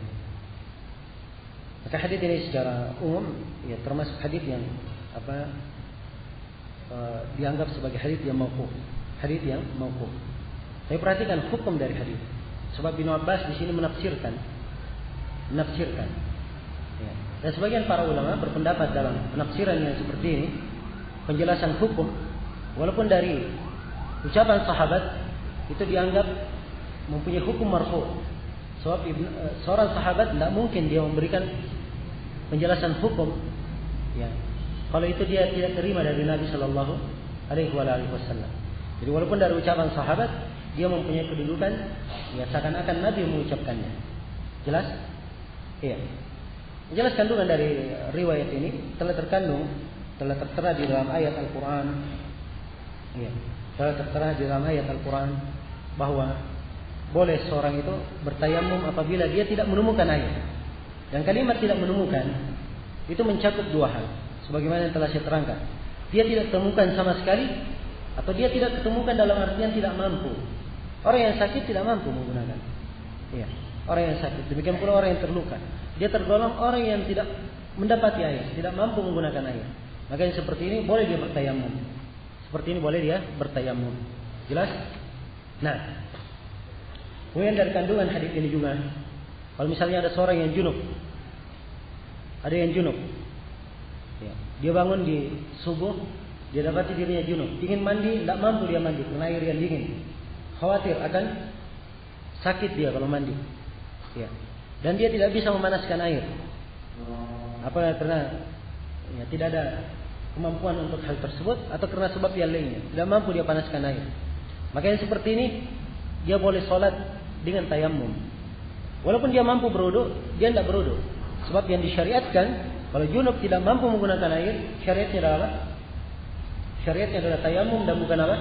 Maka hadis ini secara umum, ya, termasuk hadis yang dianggap sebagai hadis yang mauquf. Tapi perhatikan hukum dari hadis. Sebab Ibnu Abbas di sini menafsirkan. Ya. Dan sebagian para ulama berpendapat dalam penafsiran yang seperti ini, penjelasan hukum, walaupun dari ucapan sahabat itu dianggap mempunyai hukum marfu'. Sebab seorang sahabat tidak mungkin dia memberikan penjelasan hukum, ya, kalau itu dia tidak terima dari Nabi Sallallahu Alaihi Wasallam. Jadi walaupun dari ucapan sahabat, dia mempunyai kedudukan, ya, seakan-akan Nabi mengucapkannya. Jelas? Iya. Jelas kandungan dari riwayat ini telah tertera di dalam ayat Al-Quran. Iya. Telah tertera di dalam ayat Al-Quran bahwa boleh seorang itu bertayamum apabila dia tidak menemukan air. Dan kalimat tidak menemukan itu mencakup dua hal, sebagaimana yang telah saya terangkan. Dia tidak temukan sama sekali, atau dia tidak ketemukan dalam artian tidak mampu. Orang yang sakit tidak mampu menggunakan. Iya. orang yang sakit. Demikian pula orang yang terluka. Dia tergolong orang yang tidak mendapati air, tidak mampu menggunakan air. Maka yang seperti ini boleh dia bertayamum. Seperti ini boleh dia bertayamum. Jelas? Nah, kemudian dari kandungan hadis ini juga, kalau misalnya ada seorang yang junub, ada yang junub, ya, dia bangun di subuh, dia dapati dirinya junub, ingin mandi, tidak mampu dia mandi karena air yang dingin, khawatir akan sakit dia kalau mandi, ya, dan dia tidak bisa memanaskan air, apa karena ya, tidak ada kemampuan untuk hal tersebut atau karena sebab yang lainnya, tidak mampu dia panaskan air. Maka yang seperti ini dia boleh sholat dengan tayamum. Walaupun dia mampu berwudu, dia tidak berwudu. Sebab yang disyariatkan, kalau junub tidak mampu menggunakan air, syariatnya adalah apa? Syariatnya adalah tayamum dan bukan apa?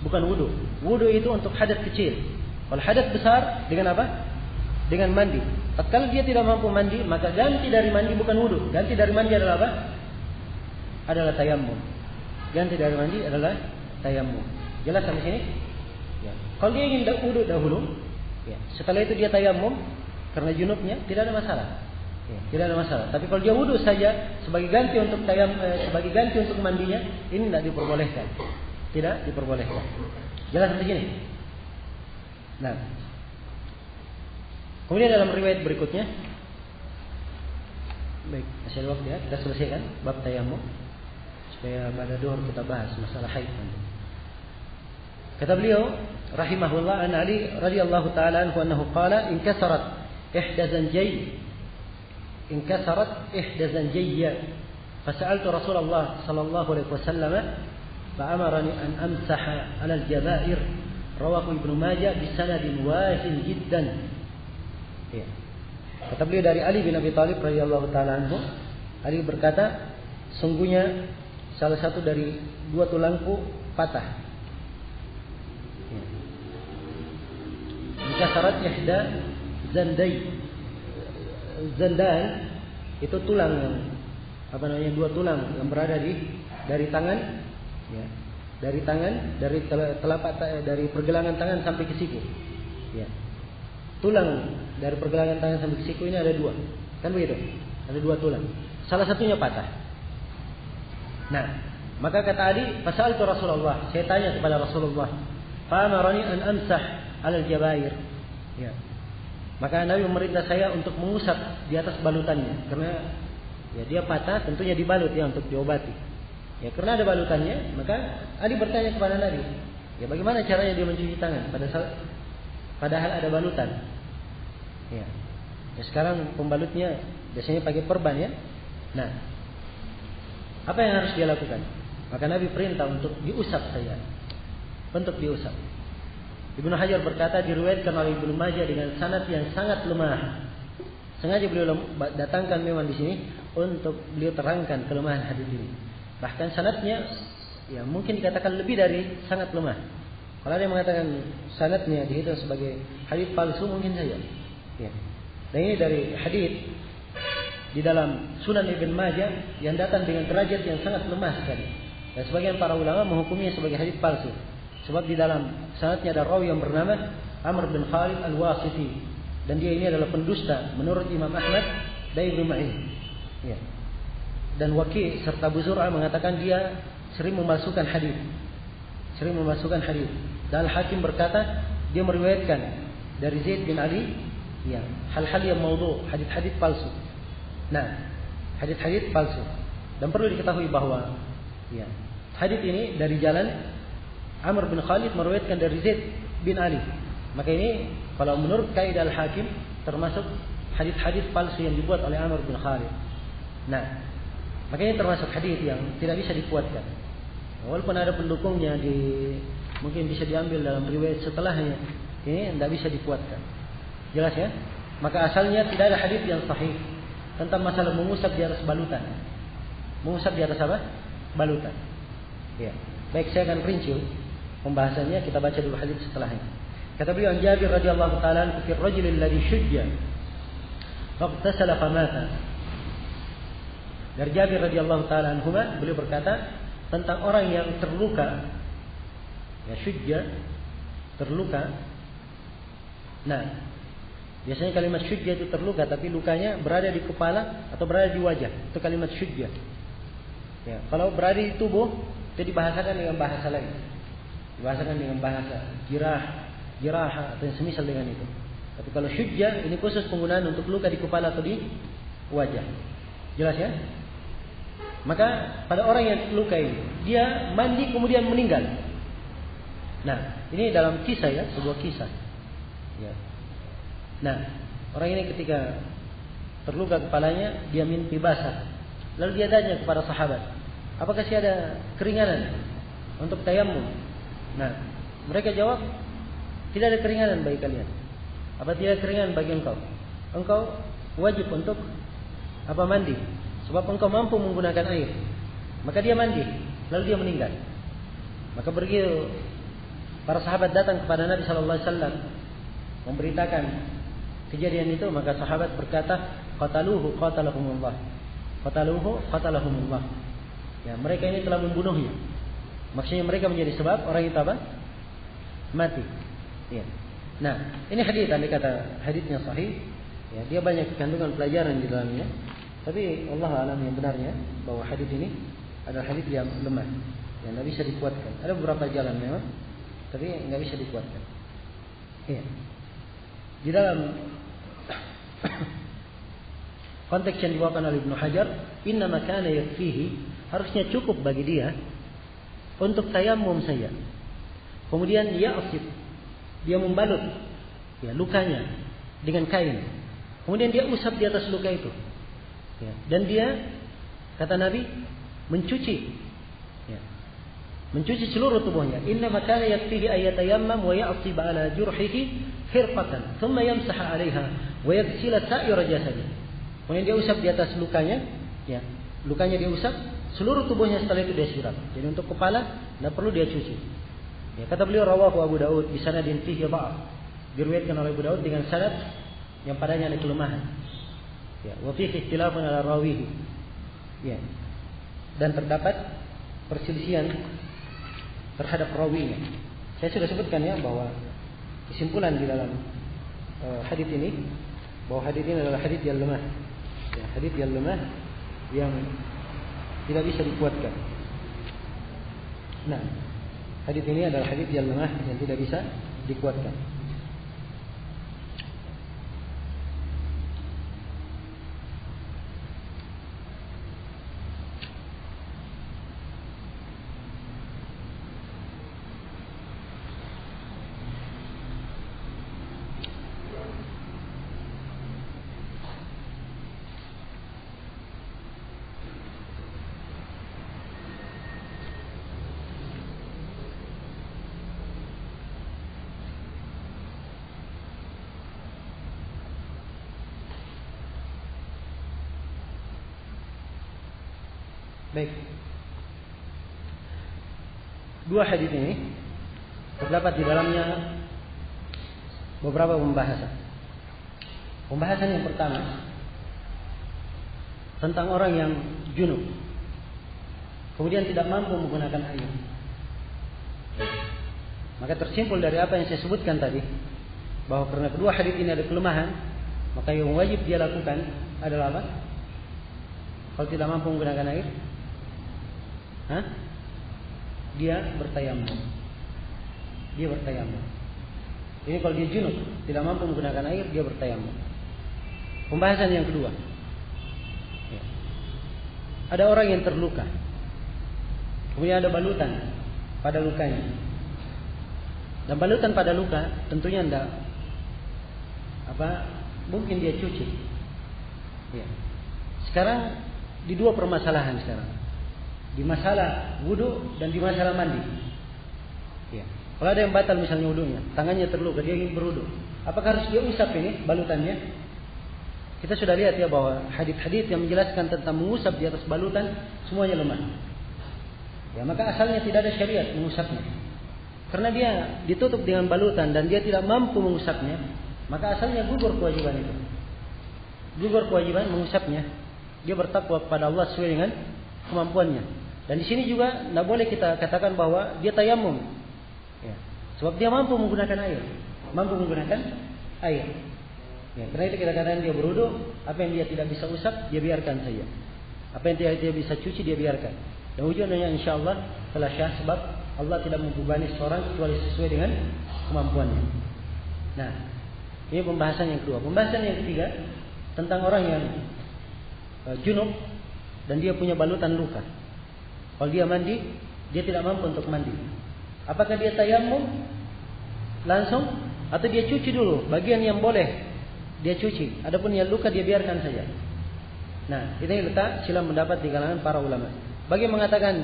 Bukan wudu. Wudu itu untuk hadas kecil. Kalau hadas besar dengan apa? Dengan mandi. Tatkala dia tidak mampu mandi, maka ganti dari mandi bukan wudu. Ganti dari mandi adalah apa? Adalah tayamum. Ganti dari mandi adalah tayamum. Jelas sampai sini? Ya. Kalau dia ingin wudu dahulu, ya, setelah itu dia tayamum karena junubnya, tidak ada masalah. Ya, tidak ada masalah. Tapi kalau dia wudu saja sebagai ganti untuk sebagai ganti untuk mandinya, ini tidak diperbolehkan. Tidak diperbolehkan. Jelas sampai sini? Nah. Kemudian dalam riwayat berikutnya, baik, masih ada waktu ya, kita selesaikan bab tayamum supaya pada duhur kita bahas masalah haid nanti. Kata beliau rahimahullah, an Ali radhiyallahu taala anhu annahu qala inkasarat ihda zanjayya fasa'altu Rasulullah sallallahu alaihi wasallam fa'amarani an amsaha 'ala al-jaba'ir rawahu Ibnu Majah bi sanadin wahin jiddan. Ya. Kata beliau dari Ali bin Abi Thalib radhiyallahu taala anhu, Ali berkata, sungguhnya salah satu dari dua tulangku patah. Kasarat ihda zandan itu tulang yang dua tulang yang berada dari tangan, ya, dari telapak dari pergelangan tangan sampai ke siku, ya. Tulang dari pergelangan tangan sampai ke siku ini ada dua, kan begitu? Ada dua tulang, salah satunya patah. Nah, maka kata Ali, fasaltu Rasulullah, saya tanya kepada Rasulullah, fa amarani an amsah 'ala al-jabair. Ya. Maka Nabi memerintah saya untuk mengusap di atas balutannya karena ya dia patah, tentunya dibalut ya untuk diobati. Ya, karena ada balutannya, maka Ali bertanya kepada Nabi, ya bagaimana caranya dia mencuci tangan padahal ada balutan. Ya. Ya sekarang pembalutnya biasanya pakai perban ya. Nah, apa yang harus dia lakukan? Maka Nabi perintah untuk diusap saja. Untuk diusap. Ibnu Hajar berkata diriwayatkan oleh Ibnu Majah dengan sanad yang sangat lemah. Sengaja beliau datangkan memang di sini untuk beliau terangkan kelemahan hadis ini. Bahkan sanadnya ya mungkin dikatakan lebih dari sangat lemah. Kalau ada yang mengatakan sanadnya dihitung sebagai hadis palsu mungkin saja. Ya. Dan ini dari hadis di dalam Sunan Ibnu Majah yang datang dengan derajat yang sangat lemah sekali. Dan sebagian para ulama menghukumnya sebagai hadis palsu. Sebab di dalam sanadnya ada rawi yang bernama Amr bin Khalid Al-Wasiti dan dia ini adalah pendusta menurut Imam Ahmad dan Ibnu Ma'in. Ya. Dan Waki serta Abu Zur'ah mengatakan dia sering memalsukan hadis. Dan Hakim berkata dia meriwayatkan dari Zaid bin Ali ya, hal-hal yang maudhu, hadis-hadis palsu. Nah, hadis-hadis palsu. Dan perlu diketahui bahwa ya, hadis ini dari jalan Amr bin Khalid meriwayatkan dari Zaid bin Ali. Maka ini kalau menurut kaidah Al-Hakim termasuk hadis-hadis palsu yang dibuat oleh Amr bin Khalid. Nah, maka ini termasuk hadis yang tidak bisa dikuatkan. Walaupun ada pendukungnya mungkin bisa diambil dalam riwayat setelahnya, ini tidak bisa dikuatkan. Jelas ya? Maka asalnya tidak ada hadis yang sahih tentang masalah mengusap di atas balutan. Mengusap di atas apa? Balutan. Ya. Baik, saya akan rinci pembahasannya, kita baca dulu hadis setelahnya. Kata beliau Jabir radhiyallahu taala, "Fi ar-rajul alladhi shujja faqtasala famata." Dari Jabir radhiyallahu taala anhu, beliau berkata tentang orang yang terluka, ya shujja, terluka. Nah, Biasanya kalimat syujja itu terluka, tapi lukanya berada di kepala atau berada di wajah. Itu kalimat syujja. Ya, kalau berada di tubuh, itu dibahasakan dengan bahasa lain. Dibahasakan dengan bahasa jirah atau yang semisal dengan itu. Tapi kalau syujja ini khusus penggunaan untuk luka di kepala atau di wajah. Jelas ya? Maka pada orang yang luka ini, dia mandi kemudian meninggal. Nah, ini dalam kisah ya, sebuah kisah. Ya. Nah, orang ini ketika terluka kepalanya, dia mimpi basah. Lalu dia tanya kepada sahabat, apakah sih ada keringanan untuk tayamum? Nah, mereka jawab, tidak ada keringanan bagi kalian. Apa tidak keringanan bagi engkau? Engkau wajib untuk mandi, sebab engkau mampu menggunakan air. Maka dia mandi, lalu dia meninggal. Maka begitu para sahabat datang kepada Nabi sallallahu alaihi wasallam memberitakan kejadian itu, maka sahabat berkata, qataluhu qatalahumullah. Qataluhu qatalahumullah. Ya, mereka ini telah membunuhnya. Maksudnya mereka menjadi sebab orang itu mati. Ya. Nah, ini hadis, andai kata hadisnya sahih, ya, dia banyak kandungan pelajaran di dalamnya. Tapi Allah alam yang benarnya bahwa hadis ini adalah hadis yang lemah, yang tidak bisa dikuatkan. Ada beberapa jalan memang, tapi nggak bisa dikuatkan. Iya. Di dalam konteks yang dibawakan oleh Ibnu Hajar, inna makana yakfihi, harusnya cukup bagi dia untuk tayamum saja. Kemudian ya'sib, dia membalut ya lukanya dengan kain. Kemudian dia usap di atas luka itu. Ya. Dan dia, kata Nabi, mencuci. Ya. Mencuci seluruh tubuhnya. Inna makana yakfihi ayatayammam wa ya'sib ala jurhihi khirqatan, thumma yamsah 'alaiha wa yaghsila sa'ira jasadihi. Kemudian dia usap di atas lukanya, ya. Lukanya dia usap, seluruh tubuhnya setelah itu dia siram. Jadi untuk kepala tidak perlu dia cuci. Ya, kata beliau rawahu Abu Daud bi sanadin fihi dha'f. Diriwayatkan oleh Abu Daud dengan sanad yang padanya ada kelemahan. Ya, wa fihi ikhtilafun ala rawihi. Ya. Dan terdapat perselisihan terhadap rawinya. Saya sudah sebutkan ya bahwa kesimpulan di dalam hadis ini bahwa hadis ini adalah hadis yang lemah. Ya, hadis yang lemah yang tidak bisa dikuatkan. Nah, hadis ini adalah hadis yang lemah yang tidak bisa dikuatkan. Baik. Dua hadis ini terdapat di dalamnya beberapa pembahasan. Pembahasan yang pertama tentang orang yang junub, kemudian tidak mampu menggunakan air. Maka tersimpul dari apa yang saya sebutkan tadi, bahwa karena kedua hadis ini ada kelemahan, maka yang wajib dia lakukan adalah apa? Kalau tidak mampu menggunakan air, dia bertayamum. Dia bertayamum. Ini kalau dia junub, tidak mampu menggunakan air, dia bertayamum. Pembahasan yang kedua, ya. Ada orang yang terluka, kemudian ada balutan pada lukanya. Dan balutan pada luka tentunya tidak mungkin dia cuci. Ya. Sekarang di dua permasalahan sekarang. Di masalah wudu dan di masalah mandi. Ya. Kalau ada yang batal misalnya wudunya, tangannya terluka, dia ingin berwudu, apakah harus dia usap ini balutannya? Kita sudah lihat ya bahwa hadis-hadis yang menjelaskan tentang mengusap di atas balutan semuanya lemah. Ya, maka asalnya tidak ada syariat mengusapnya. Karena dia ditutup dengan balutan dan dia tidak mampu mengusapnya, maka asalnya gugur kewajiban itu. Gugur kewajiban mengusapnya. Dia bertakwa kepada Allah sesuai dengan kemampuannya. Dan di sini juga tidak boleh kita katakan bahwa dia tayamum, ya. Sebab dia mampu menggunakan air, mampu menggunakan air. Ya, karena itu kita katakan dia berwudu, apa yang dia tidak bisa usap dia biarkan saja. Apa yang dia bisa cuci dia biarkan. Dan ujungnya insyaallah telah syah, sebab Allah tidak membebani seorang kecuali sesuai dengan kemampuannya. Nah, ini pembahasan yang kedua. Pembahasan yang ketiga tentang orang yang junub dan dia punya balutan luka. Kalau dia mandi, dia tidak mampu untuk mandi. Apakah dia tayammum langsung atau dia cuci dulu bagian yang boleh dia cuci, adapun yang luka dia biarkan saja. Nah, ini letak silang pendapat di kalangan para ulama. Bagi yang mengatakan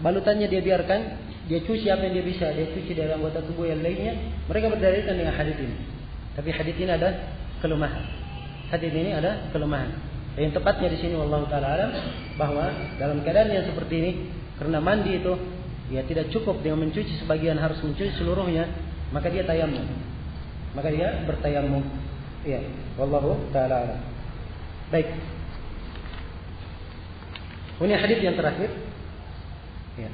balutannya dia biarkan, dia cuci apa yang dia bisa, dia cuci dari anggota tubuh yang lainnya, mereka berdalilkan dengan hadis ini. Tapi hadis ini ada kelemahan. Hadis ini ada kelemahan. Yang tepatnya di sini wallahu taala alam, bahwa dalam keadaan yang seperti ini, karena mandi itu ya tidak cukup dengan mencuci sebagian, harus mencuci seluruhnya, maka dia tayammum. Maka dia bertayammum. Ya, wallahu taala alam. Baik. Ini hadis yang terakhir. Ya.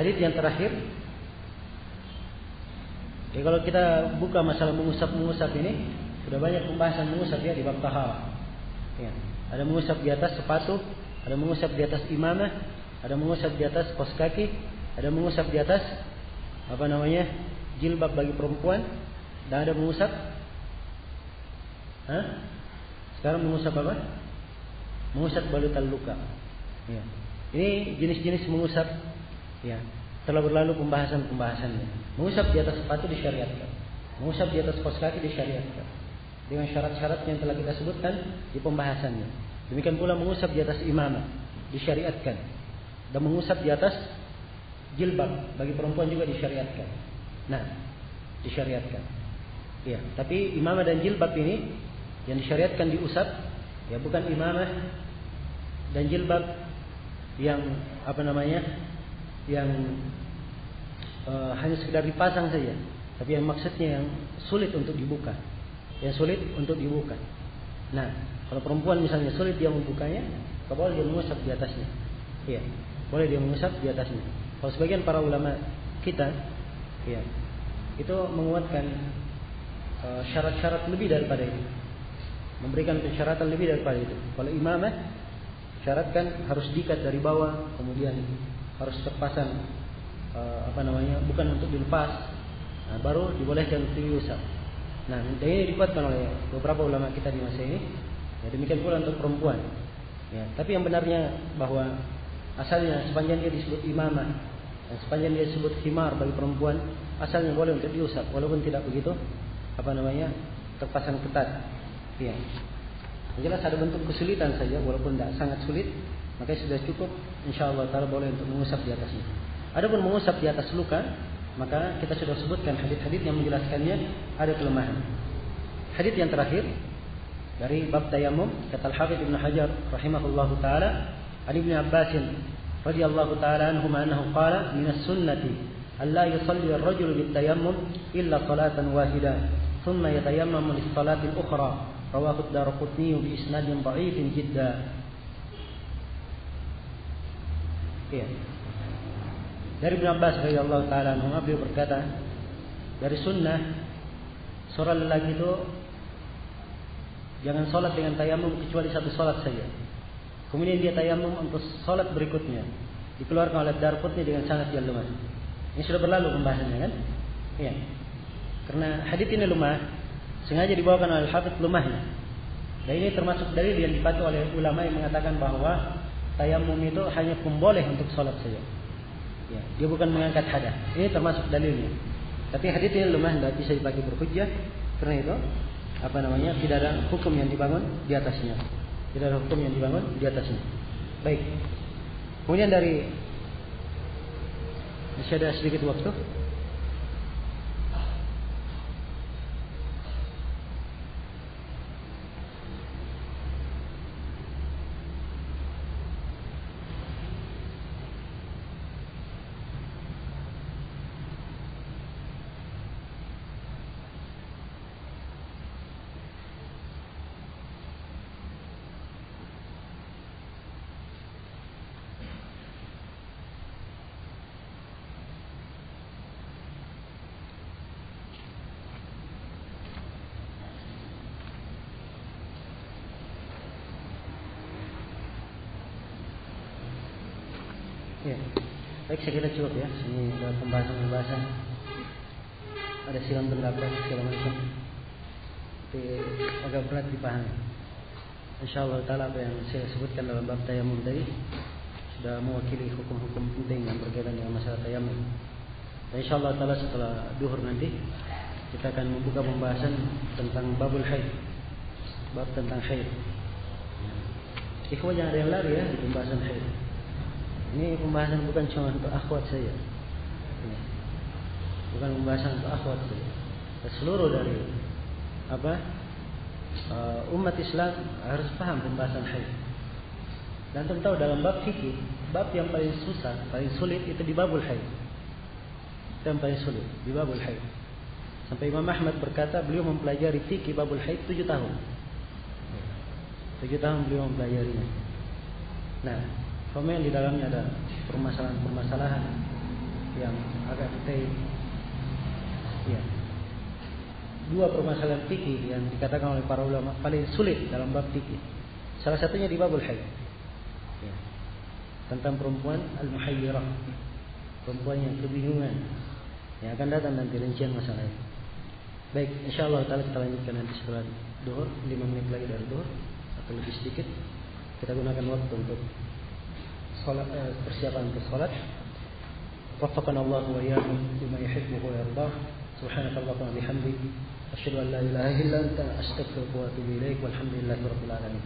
Hadis yang terakhir. Ya, kalau kita buka masalah mengusap ini, sudah banyak pembahasan mengusap ya di bab taharah. Ya. Ada mengusap di atas sepatu, ada mengusap di atas imamah, ada mengusap di atas kos kaki, ada mengusap di atas jilbab bagi perempuan, dan ada mengusap. Sekarang mengusap apa? Mengusap balutan luka. Ya. Ini jenis-jenis mengusap. Ya. Telah berlalu pembahasannya. Mengusap di atas sepatu disyariatkan. Mengusap di atas kos kaki disyariatkan. Dengan syarat-syarat yang telah kita sebutkan di pembahasannya. Demikian pula mengusap di atas imamah disyariatkan. Dan mengusap di atas jilbab bagi perempuan juga disyariatkan. Nah, disyariatkan. Ya, tapi imamah dan jilbab ini yang disyariatkan diusap, ya bukan imamah dan jilbab yang yang hanya sekedar dipasang saja, tapi yang maksudnya yang sulit untuk dibuka. Yang sulit untuk dibuka. Nah, kalau perempuan misalnya sulit dia membukanya, boleh dia mengusap di atasnya. Iya, boleh dia mengusap di atasnya. Kalau sebagian para ulama kita, ya, itu menguatkan syarat-syarat lebih daripada itu, memberikan persyaratan lebih daripada itu. Kalau imamah syaratkan harus diikat dari bawah, kemudian harus terpasang bukan untuk dilepas, baru dibolehkan untuk diusap. Nah, ini dikuatkan oleh beberapa ulama kita di masa ini. Ya, demikian pula untuk perempuan. Ya, tapi yang benarnya bahwa asalnya sepanjang dia disebut imamah dan sepanjang dia disebut khimar bagi perempuan, asalnya boleh untuk diusap walaupun tidak begitu terpasang ketat. Ya. Yang jelas ada bentuk kesulitan saja walaupun tidak sangat sulit, maka sudah cukup insyaallah taala boleh untuk mengusap di atasnya. Adapun mengusap di atas luka, maka kita sudah sebutkan hadis-hadis yang menjelaskannya ada kelemahan. Hadis yang terakhir dari bab tayammum, kata Al-Hafidz Ibnu Hajar rahimahullahu taala, an Ibnu Abbas radhiyallahu taala anhuma annahu qala min as-sunnati alla yusalli ar-rajulu bit-tayammum illa salatan wahida thumma yatayammamu lis-salati al-ukhra rawahu ad-Darqutni bi isnadin dha'ifin jiddan. Ya. Dari Ibnu Abbas radhiyallahu taala anhu, beliau berkata, dari sunnah seorang lelaki itu jangan sholat dengan tayamum kecuali satu sholat saja. Kemudian dia tayamum untuk sholat berikutnya. Dikeluarkan oleh Darqutni dengan sanad yang lemah. Ini sudah berlalu pembahasannya kan? Iya. Karena hadits ini lemah, sengaja dibawakan oleh Al-Hafidz lemahnya. Dan ini termasuk dalil yang dipakai oleh ulama yang mengatakan bahwa tayamum itu hanya pemboleh untuk sholat saja. Ya, dia bukan mengangkat hadas. Ini termasuk dalilnya. Tapi hadits ini lemah, tidak bisa dipakai berhujjah. Karena itu tidak ada hukum yang dibangun di atasnya. Tidak ada hukum yang dibangun di atasnya. Baik. Kemudian dari masih ada sedikit waktu. Ya. Baik, saya kira cukup ya. Ini adalah pembahasan. Ada silang pendapat segala macam. Tapi agak berat dipahami. Insyaallah taala apa yang saya sebutkan dalam bab tayamum tadi sudah mewakili hukum-hukum penting yang berkaitan dengan masalah tayamum. Dan insyaallah taala setelah duhur nanti kita akan membuka pembahasan tentang babul haid. Bab tentang haid. Ikhwan jangan ada yang lari ya di pembahasan haid. Ini pembahasan bukan cuma untuk akhwat saja. Bukan pembahasan untuk akhwat saja. Seluruh dari umat Islam harus paham pembahasan haid. Dan tentu dalam bab fikih, bab yang paling susah, paling sulit itu di babul haid. Itu yang paling sulit di babul haid. Sampai Imam Ahmad berkata beliau mempelajari fikih babul haid 7 tahun. 7 tahun beliau mempelajarinya. Nah, komen di dalamnya ada permasalahan-permasalahan yang agak detail. Ya. 2 permasalahan fikih yang dikatakan oleh para ulama paling sulit dalam bab fikih. Salah satunya di babul haid. Ya. Tentang perempuan al-muhayyirah. Perempuan yang kebingungan. Yang akan datang nanti rincian masalah itu. Baik, insyaallah taala kita lanjutkan nanti setelah duhur, 5 menit lagi dari duhur atau lebih sedikit. Kita gunakan waktu untuk salat, persiapan untuk salat. Waffaqana Allah wa iyyakum bima yuhibbu wa yardah. Subhanakallahumma wa bihamdik asyhadu an la ilaha illa anta astaghfiruka wa atubu ilaik. Walhamdulillahirabbil alamin.